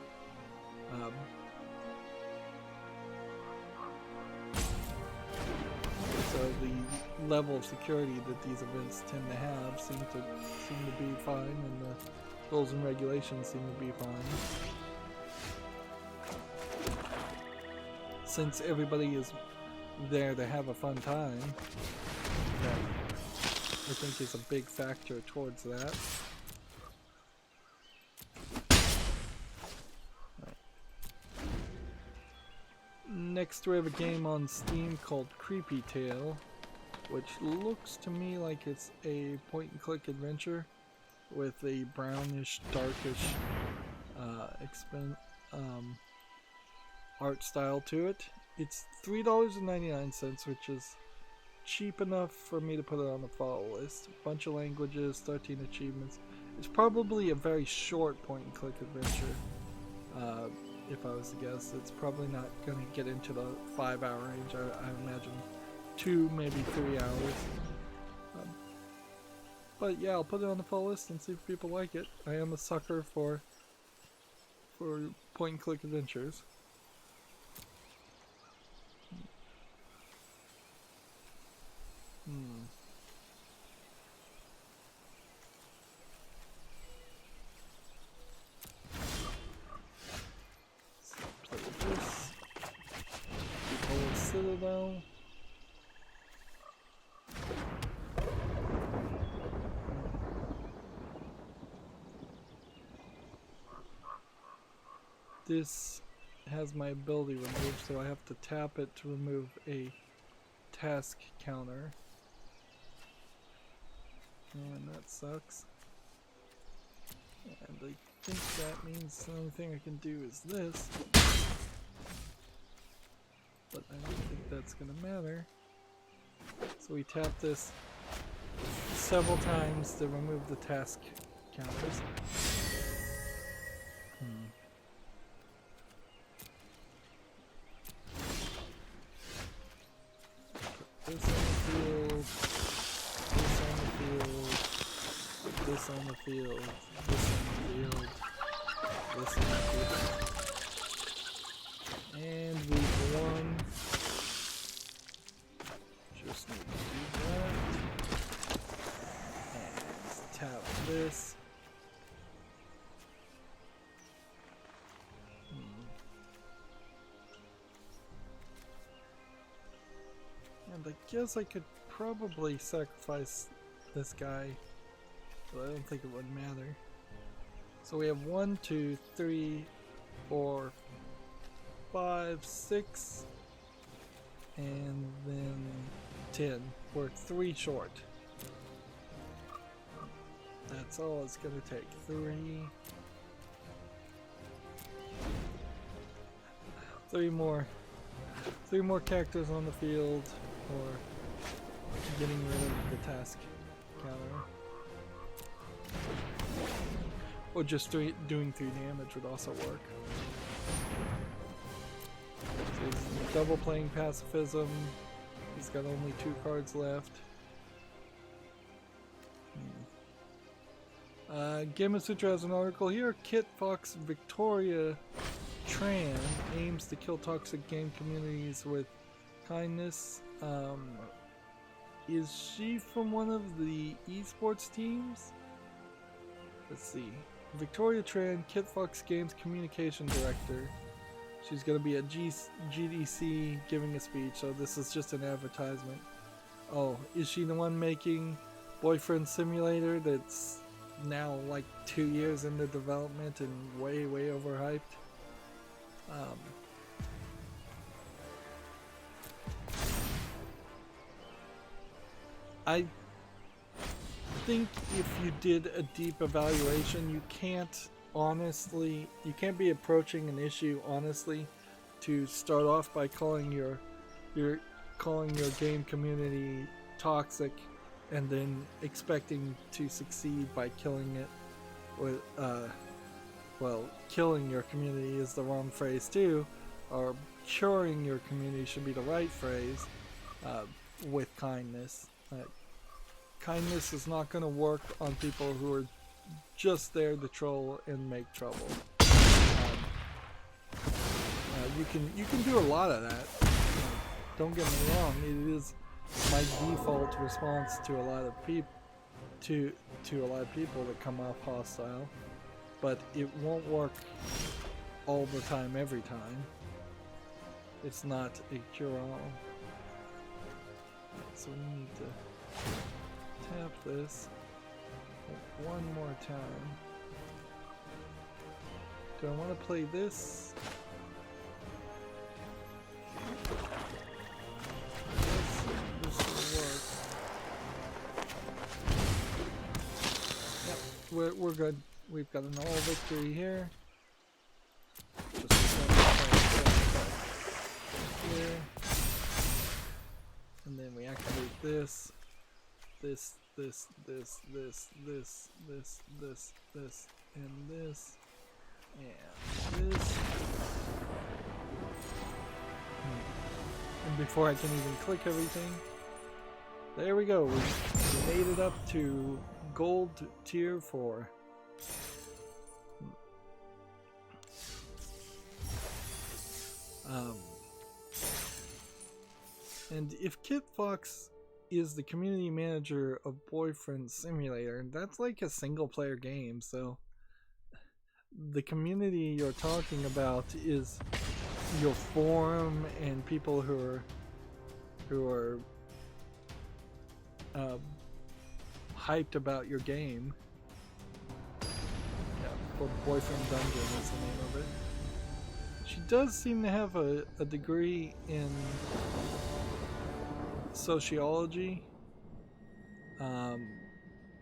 So the level of security that these events tend to have seem to be fine, and the rules and regulations seem to be fine. Since everybody is there to have a fun time, that I think is a big factor towards that. Next we have a game on Steam called Creepy Tale, which looks to me like it's a point-and-click adventure with a brownish, darkish art style to it. It's $3.99, which is cheap enough for me to put it on the follow list. A bunch of languages, 13 achievements. It's probably a very short point-and-click adventure. If I was to guess, it's probably not going to get into the 5-hour range. I imagine 2, maybe 3 hours. But yeah, I'll put it on the follow list and see if people like it. I am a sucker for point-and-click adventures. Citadel. This has my ability removed, so I have to tap it to remove a task counter. And that sucks. And I think that means the only thing I can do is this. But I don't think that's gonna matter. So we tap this several times to remove the task counters. Put this on the field, this on the field, this on the field, this on the field. And we've won. Just need to do that. And tap this. And I guess I could probably sacrifice this guy, but I don't think it would matter. So we have 1, 2, 3, 4, 5, 6, and then 10. We're 3 short. That's all it's gonna take. 3 more characters on the field, or getting rid of the task counter. Or just doing 3 damage would also work. So he's double playing pacifism. He's got only 2 cards left. Gamma Sutra has an article here. Kit Fox Victoria Tran aims to kill toxic game communities with kindness. Is she from one of the esports teams? Let's see. Victoria Tran, Kit Fox Games Communication Director. She's going to be at GDC giving a speech, so this is just an advertisement. Oh, is she the one making Boyfriend Simulator that's now like 2 years into development and way overhyped? I think if you did a deep evaluation, you can't be approaching an issue honestly to start off by calling your game community toxic, and then expecting to succeed by killing it with well, killing your community is the wrong phrase too, or curing your community should be the right phrase, with kindness. Kindness is not going to work on people who are just there to troll and make trouble. You can do a lot of that. Don't get me wrong. It is my default response to a lot of people to a lot of people that come off hostile, but it won't work all the time, every time. It's not a cure-all. So we need to tap this one more time. Do I want to play this? This will work. Yep, we're good. We've got an all victory here. Just here. And then we activate this, and this, and this. And before I can even click everything, there we go. We made it up to gold tier 4. And if Kit Fox is the community manager of Boyfriend Simulator, that's like a single player game, so the community you're talking about is your forum and people who are hyped about your game. Yeah, Boyfriend Dungeon is the name of it. She does seem to have a degree in sociology,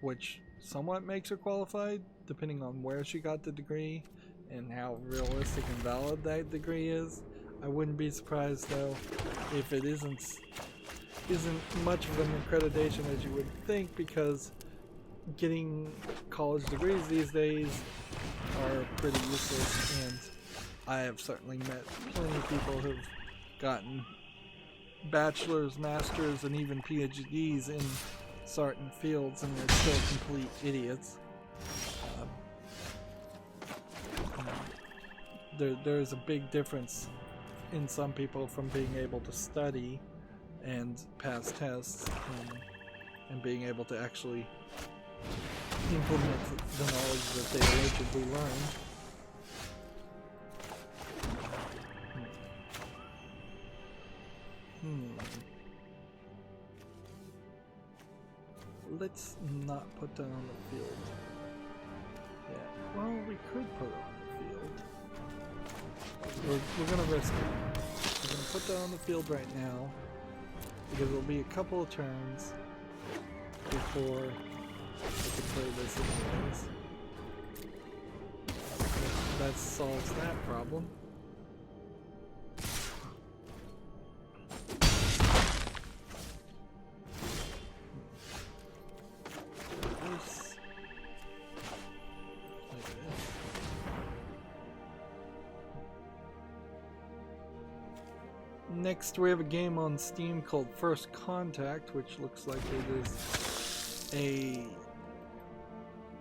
which somewhat makes her qualified, depending on where she got the degree and how realistic and valid that degree is. I wouldn't be surprised though if it isn't much of an accreditation as you would think, because getting college degrees these days are pretty useless, and I have certainly met plenty of people who've gotten bachelor's, master's, and even PhDs in certain fields, and they're still complete idiots. There's a big difference in some people from being able to study and pass tests and being able to actually implement the knowledge that they allegedly learned. Let's not put that on the field. Yeah, well, we could put it on the field. We're gonna risk it. We're gonna put that on the field right now, because it'll be a couple of turns before we can play this anyways. That solves that problem. Next, we have a game on Steam called First Contact, which looks like it is a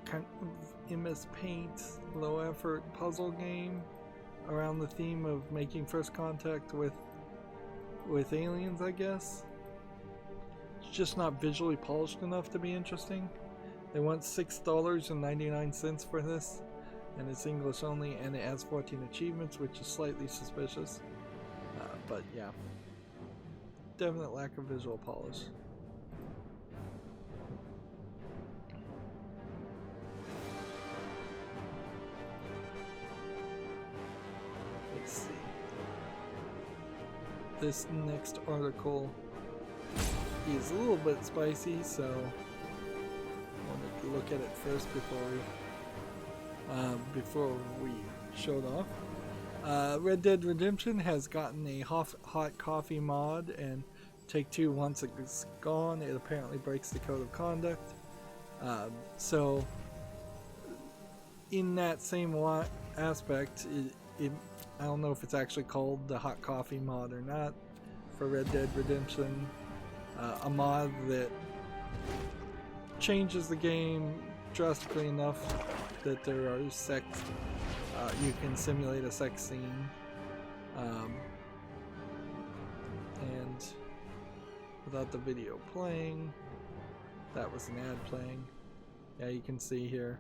kind of MS Paint, low-effort puzzle game around the theme of making first contact with aliens, I guess. It's just not visually polished enough to be interesting. They want $6.99 for this, and it's English only, and it has 14 achievements, which is slightly suspicious. But yeah, definite lack of visual polish. Let's see. This next article is a little bit spicy, so I wanted to look at it first before we show it off. Red Dead Redemption has gotten a hot coffee mod, and Take-Two, once it's gone, it apparently breaks the code of conduct. So, in that same aspect, I don't know if it's actually called the hot coffee mod or not for Red Dead Redemption. A mod that changes the game drastically enough that there are sex. You can simulate a sex scene, and without the video playing, that was an ad playing. Yeah, you can see here.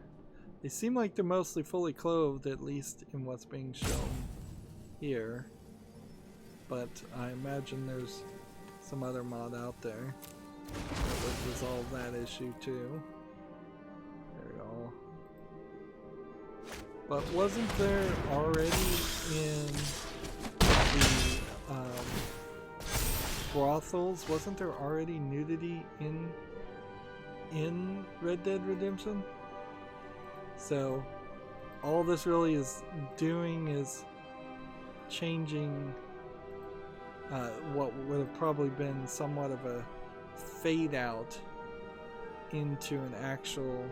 They seem like they're mostly fully clothed, at least in what's being shown here. But I imagine there's some other mod out there that would resolve that issue too. There we go. But wasn't there already in the brothels, wasn't there already nudity in Red Dead Redemption? So all this really is doing is changing what would have probably been somewhat of a fade out into an actual,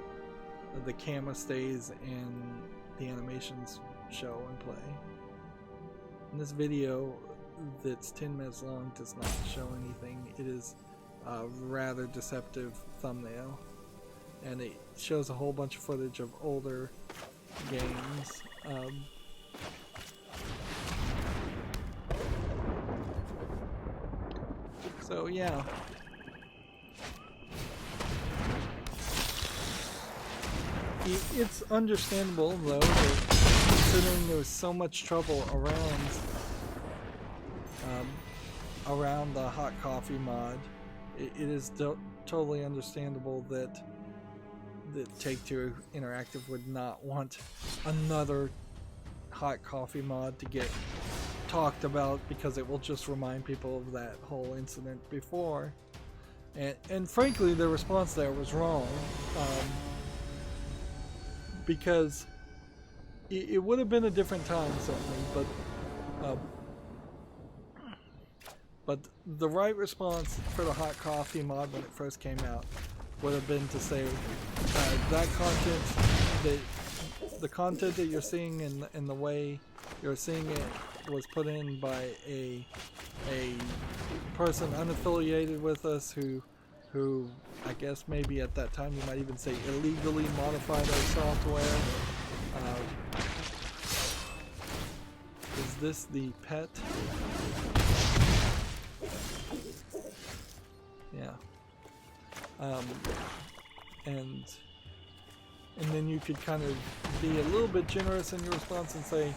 the camera stays and the animations show and play. And this video that's 10 minutes long does not show anything. It is a rather deceptive thumbnail, and it shows a whole bunch of footage of older games. So yeah. It's understandable though that considering there was so much trouble around the hot coffee mod, it is totally understandable that Take-Two Interactive would not want another hot coffee mod to get talked about, because it will just remind people of that whole incident before. And frankly, the response there was wrong, because it would have been a different time certainly, but the right response for the hot coffee mod when it first came out would have been to say that the content that you're seeing and the way you're seeing it was put in by a person unaffiliated with us who I guess maybe at that time you might even say illegally modified our software. Is this the pet? Yeah. And then you could kind of be a little bit generous in your response and say,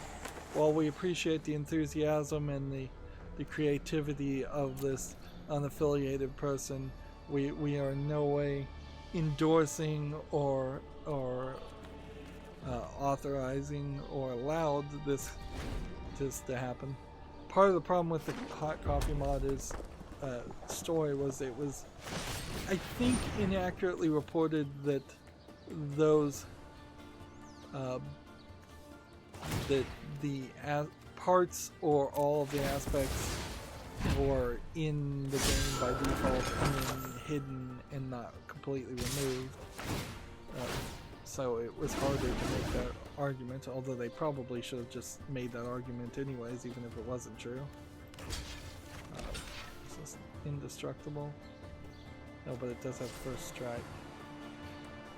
well, we appreciate the enthusiasm and the creativity of this unaffiliated person. We are in no way endorsing or authorizing or allowed this to happen. Part of the problem with the hot coffee mod is story was it was, I think, inaccurately reported that those that the parts or all of the aspects were in the game by default and hidden and not completely removed. So it was harder to make that argument, although they probably should have just made that argument anyways, even if it wasn't true. Is this indestructible? No, but it does have first strike.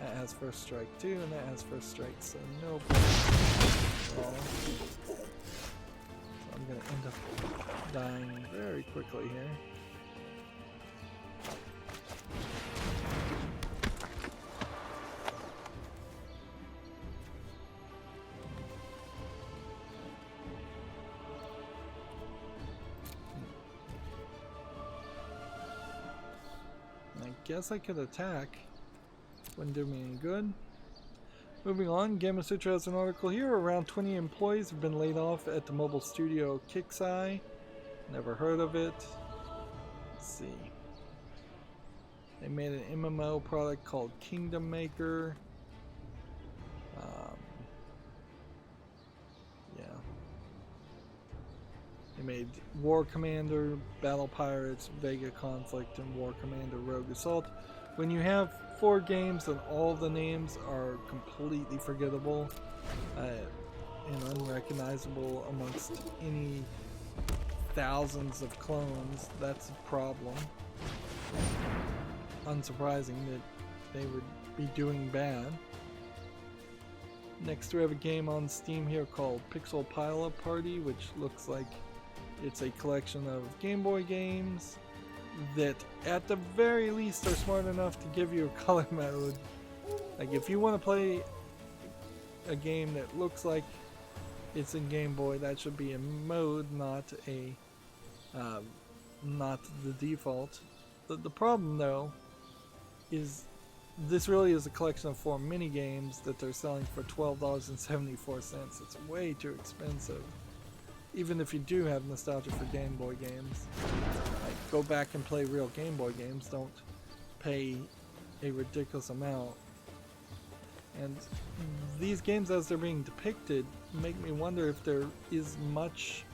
That has first strike too, and that has first strike, so no problem. So I'm gonna end up dying very quickly here. I guess I could attack. Wouldn't do me any good. Moving on, Gamma Sutra has an article here. Around 20 employees have been laid off at the mobile studio Kixeye. Never heard of it. Let's see. They made an MMO product called Kingdom Maker. Yeah. They made War Commander, Battle Pirates, Vega Conflict, and War Commander Rogue Assault. When you have 4 games and all the names are completely forgettable and unrecognizable amongst any thousands of clones, that's a problem. Unsurprising that they would be doing bad. Next we have a game on Steam here called Pixel Pile-Up Party, which looks like it's a collection of Game Boy games that at the very least are smart enough to give you a color mode. Like if you want to play a game that looks like it's in Game Boy, that should be a mode, not the default. The problem though is this really is a collection of 4 mini games that they're selling for $12.74. It's way too expensive. Even if you do have nostalgia for Game Boy games, like go back and play real Game Boy games. Don't pay a ridiculous amount. And these games as they're being depicted make me wonder if there is much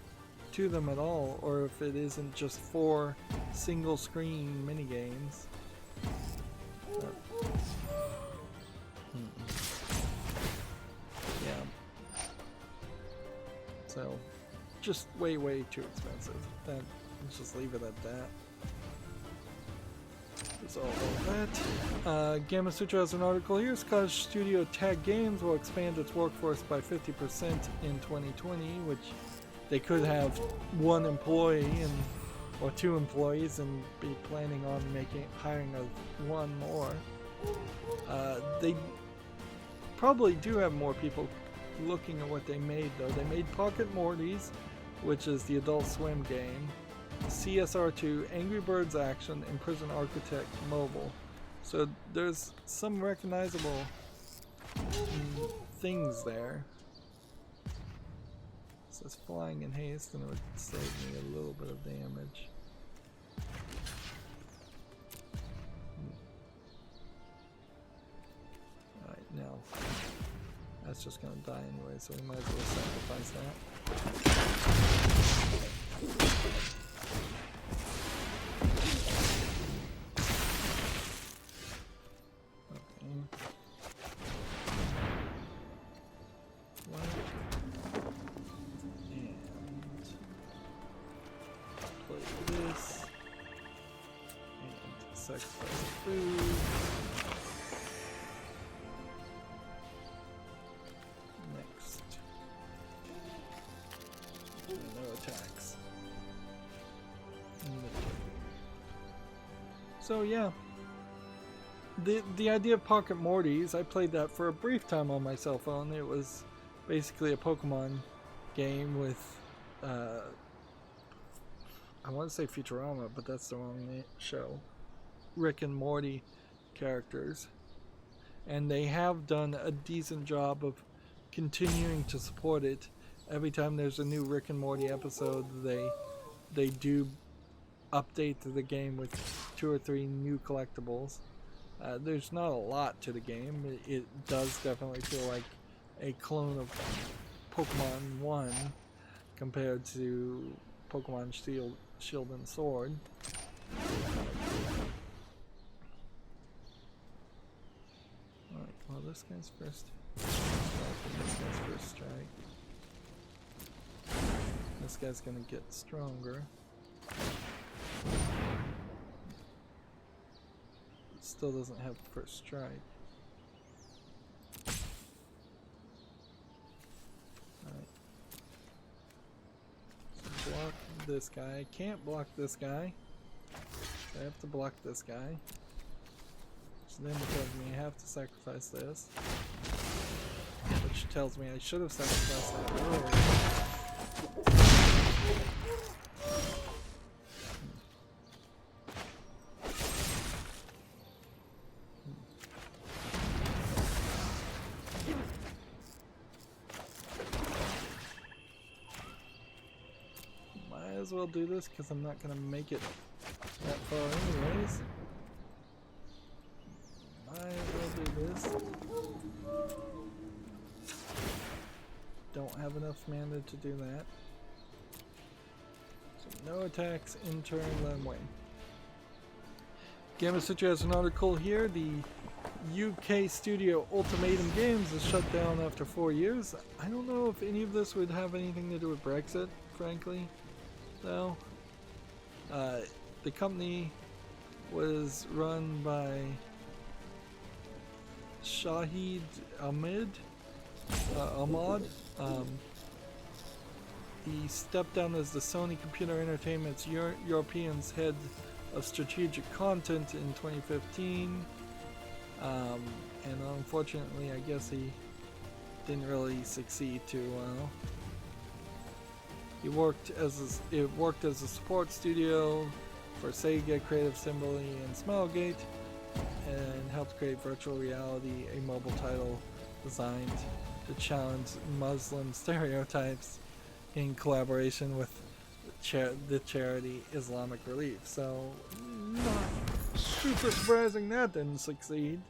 to them at all, or if it isn't just 4 single screen mini games. Yeah. So, just way too expensive. Let's just leave it at that. That's all about that. Gamma Sutra has an article here. Scottish studio Tag Games will expand its workforce by 50% in 2020, which they could have 1 employee or 2 employees and be planning on hiring 1 more. They probably do have more people looking at what they made though. They made Pocket Mortys, which is the Adult Swim game, CSR2, Angry Birds Action, and Prison Architect Mobile. So there's some recognizable things there. It says Flying in Haste, and it would save me a little bit of damage. Alright, now that's just gonna die anyway, so we might as well sacrifice that. Sacrifice food. Next. No attacks. So yeah. The idea of Pocket Mortys, I played that for a brief time on my cell phone. It was basically a Pokemon game with I want to say Futurama, but that's the wrong show. Rick and Morty characters, and they have done a decent job of continuing to support it. Every time there's a new Rick and Morty episode, they do update the game with 2 or 3 new collectibles. There's not a lot to the game. It does definitely feel like a clone of Pokemon 1 compared to Pokemon Shield and Sword. Alright, well this guy's first strike. This guy's gonna get stronger. Still doesn't have first strike. Alright. So block this guy. I can't block this guy. So I have to block this guy. So then it tells me I have to sacrifice this. Which tells me I should have sacrificed that earlier. Might as well do this because I'm not going to make it that far anyways. Might as well do this. Don't have enough mana to do that. No attacks in turn, let him win. Gamma Sutra has an article here. The UK studio Ultimatum Games is shut down after 4 years. I don't know if any of this would have anything to do with Brexit, frankly. No. The company was run by Shahid Ahmad. He stepped down as the Sony Computer Entertainment's European's head of strategic content in 2015. And unfortunately, I guess he didn't really succeed too well. He worked as a support studio for Sega, Creative Assembly, and Smilegate, and helped create Virtual Reality, a mobile title designed to challenge Muslim stereotypes in collaboration with the charity Islamic Relief. So, not super surprising that didn't succeed.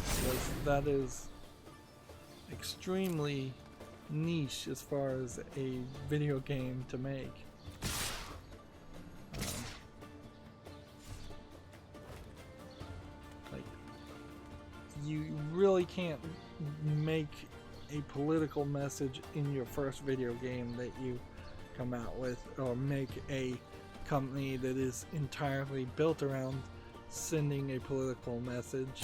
Because that is extremely niche as far as a video game to make. Like, you really can't make a political message in your first video game that you come out with, or make a company that is entirely built around sending a political message.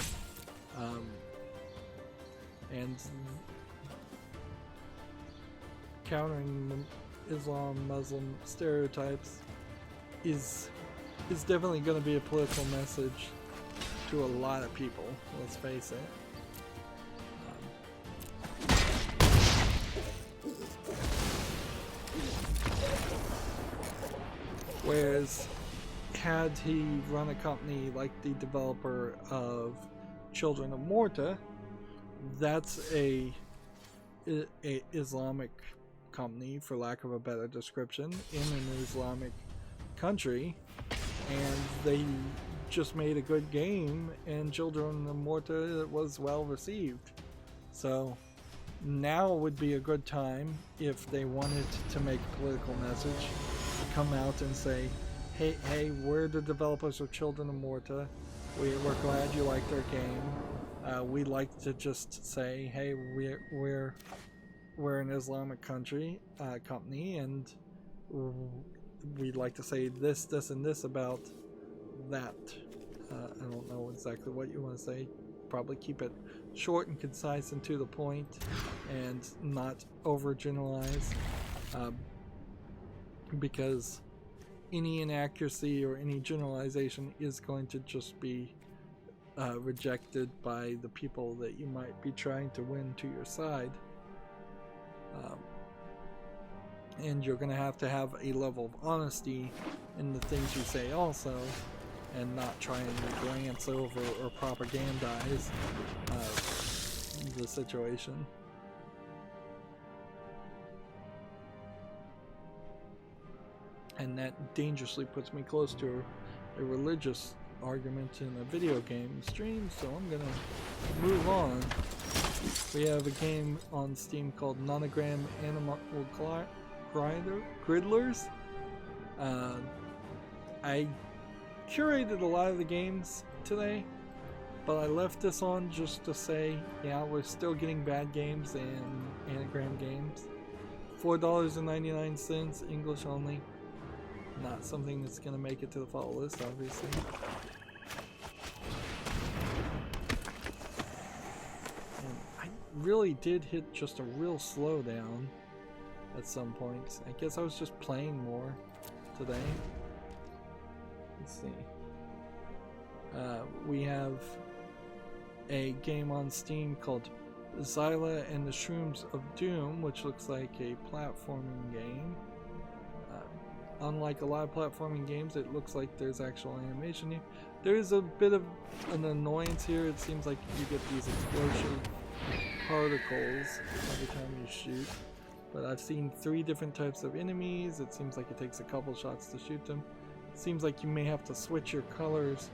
And countering Muslim stereotypes is definitely going to be a political message to a lot of people, let's face it. Whereas, had he run a company like the developer of Children of Morta, that's a Islamic company, for lack of a better description, in an Islamic country, and they just made a good game, and Children of Morta was well received. So now would be a good time, if they wanted to make a political message, to come out and say, hey, we're the developers of Children of Morta. We're glad you liked our game. We'd like to just say, hey, we're an Islamic company, and we'd like to say this, and this about that. I don't know exactly what you want to say. Probably keep it short and concise and to the point, and not overgeneralize, because any inaccuracy or any generalization is going to just be rejected by the people that you might be trying to win to your side. And you're going to have a level of honesty in the things you say also, and not try and glance over or propagandize the situation. And that dangerously puts me close to a religious argument in a video game stream, so I'm gonna move on. We have a game on Steam called Nonogram Animal Griddlers. I curated a lot of the games today, but I left this on just to say, yeah, we're still getting bad games and anagram games. $4.99, English only. Not something that's going to make it to the follow list, obviously. And I really did hit just a real slowdown at some points. I guess I was just playing more today. Let's see. We have a game on Steam called Zyla and the Shrooms of Doom, which looks like a platforming game. Unlike a lot of platforming games, it looks like there's actual animation here. There is a bit of an annoyance here. It seems like you get these explosion particles every time you shoot. But I've seen 3 different types of enemies. It seems like it takes a couple shots to shoot them. It seems like you may have to switch your colors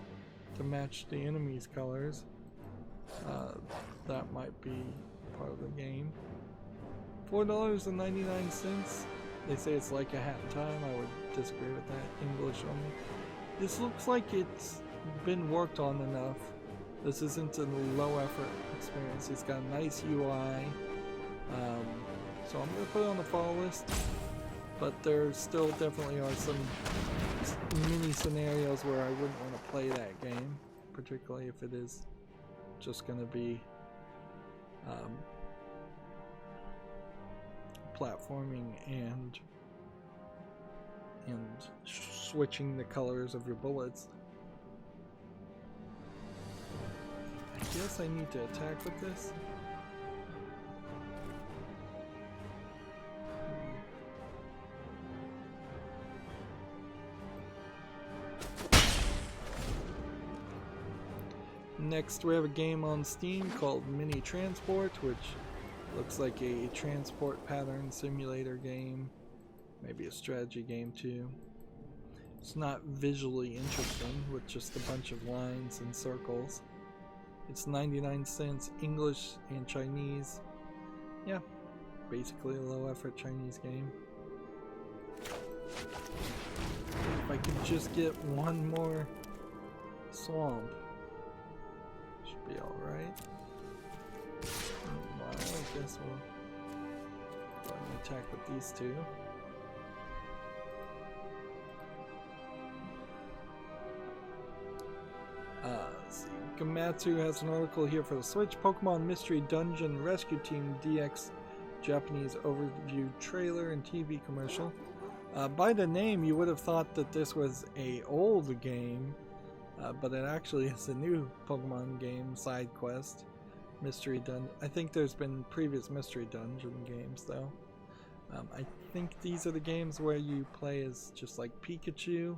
to match the enemy's colors. That might be part of the game. $4.99. They say it's like a Hat in Time. I would disagree with that. English only. This looks like it's been worked on enough. This isn't a low effort experience. It's got a nice UI. So I'm going to put it on the fall list. But there still definitely are some mini scenarios where I wouldn't want to play that game. Particularly if it is just going to be platforming and switching the colors of your bullets. I guess I need to attack with this. Next we have a game on Steam called Mini Transport, which looks like a transport pattern simulator game. Maybe a strategy game too. It's not visually interesting with just a bunch of lines and circles. It's 99 cents, English and Chinese. Yeah, basically a low effort Chinese game. If I could just get one more swamp, should be alright. Well, I guess we'll go ahead and attack with these two. Let's see. Gamatsu has an article here for the Switch. Pokemon Mystery Dungeon Rescue Team DX Japanese overview trailer and TV commercial. By the name, you would have thought that this was a old game, but it actually is a new Pokemon game side quest. Mystery Dungeon. I think there's been previous Mystery Dungeon games though. I think these are the games where you play as just like Pikachu,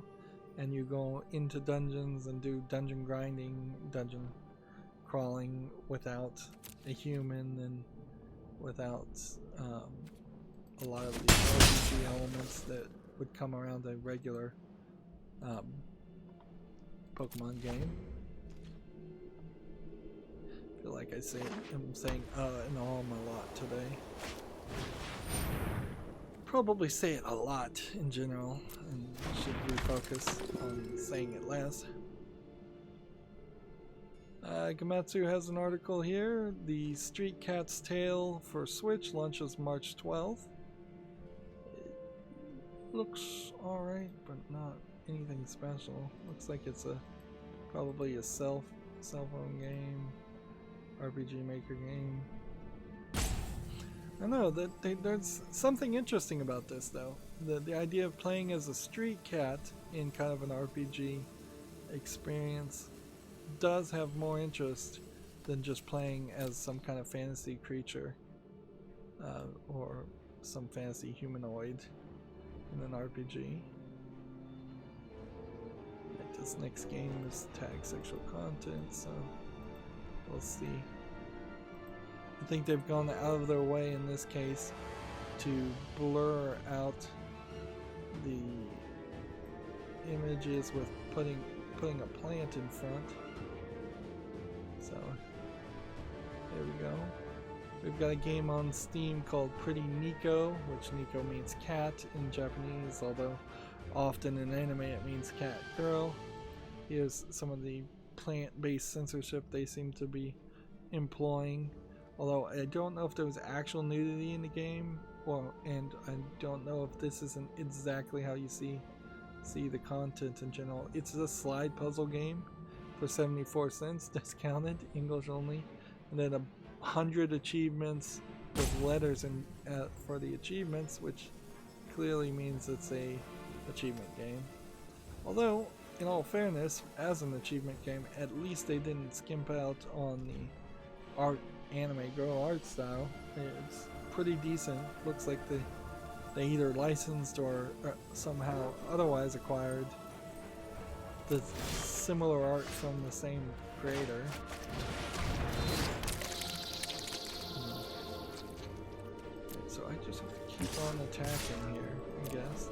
and you go into dungeons and do dungeon grinding, dungeon crawling without a human and without a lot of the RPG elements that would come around a regular Pokemon game. I feel like I'm saying and a lot today. Probably say it a lot in general and should refocus on saying it less. Gamatsu has an article here. The Street Cat's Tale for Switch launches March 12th. It looks alright, but not anything special. Looks like it's probably a cell phone game, RPG Maker game. I know that there's something interesting about this though. The idea of playing as a street cat in kind of an RPG experience does have more interest than just playing as some kind of fantasy creature or some fantasy humanoid in an RPG. Like this next game is tag sexual content, so we'll see. I think they've gone out of their way in this case to blur out the images with putting a plant in front. So there we go. We've got a game on Steam called Pretty Nico, which Nico means cat in Japanese, although often in anime it means cat girl. Here's some of the plant-based censorship they seem to be employing. Although I don't know if there was actual nudity in the game, and I don't know if this isn't exactly how you see the content in general. It's a slide puzzle game for 74 cents, discounted, English only, and then 100 achievements with letters in for the achievements, which clearly means it's a achievement game. Although, in all fairness, as an achievement game, at least they didn't skimp out on the anime girl art style. It's pretty decent. Looks like they either licensed or somehow otherwise acquired the similar art from the same creator. So I just have to keep on attacking here, I guess.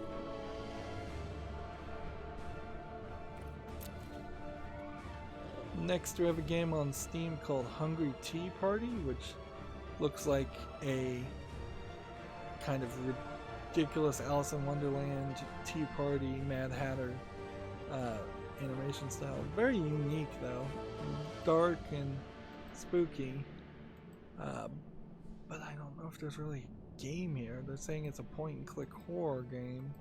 Next we have a game on Steam called Hungry Tea Party, which looks like a kind of ridiculous Alice in Wonderland, Tea Party, Mad Hatter animation style. Very unique though, dark and spooky. But I don't know if there's really a game here. They're saying it's a point-and-click horror game,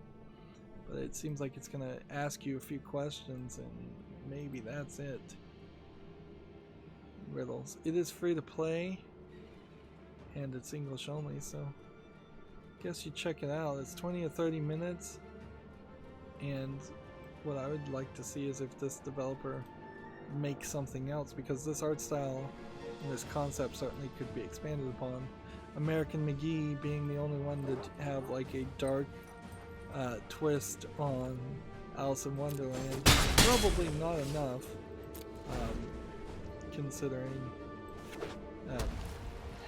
but it seems like it's gonna ask you a few questions and maybe that's it. Riddles. It is free to play and it's English only, so I guess you check it out. It's 20 or 30 minutes, and what I would like to see is if this developer makes something else, because this art style and this concept certainly could be expanded upon. American McGee being the only one to have like a dark twist on Alice in Wonderland, probably not enough, considering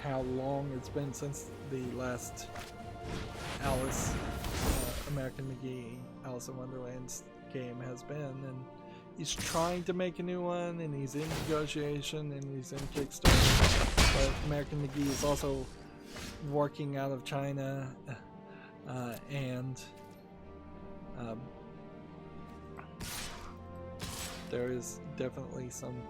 how long it's been since the last Alice, American McGee, Alice in Wonderland game has been, and he's trying to make a new one, and he's in negotiation, and he's in Kickstarter, but American McGee is also working out of China, and there is definitely some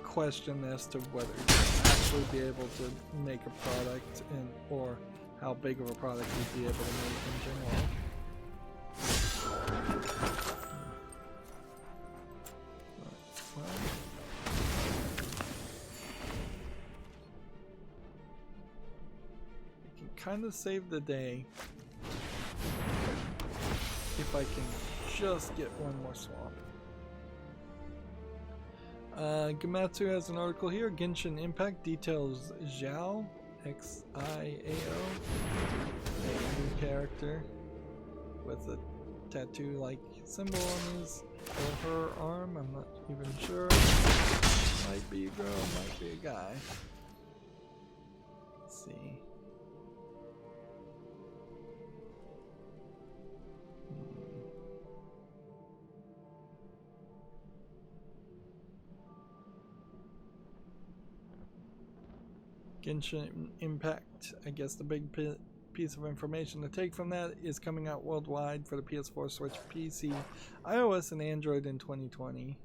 question as to whether you'll actually be able to make a product, and or how big of a product you'd be able to make in general. I can kind of save the day if I can just get one more swap. Gamatsu has an article here. Genshin Impact details Xiao, X-I-A-O, a new character with a tattoo-like symbol on his or her arm. I'm not even sure. Might be a girl, might be a guy. Let's see. Genshin Impact, I guess the big piece of information to take from that is coming out worldwide for the PS4, Switch, PC, iOS, and Android in 2020.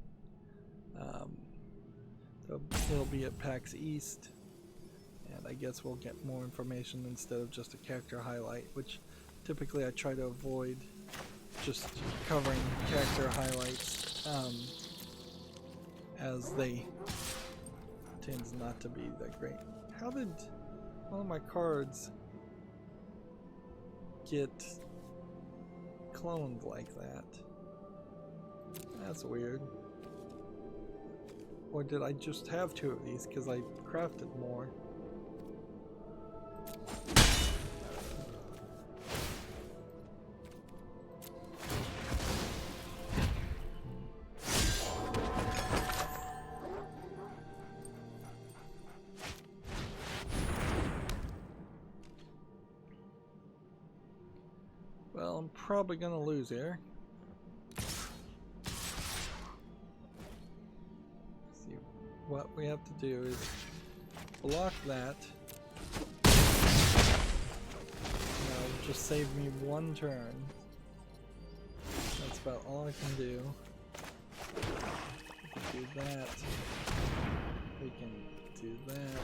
So it'll be at PAX East, and I guess we'll get more information instead of just a character highlight, which typically I try to avoid just covering character highlights, as they tends not to be that great. How did one of my cards get cloned like that? That's weird. Or did I just have two of these because I crafted more? Well, I'm probably gonna lose here. See, what we have to do is block that. Now, just save me one turn. That's about all I can do. We can do that. We can do that.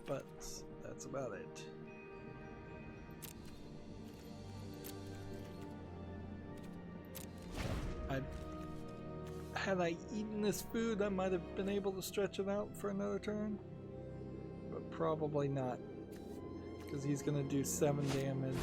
But that's about it. Had I eaten this food, I might have been able to stretch it out for another turn, but probably not, because he's gonna do 7 damage.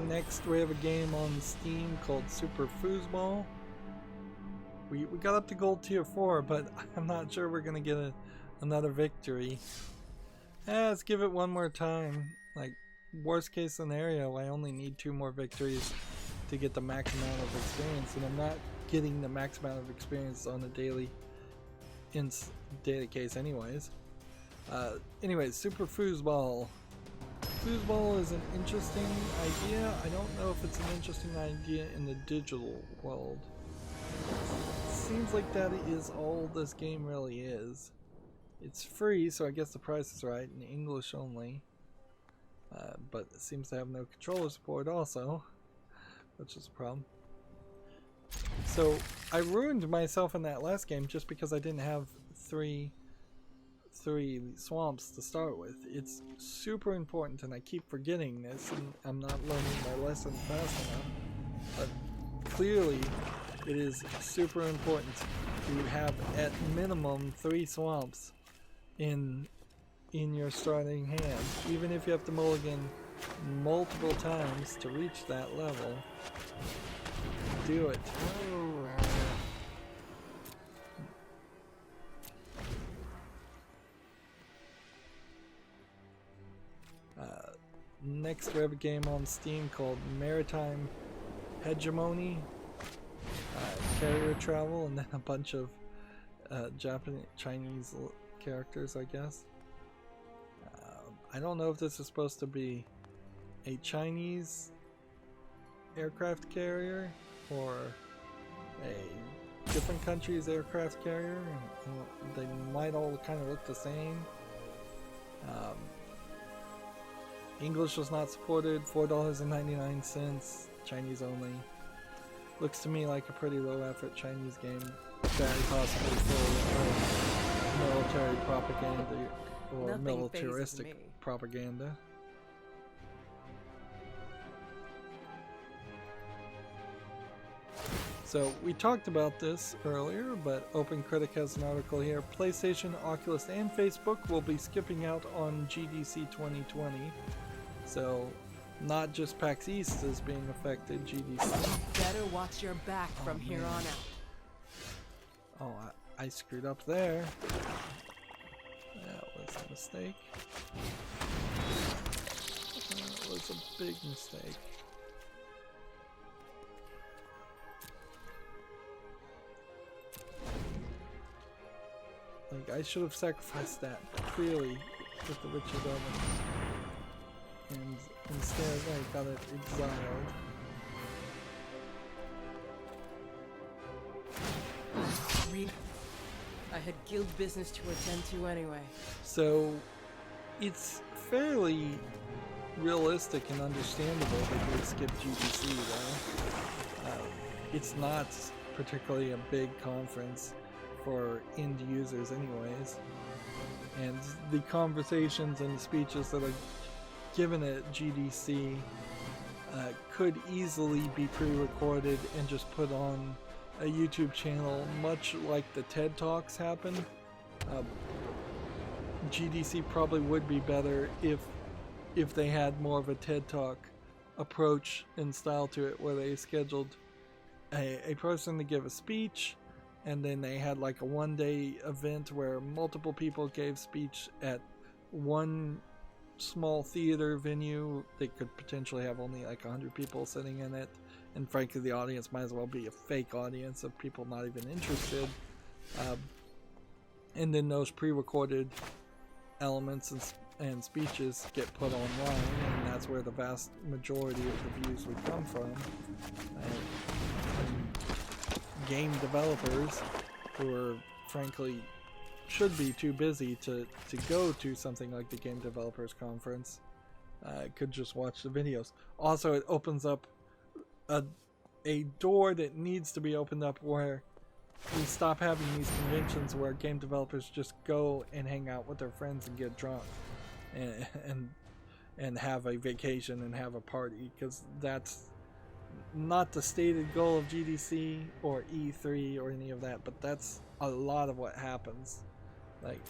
Next, we have a game on Steam called Super Foosball. We got up to gold tier 4, but I'm not sure we're gonna get another victory. Let's give it one more time. Like, worst case scenario, I only need 2 more victories to get the max amount of experience, and I'm not getting the max amount of experience on a daily case anyways. Anyways, Super Foosball. Foosball is an interesting idea. I don't know if it's an interesting idea in the digital world. Seems like that is all this game really is. It's free, so I guess the price is right, in English only. But it seems to have no controller support also, which is a problem. So I ruined myself in that last game just because I didn't have three swamps to start with. It's super important, and I keep forgetting this, and I'm not learning my lesson fast enough. But clearly, it is super important to have at minimum 3 swamps in your starting hand, even if you have to mulligan multiple times to reach that level. Do it. Next we have a game on Steam called Maritime Hegemony, carrier travel, and then a bunch of Chinese characters, I guess. I don't know if this is supposed to be a Chinese aircraft carrier or a different country's aircraft carrier. They might all kind of look the same. English was not supported, $4.99, Chinese only. Looks to me like a pretty low effort Chinese game, very possibly full of military propaganda or Nothing militaristic propaganda. So we talked about this earlier, but OpenCritic has an article here. PlayStation, Oculus, and Facebook will be skipping out on GDC 2020. So not just PAX East is being affected, GDC. Better watch your back from here on out. Oh, I screwed up there. That was a mistake. That was a big mistake. Like, I should have sacrificed that clearly with the Witcher's Oven. And instead I got it exiled. Rydo, I had guild business to attend to anyway. So it's fairly realistic and understandable that they skipped GDC though. It's not particularly a big conference for end users anyways. And the conversations and speeches that are given at GDC could easily be pre-recorded and just put on a YouTube channel, much like the TED Talks happen. GDC probably would be better if they had more of a TED Talk approach and style to it, where they scheduled a person to give a speech, and then they had like a one-day event where multiple people gave speech at one small theater venue. They could potentially have only like 100 people sitting in it, and frankly the audience might as well be a fake audience of people not even interested. And then those pre-recorded elements and speeches get put online, and that's where the vast majority of the views would come from. And game developers who are frankly should be too busy to go to something like the Game Developers Conference could just watch the videos. Also, it opens up a door that needs to be opened up, where we stop having these conventions where game developers just go and hang out with their friends and get drunk and have a vacation and have a party, because that's not the stated goal of GDC or E3 or any of that, but that's a lot of what happens. Like,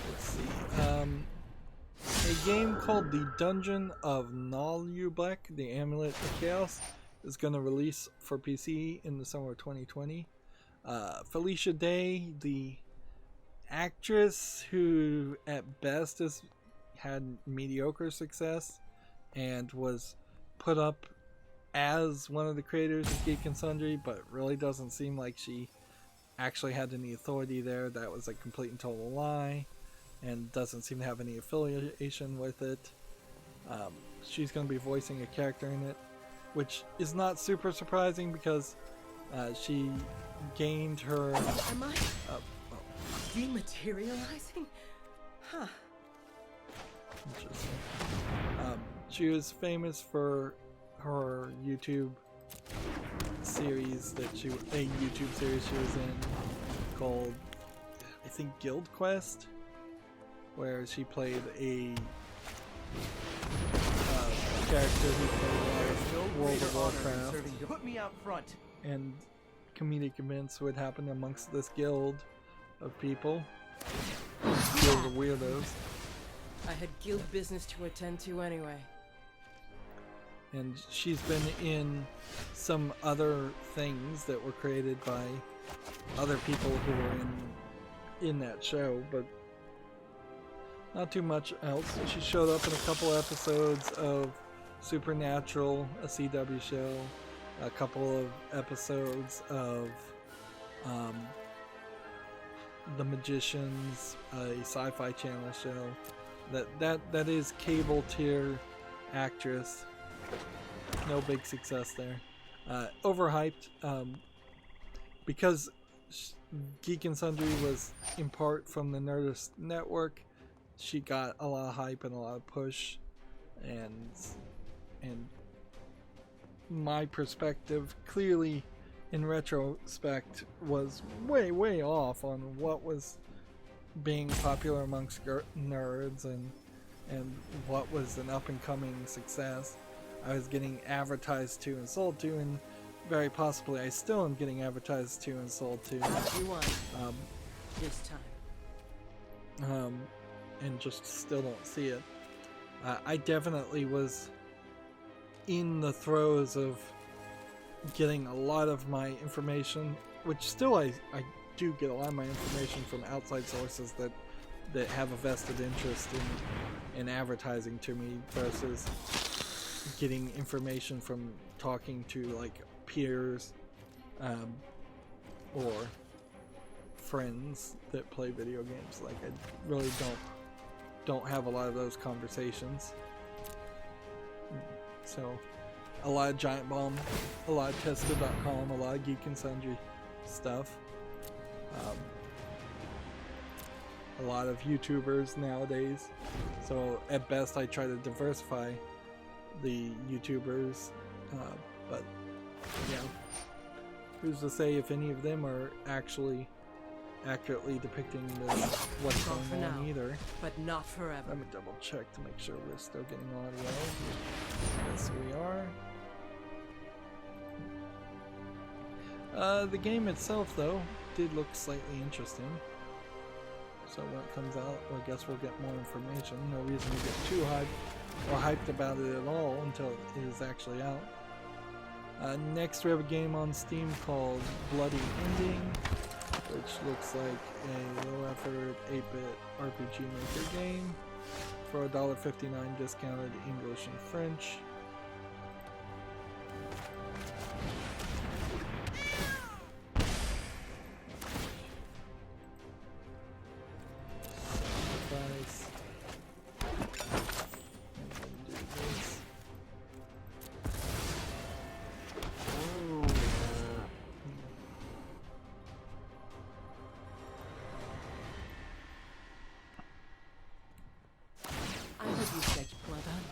let's see, a game called The Dungeon of Nalubek, the Amulet of Chaos, is going to release for PC in the summer of 2020. Felicia Day, the actress who at best has had mediocre success and was put up as one of the creators of Geek and Sundry, but really doesn't seem like she actually had any authority there. That was a complete and total lie, and doesn't seem to have any affiliation with it. She's going to be voicing a character in it, which is not super surprising because she gained her... Am I dematerializing? Huh. Interesting. She was famous for her YouTube series a YouTube series she was in called, I think, Guild Quest, where she played a character who played World of Warcraft, Put me out front. and comedic events would happen amongst this guild of people, guild of weirdos. I had guild business to attend to anyway. And she's been in some other things that were created by other people who were in that show, but not too much else. She showed up in a couple episodes of Supernatural, a CW show, a couple of episodes of The Magicians, a sci-fi channel show. That is cable tier actress. No big success there. Overhyped, because Geek and Sundry was in part from the Nerdist Network. She got a lot of hype and a lot of push, and my perspective clearly in retrospect was way off on what was being popular amongst nerds and what was an up-and-coming success. I was getting advertised to and sold to, and very possibly I still am getting advertised to and sold to. What you want this time? And just still don't see it. I definitely was in the throes of getting a lot of my information, which still I do get a lot of my information from outside sources that have a vested interest in advertising to me, versus getting information from talking to like peers or friends that play video games. Like, I really don't have a lot of those conversations. So a lot of Giant Bomb, a lot of Testa.com, a lot of Geek and Sundry stuff. A lot of YouTubers nowadays. So at best I try to diversify the YouTubers, but yeah, who's to say if any of them are actually accurately depicting what's going on either. But not forever. Let me double check to make sure we're still getting audio. Yes, we are. The game itself, though, did look slightly interesting. So when it comes out, I guess we'll get more information. No reason to get too hyped or hyped about it at all until it is actually out. Next, we have a game on Steam called Bloody Ending, which looks like a low-effort 8-bit RPG Maker game for $1.59 discounted English and French.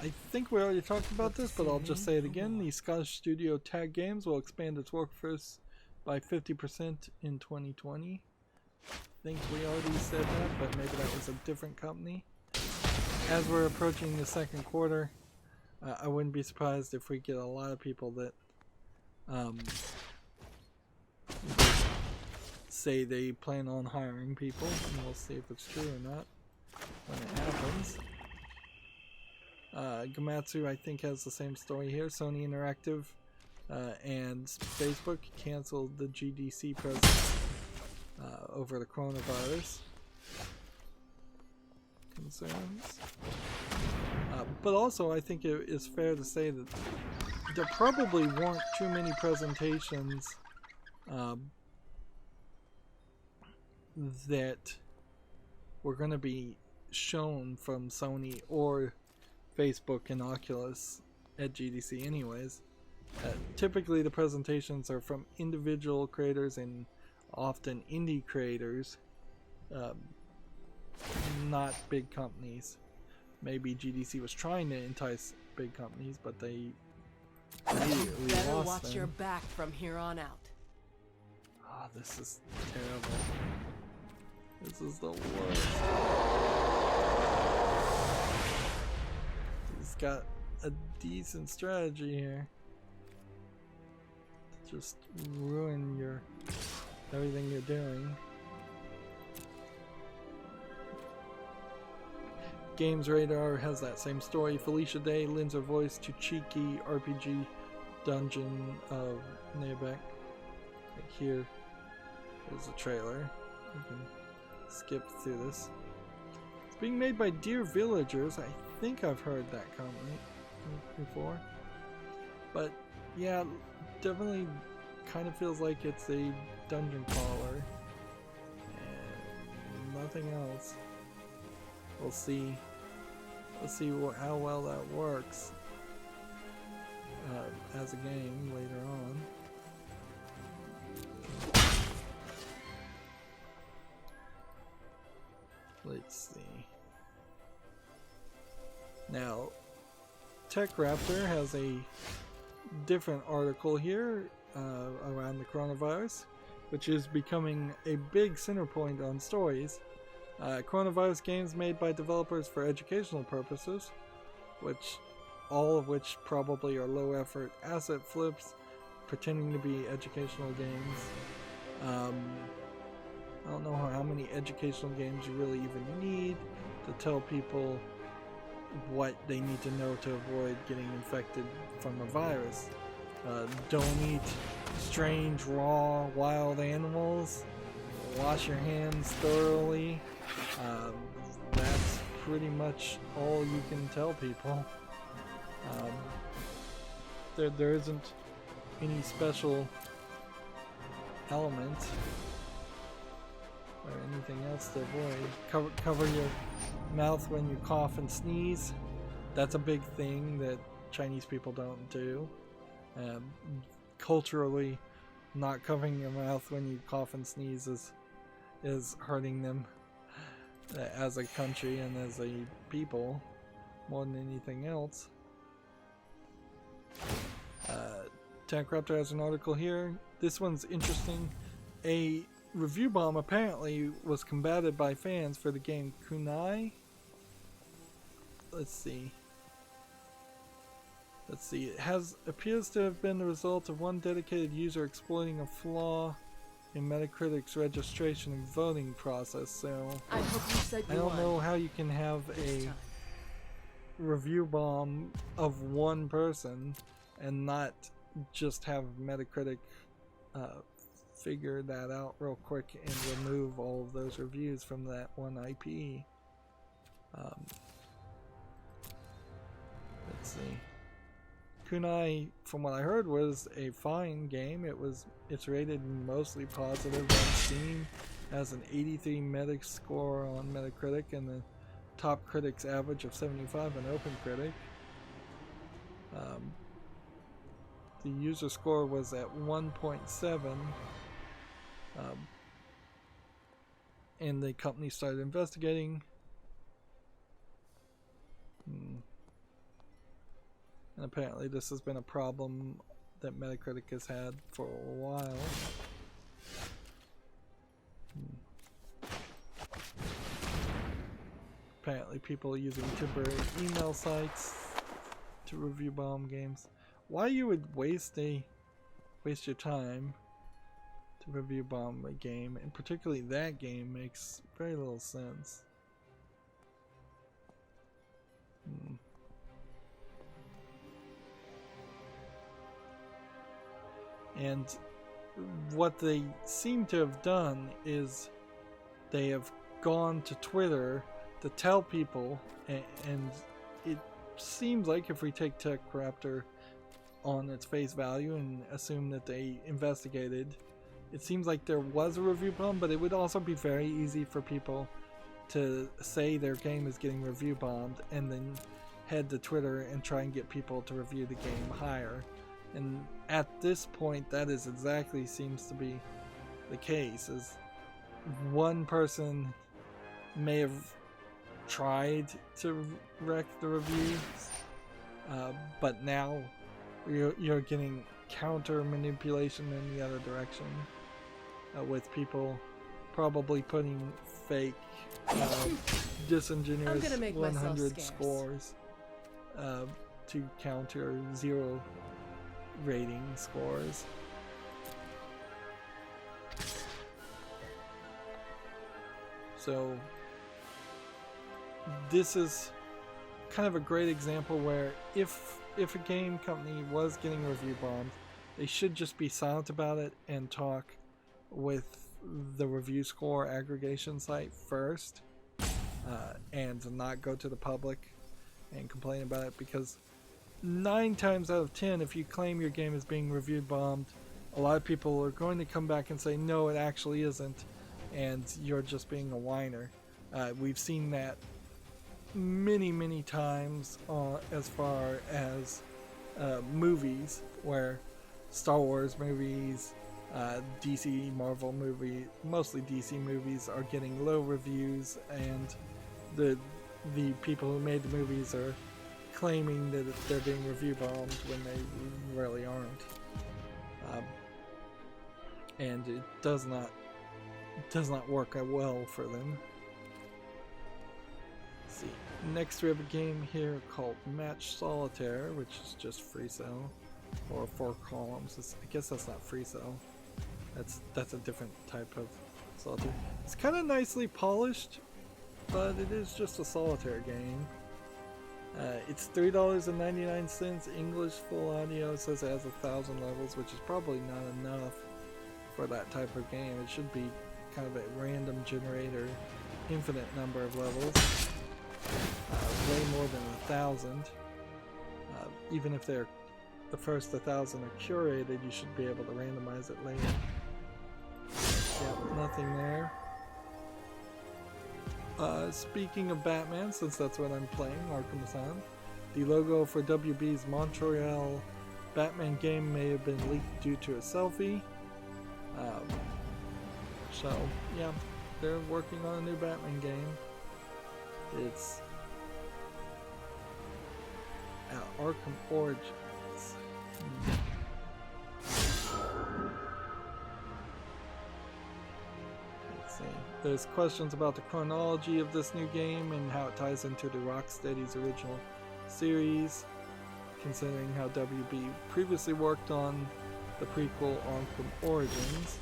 I think we already talked about this, but I'll just say it again. The Scottish studio Tag Games will expand its workforce by 50% in 2020. I think we already said that, but maybe that was a different company. As we're approaching the second quarter, I wouldn't be surprised if we get a lot of people that say they plan on hiring people, and we'll see if it's true or not when it happens. Gamatsu, I think, has the same story here. Sony Interactive and Facebook canceled the GDC presence over the coronavirus concerns. But also, I think it is fair to say that there probably weren't too many presentations that were going to be shown from Sony or Facebook and Oculus at GDC anyways. Typically the presentations are from individual creators and often indie creators, not big companies. Maybe GDC was trying to entice big companies, but they immediately Better lost watch them. your back from here on out. Oh, this is terrible. This is the worst. He's got a decent strategy here. Just ruin everything you're doing. Games Radar has that same story. Felicia Day lends her voice to cheeky RPG Dungeon of Nabeck. Like here is a trailer. You can skip through this. It's being made by Dear Villagers. I think I've heard that company before. But yeah, definitely kind of feels like it's a dungeon crawler and nothing else. We'll see. Let's see how well that works as a game later on. Let's see. Now, Tech Raptor has a different article here around the coronavirus, which is becoming a big center point on stories. Coronavirus games made by developers for educational purposes, all of which probably are low effort asset flips pretending to be educational games. I don't know how many educational games you really even need to tell people what they need to know to avoid getting infected from a virus. Don't eat strange, raw, wild animals. Wash your hands thoroughly. That's pretty much all you can tell people. There isn't any special element or anything else to avoid. Cover your mouth when you cough and sneeze. That's a big thing that Chinese people don't do. Culturally, not covering your mouth when you cough and sneeze is hurting them as a country and as a people more than anything else. Tank Raptor has an article here. This one's interesting. A review bomb apparently was combated by fans for the game Kunai. Let's see. It appears to have been the result of one dedicated user exploiting a flaw in Metacritic's registration and voting process. So I hope you said I don't know how you can have a review bomb of one person and not just have Metacritic figure that out real quick and remove all of those reviews from that one IP. Let's see. Kunai, from what I heard, was a fine game. It's rated mostly positive on Steam, has an 83 Metacritic score on Metacritic, and the top critics average of 75 on OpenCritic. The user score was at 1.7, and the company started investigating. And apparently this has been a problem that Metacritic has had for a while. Apparently people are using temporary email sites to review bomb games. Why you would waste your time to review bomb a game, and particularly that game, makes very little sense. And what they seem to have done is they have gone to Twitter to tell people, and it seems like if we take TechRaptor on its face value and assume that they investigated, it seems like there was a review bomb, but it would also be very easy for people to say their game is getting review bombed and then head to Twitter and try and get people to review the game higher. And at this point, that is exactly seems to be the case, is one person may have tried to wreck the reviews, but now you're getting counter manipulation in the other direction, with people probably putting fake disingenuous 100 scores to counter 0 rating scores. So this is kind of a great example where if a game company was getting review bombed, they should just be silent about it and talk with the review score aggregation site first, and not go to the public and complain about it, because 9 times out of 10, if you claim your game is being review bombed, a lot of people are going to come back and say no, it actually isn't, and you're just being a whiner. We've seen that many times as far as movies, where Star Wars movies, DC Marvel movie, mostly DC movies, are getting low reviews, and the people who made the movies are claiming that they're being review bombed when they really aren't. And it does not work well for them. Let's see. Next we have a game here called Match Solitaire, which is just free cell, or 4 columns. I guess that's not free cell. That's a different type of solitaire. It's kind of nicely polished, but it is just a solitaire game. It's $3.99, English full audio. It says it has 1,000 levels, which is probably not enough for that type of game. It should be kind of a random generator, infinite number of levels. Way more than 1,000. Even if they're the first 1,000 are curated, you should be able to randomize it later. Yep, nothing there. Speaking of Batman, since that's what I'm playing, Arkham Asylum, the logo for WB's Montreal Batman game may have been leaked due to a selfie. So, yeah, they're working on a new Batman game. It's Arkham Origins. Let's see. There's questions about the chronology of this new game and how it ties into the Rocksteady's original series, considering how WB previously worked on the prequel Arkham Origins.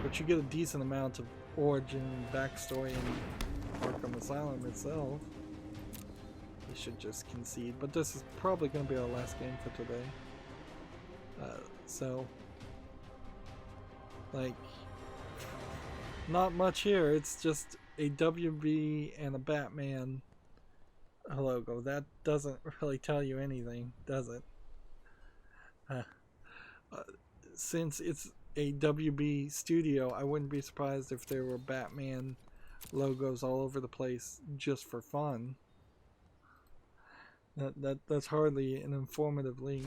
But you get a decent amount of origin backstory in Arkham Asylum itself. We should just concede, but this is probably going to be our last game for today. So, like, not much here. It's just a WB and a Batman logo. That doesn't really tell you anything, does it? Since it's a WB studio, I wouldn't be surprised if there were Batman logos all over the place just for fun. That's hardly an informative link.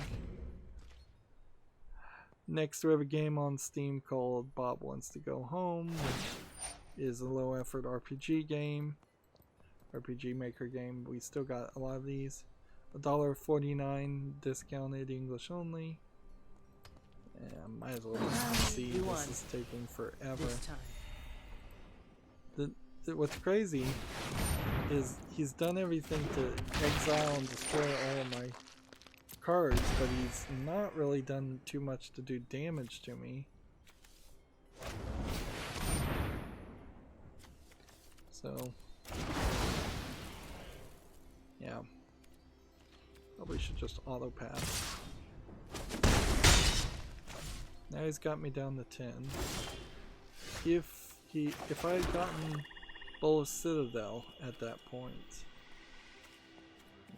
Next, we have a game on Steam called Bob Wants to Go Home, which is a low-effort RPG game, RPG Maker game. We still got a lot of these. $1.49 discounted, English only. Yeah, might as well just see. This is taking forever. What's crazy is he's done everything to exile and destroy all of my cards, but he's not really done too much to do damage to me. So, yeah. Probably should just auto pass. Now he's got me down to 10. If I had gotten Bolas Citadel at that point,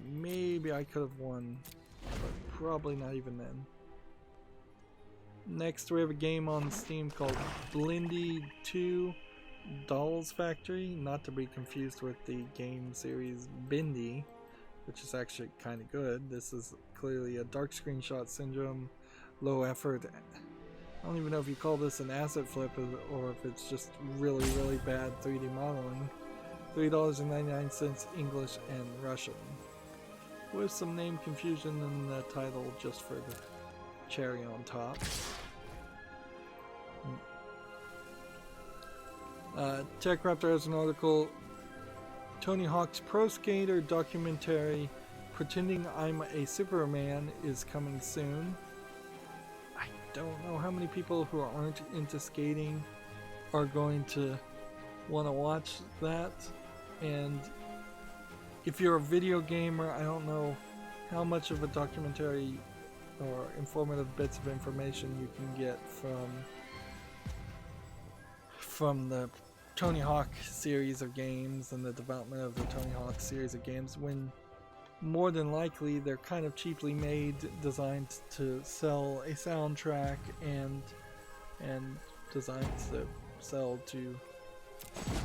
maybe I could have won, but probably not even then. Next we have a game on Steam called Blindy 2 Dolls Factory, not to be confused with the game series Bindi, which is actually kind of good. This is clearly a dark screenshot syndrome, low effort. I don't even know if you call this an asset flip or if it's just really, really bad 3D modeling. $3.99 English and Russian, with some name confusion in the title just for the cherry on top. TechRaptor has an article, Tony Hawk's Pro Skater documentary Pretending I'm a Superman is coming soon. I don't know how many people who aren't into skating are going to want to watch that, and if you're a video gamer, I don't know how much of a documentary or informative bits of information you can get from the Tony Hawk series of games and the development of the Tony Hawk series of games, when more than likely they're kind of cheaply made, designed to sell a soundtrack and designed to sell to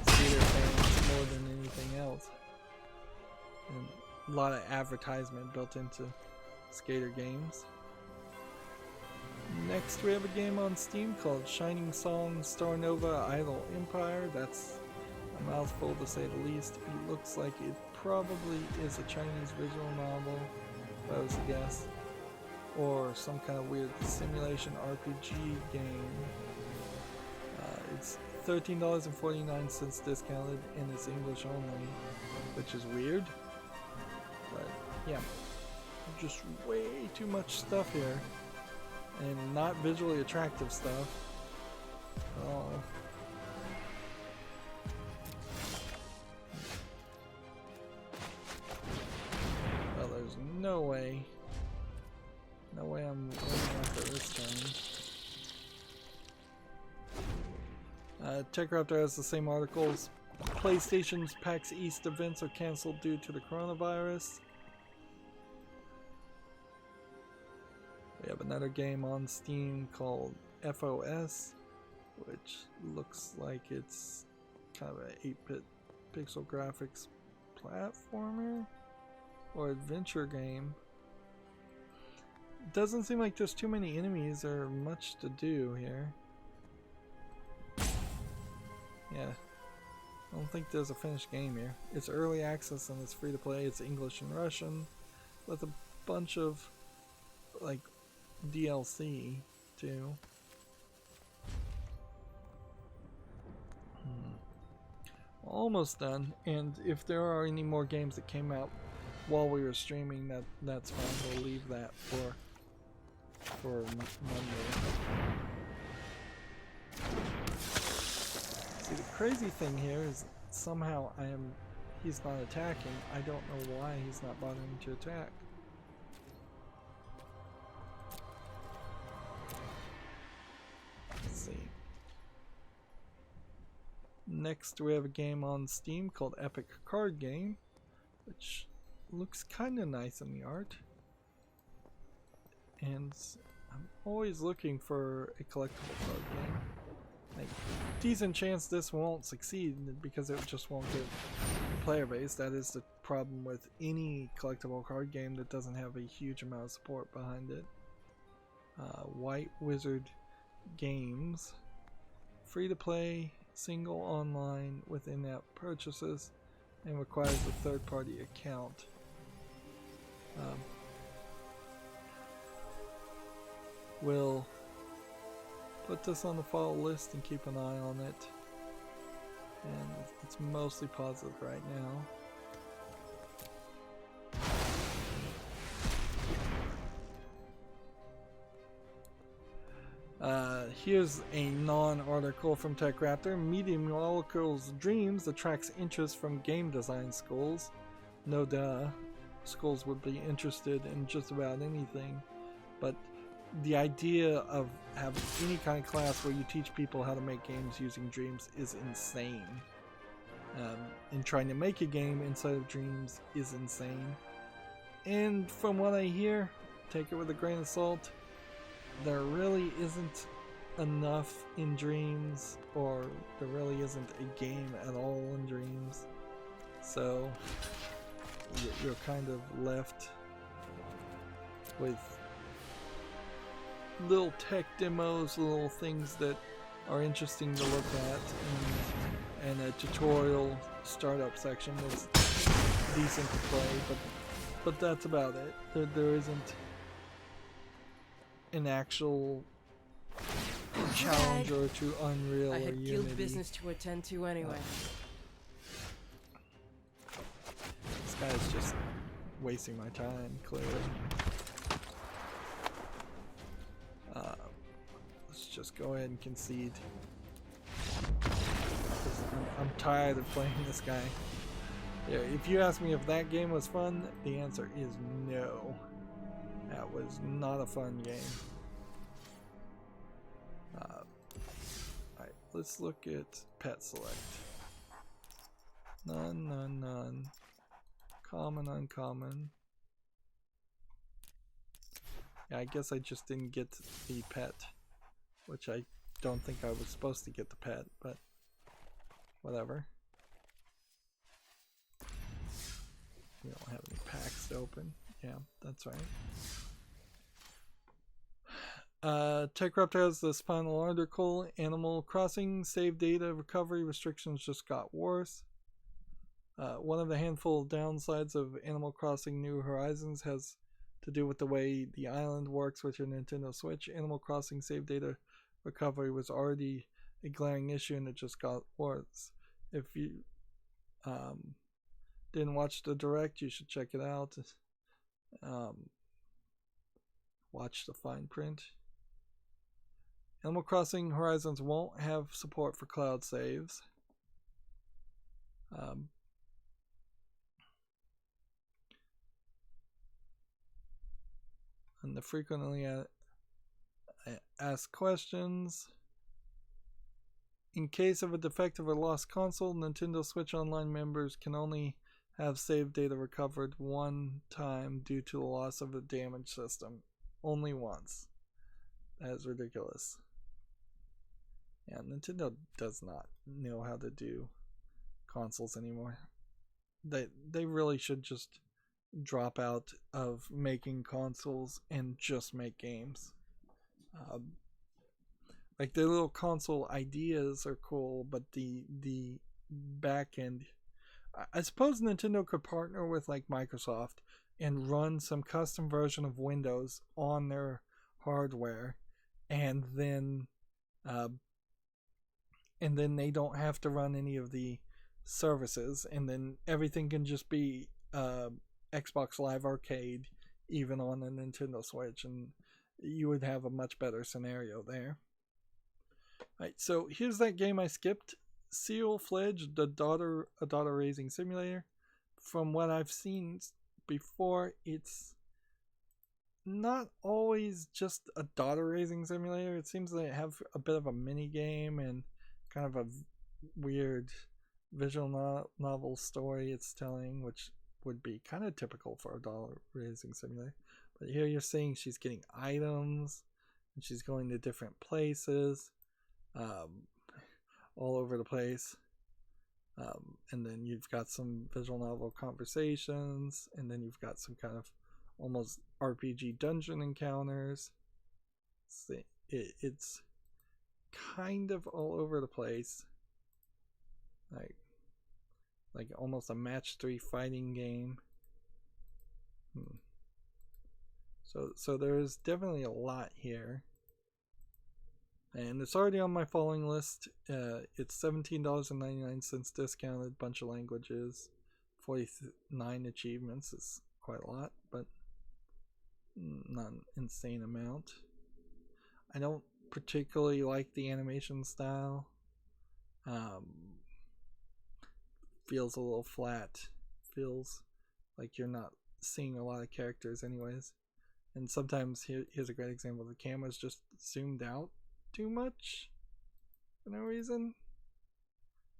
skater fans more than anything else. And a lot of advertisement built into skater games. Next we have a game on Steam called Shining Song Star Nova Idol Empire. That's a mouthful to say the least. It looks like it probably is a Chinese visual novel, if I was to guess, or some kind of weird simulation RPG game. It's $13.49 discounted, and it's English only, which is weird. But yeah, just way too much stuff here, and not visually attractive stuff. Oh. Well, there's no way I'm winning after this turn. TechRaptor has the same articles. PlayStation's PAX East events are cancelled due to the coronavirus. We have another game on Steam called FOS, which looks like it's kind of an 8-bit pixel graphics platformer or adventure game. Doesn't seem like there's too many enemies or much to do here. Yeah, I don't think there's a finished game here. It's early access and it's free to play. It's English and Russian with a bunch of like DLC too. Almost done, and if there are any more games that came out while we were streaming, that's fine. We'll leave that for Monday. See, the crazy thing here is somehow he's not attacking. I don't know why he's not bothering to attack. Let's see. Next we have a game on Steam called Epic Card Game, which looks kind of nice in the art. And I'm always looking for a collectible card game. Like, decent chance this won't succeed because it just won't get player base. That is the problem with any collectible card game that doesn't have a huge amount of support behind it. White Wizard Games, free to play, single online with in-app purchases, and requires a third-party account. We'll put this on the follow list and keep an eye on it, and it's mostly positive right now. Here's a non-article from TechRaptor. Medium Molecule's Dreams attracts interest from game design schools. No duh. Schools would be interested in just about anything, but the idea of having any kind of class where you teach people how to make games using dreams is insane. And trying to make a game inside of dreams is insane. And from what I hear, take it with a grain of salt, there really isn't enough in dreams, or there really isn't a game at all in dreams. So you're kind of left with little tech demos, little things that are interesting to look at, and a tutorial startup section that's decent to play, but that's about it. There isn't an actual challenger to Unreal I or had Unity. guild business to attend to anyway. This guy's just wasting my time, clearly. Let's just go ahead and concede. I'm tired of playing this guy. Yeah, if you ask me if that game was fun, the answer is no. That was not a fun game. Alright, let's look at pet select. None, none, none. Common, uncommon. Yeah, I guess I just didn't get the pet, which I don't think I was supposed to get the pet, but whatever. We don't have any packs to open. Yeah, that's right. TechCraft has this final article. Animal Crossing save data recovery restrictions just got worse. One of the handful of downsides of Animal Crossing New Horizons has to do with the way the island works with your Nintendo Switch. Animal Crossing save data recovery was already a glaring issue, and it just got worse. If you didn't watch the direct, you should check it out. Watch the fine print. Animal Crossing Horizons won't have support for cloud saves. And the frequently asked questions. In case of a defective or lost console, Nintendo Switch Online members can only have save data recovered one time due to the loss of the damaged system. Only once. That is ridiculous. Yeah, Nintendo does not know how to do consoles anymore. They really should just drop out of making consoles and just make games. Like their little console ideas are cool, but the back end, I suppose Nintendo could partner with like Microsoft and run some custom version of Windows on their hardware, and then they don't have to run any of the services, and then everything can just be Xbox Live Arcade even on a Nintendo Switch, and you would have a much better scenario there. Alright, so here's that game I skipped. Seal Fledge, a daughter raising simulator. From what I've seen before, it's not always just a daughter raising simulator. It seems they have a bit of a mini game and kind of a weird visual novel story it's telling, which would be kind of typical for a daughter raising simulator. But here you're seeing she's getting items and she's going to different places, all over the place. And then you've got some visual novel conversations, and then you've got some kind of almost RPG dungeon encounters. It's kind of all over the place, like almost a match 3 fighting game. So there's definitely a lot here, and it's already on my following list. It's $17.99 discounted, bunch of languages, 49 achievements. Is quite a lot, but not an insane amount. I don't particularly like the animation style. Feels a little flat. Feels like you're not seeing a lot of characters anyways. And sometimes, here's a great example, the camera's just zoomed out too much for no reason.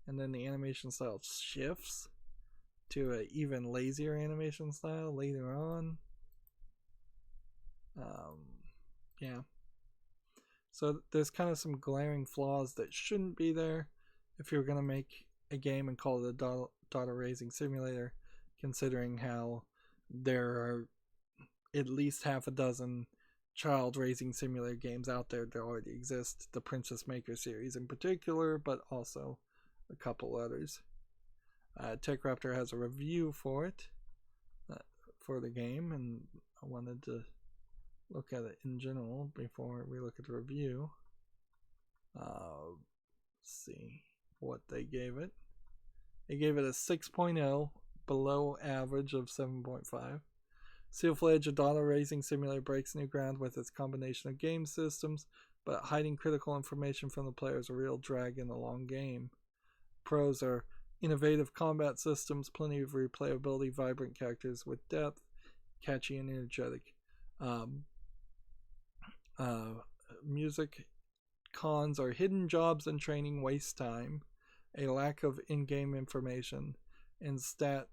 And then the animation style shifts to an even lazier animation style later on. Yeah. So there's kind of some glaring flaws that shouldn't be there if you're going to make a game and call it a daughter raising simulator, considering how there are at least half a dozen child raising simulator games out there that already exist. The Princess Maker series in particular, but also a couple others. TechRaptor has a review for it, for the game, and I wanted to look at it in general before we look at the review. Let's see what they gave it. They gave it a 6.0, below average of 7.5. Seal Fledge, a dollar raising simulator, breaks new ground with its combination of game systems, but hiding critical information from the player is a real drag in the long game. Pros are innovative combat systems, plenty of replayability, vibrant characters with depth, catchy and energetic. Music. Cons are hidden jobs and training waste time, a lack of in-game information, and stat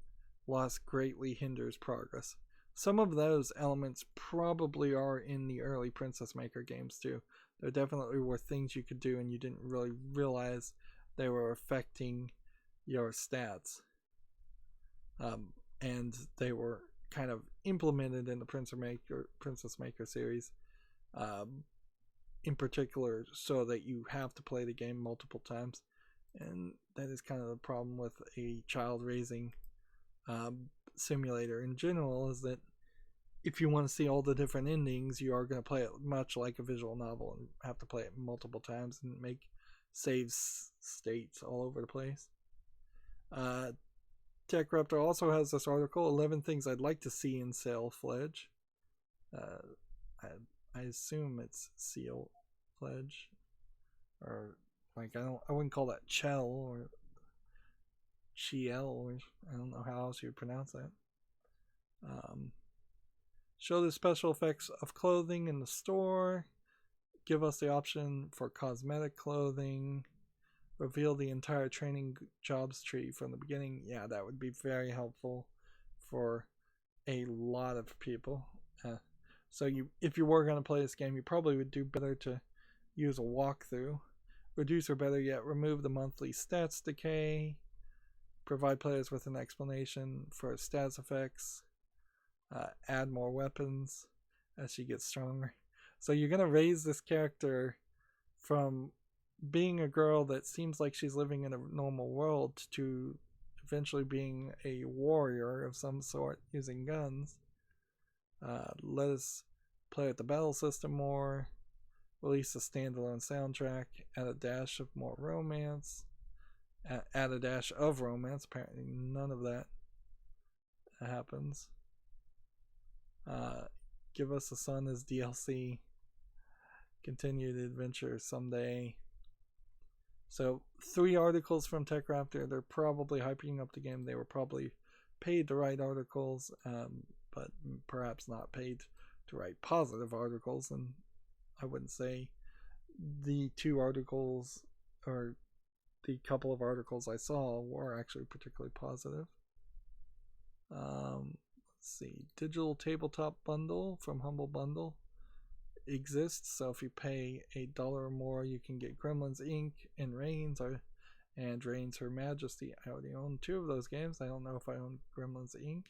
loss greatly hinders progress. Some of those elements probably are in the early Princess Maker games too. There definitely were things you could do and you didn't really realize they were affecting your stats. And they were kind of implemented in the Princess Maker series, in particular, so that you have to play the game multiple times. And that is kind of the problem with a child raising simulator in general, is that if you want to see all the different endings, you are going to play it much like a visual novel and have to play it multiple times and make save states all over the place. TechRaptor also has this article, 11 Things I'd Like to See in Seal Fledge. I assume it's Seal Fledge, or like I wouldn't call that Chell or Chiel, or I don't know how else you would pronounce that. Show the special effects of clothing in the store. Give us the option for cosmetic clothing. Reveal the entire training jobs tree from the beginning. Yeah, that would be very helpful for a lot of people. So if you were going to play this game, you probably would do better to use a walkthrough. Reduce, or better yet, remove the monthly stats decay. Provide players with an explanation for stats effects. Add more weapons as she gets stronger. So you're going to raise this character from being a girl that seems like she's living in a normal world to eventually being a warrior of some sort using guns. Let us play with the battle system more. Release a standalone soundtrack. Add a dash of more romance. Add a dash of romance. Apparently none of that happens. Give us a son as DLC. Continue the adventure someday. So 3 articles from TechRaptor. They're probably hyping up the game. They were probably paid to write articles, but perhaps not paid to write positive articles. And I wouldn't say the 2 articles, or the couple of articles I saw, were actually particularly positive. Let's see. Digital tabletop bundle from Humble Bundle exists, so if you pay $8 or more, you can get Gremlins Inc. and Reigns, Her Majesty. I already own 2 of those games. I don't know if I own Gremlins Inc.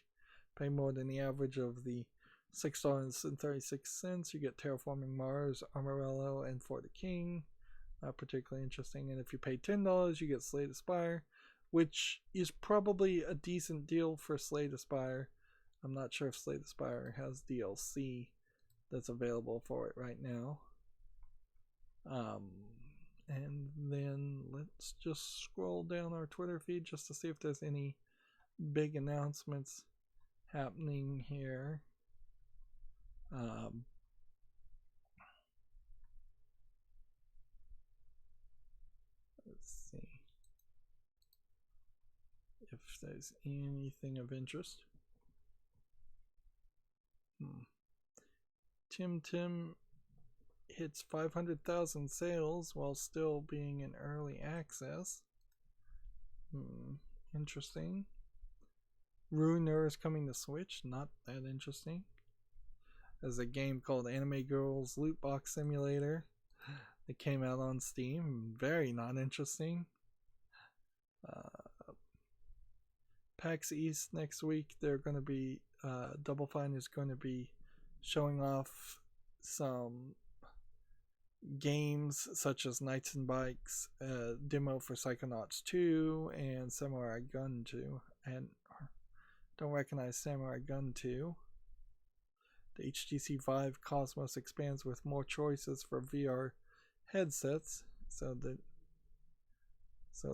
Pay more than the average of the $6.36. You get Terraforming Mars, Armorello, and For the King. Not particularly interesting. And if you pay $10, you get Slay the Spire, which is probably a decent deal for Slay the Spire. I'm not sure if Slay the Spire has DLC that's available for it right now. And then let's just scroll down our Twitter feed just to see if there's any big announcements happening here. Let's see if there's anything of interest. Tim hits 500,000 sales while still being in early access. Interesting. Ruiner is coming to Switch. Not that interesting. There's a game called Anime Girls Loot Box Simulator that came out on Steam. Very not interesting. PAX East next week, they're going to be Double Fine is going to be showing off some games such as Knights and Bikes, demo for Psychonauts 2 and Samurai Gun 2. And don't recognize Samurai Gun 2. The HTC Vive Cosmos expands with more choices for VR headsets. So the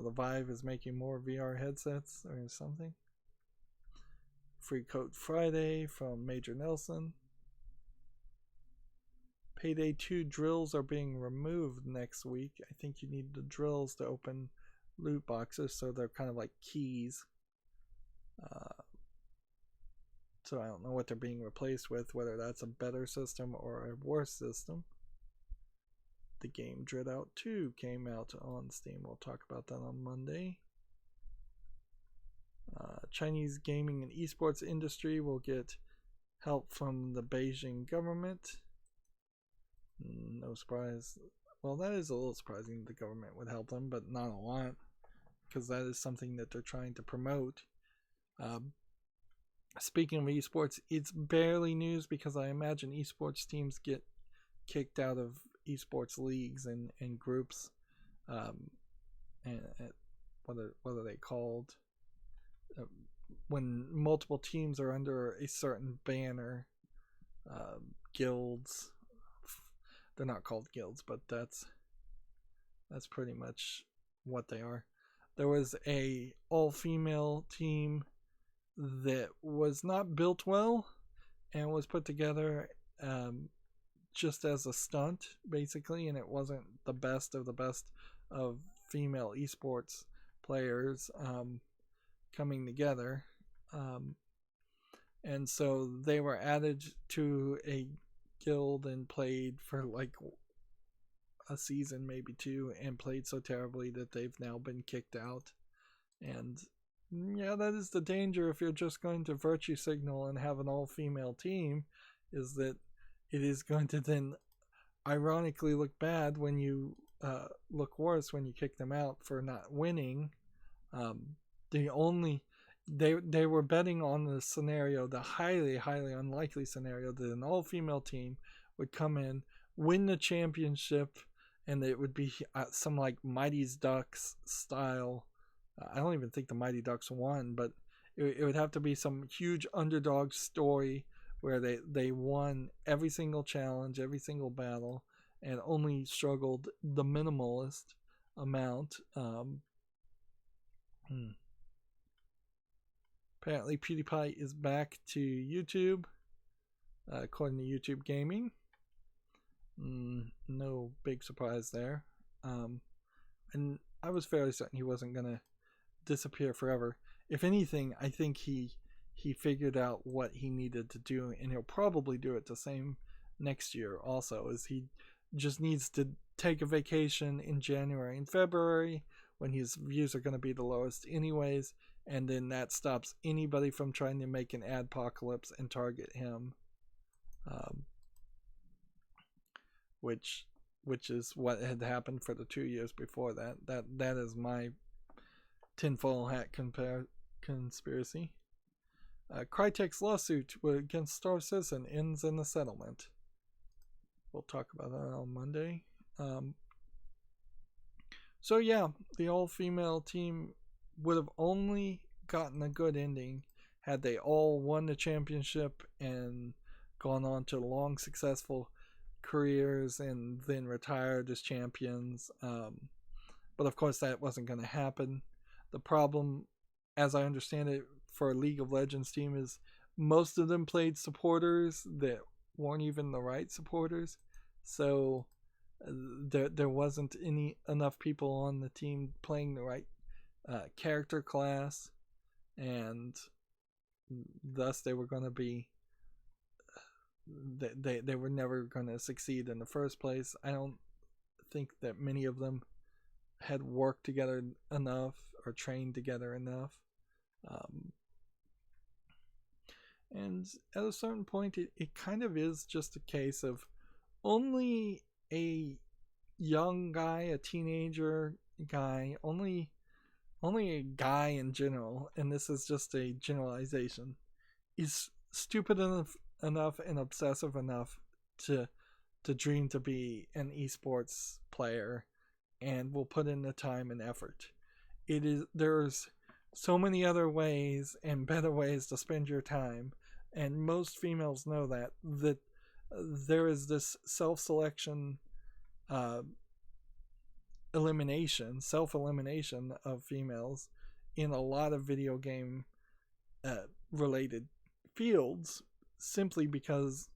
Vive is making more VR headsets or something. Free Code Friday from Major Nelson. Payday 2 drills are being removed next week. I think you need the drills to open loot boxes, so they're kind of like keys. So I don't know what they're being replaced with, whether that's a better system or a worse system. The game Dread Out 2 came out on Steam. We'll talk about that on Monday. Chinese gaming and esports industry will get help from the Beijing government. No surprise. Well, that is a little surprising the government would help them, but not a lot, because that is something that they're trying to promote. Speaking of esports, it's barely news because I imagine esports teams get kicked out of esports leagues and groups. And what are they called? When multiple teams are under a certain banner, guilds. They're not called guilds, but that's pretty much what they are. There was a all-female team that was not built well and was put together just as a stunt, basically, and it wasn't the best of female esports players coming together. And so they were added to a guild and played for like a season, maybe two, and played so terribly that they've now been kicked out. And yeah, that is the danger if you're just going to virtue signal and have an all-female team, is that it is going to then ironically look bad when you look worse when you kick them out for not winning. They were betting on the scenario, the highly unlikely scenario, that an all-female team would come in, win the championship, and it would be some like Mighty Ducks style. I don't even think the Mighty Ducks won, but it would have to be some huge underdog story where they won every single challenge, every single battle, and only struggled the minimalist amount. Apparently PewDiePie is back to YouTube, according to YouTube Gaming. No big surprise there. And I was fairly certain he wasn't going to disappear forever. If anything, I think he figured out what he needed to do, and he'll probably do it the same next year also, is he just needs to take a vacation in January and February when his views are going to be the lowest anyways, and then that stops anybody from trying to make an adpocalypse and target him, which is what had happened for the 2 years before that. That is my tinfoil hat conspiracy. Crytek's lawsuit against Star Citizen ends in a settlement. We'll talk about that on Monday. So yeah, the all-female team would have only gotten a good ending had they all won the championship and gone on to long, successful careers and then retired as champions. But of course, that wasn't going to happen. The problem, as I understand it, for a League of Legends team is most of them played supporters that weren't even the right supporters. So there wasn't enough people on the team playing the right character class, and thus they were going to be they were never going to succeed in the first place. I don't think that many of them had worked together enough or trained together enough. And at a certain point, it kind of is just a case of only a young guy, a teenager guy, only a guy in general, and this is just a generalization, is stupid enough and obsessive enough to dream to be an esports player and will put in the time and effort. There's so many other ways and better ways to spend your time, and most females know that there is this self-selection, self-elimination of females in a lot of video game related fields, simply because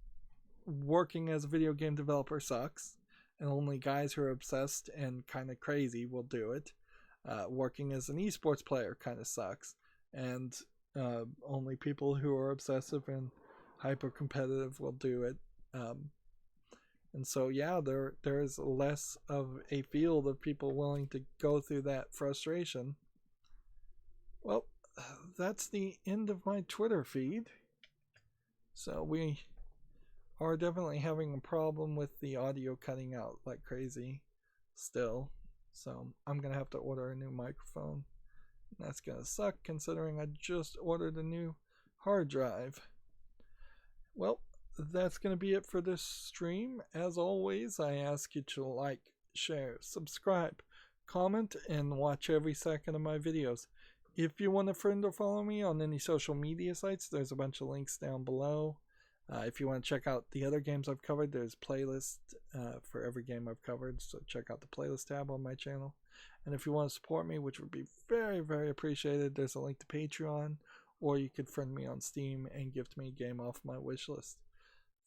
working as a video game developer sucks, and only guys who are obsessed and kind of crazy will do it. Working as an esports player kind of sucks, and only people who are obsessive and hyper competitive will do it. And so, yeah, there is less of a field of people willing to go through that frustration. Well, that's the end of my Twitter feed. So we are definitely having a problem with the audio cutting out like crazy still. So I'm going to have to order a new microphone. That's going to suck considering I just ordered a new hard drive. Well, that's going to be it for this stream. As always, I ask you to like, share, subscribe, comment, and watch every second of my videos. If you want a friend or follow me on any social media sites, there's a bunch of links down below. If you want to check out the other games I've covered, there's playlists for every game I've covered, so check out the playlist tab on my channel. And if you want to support me, which would be very, very appreciated, there's a link to Patreon, or you could friend me on Steam and gift me a game off my wish list.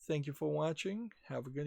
Thank you for watching. Have a good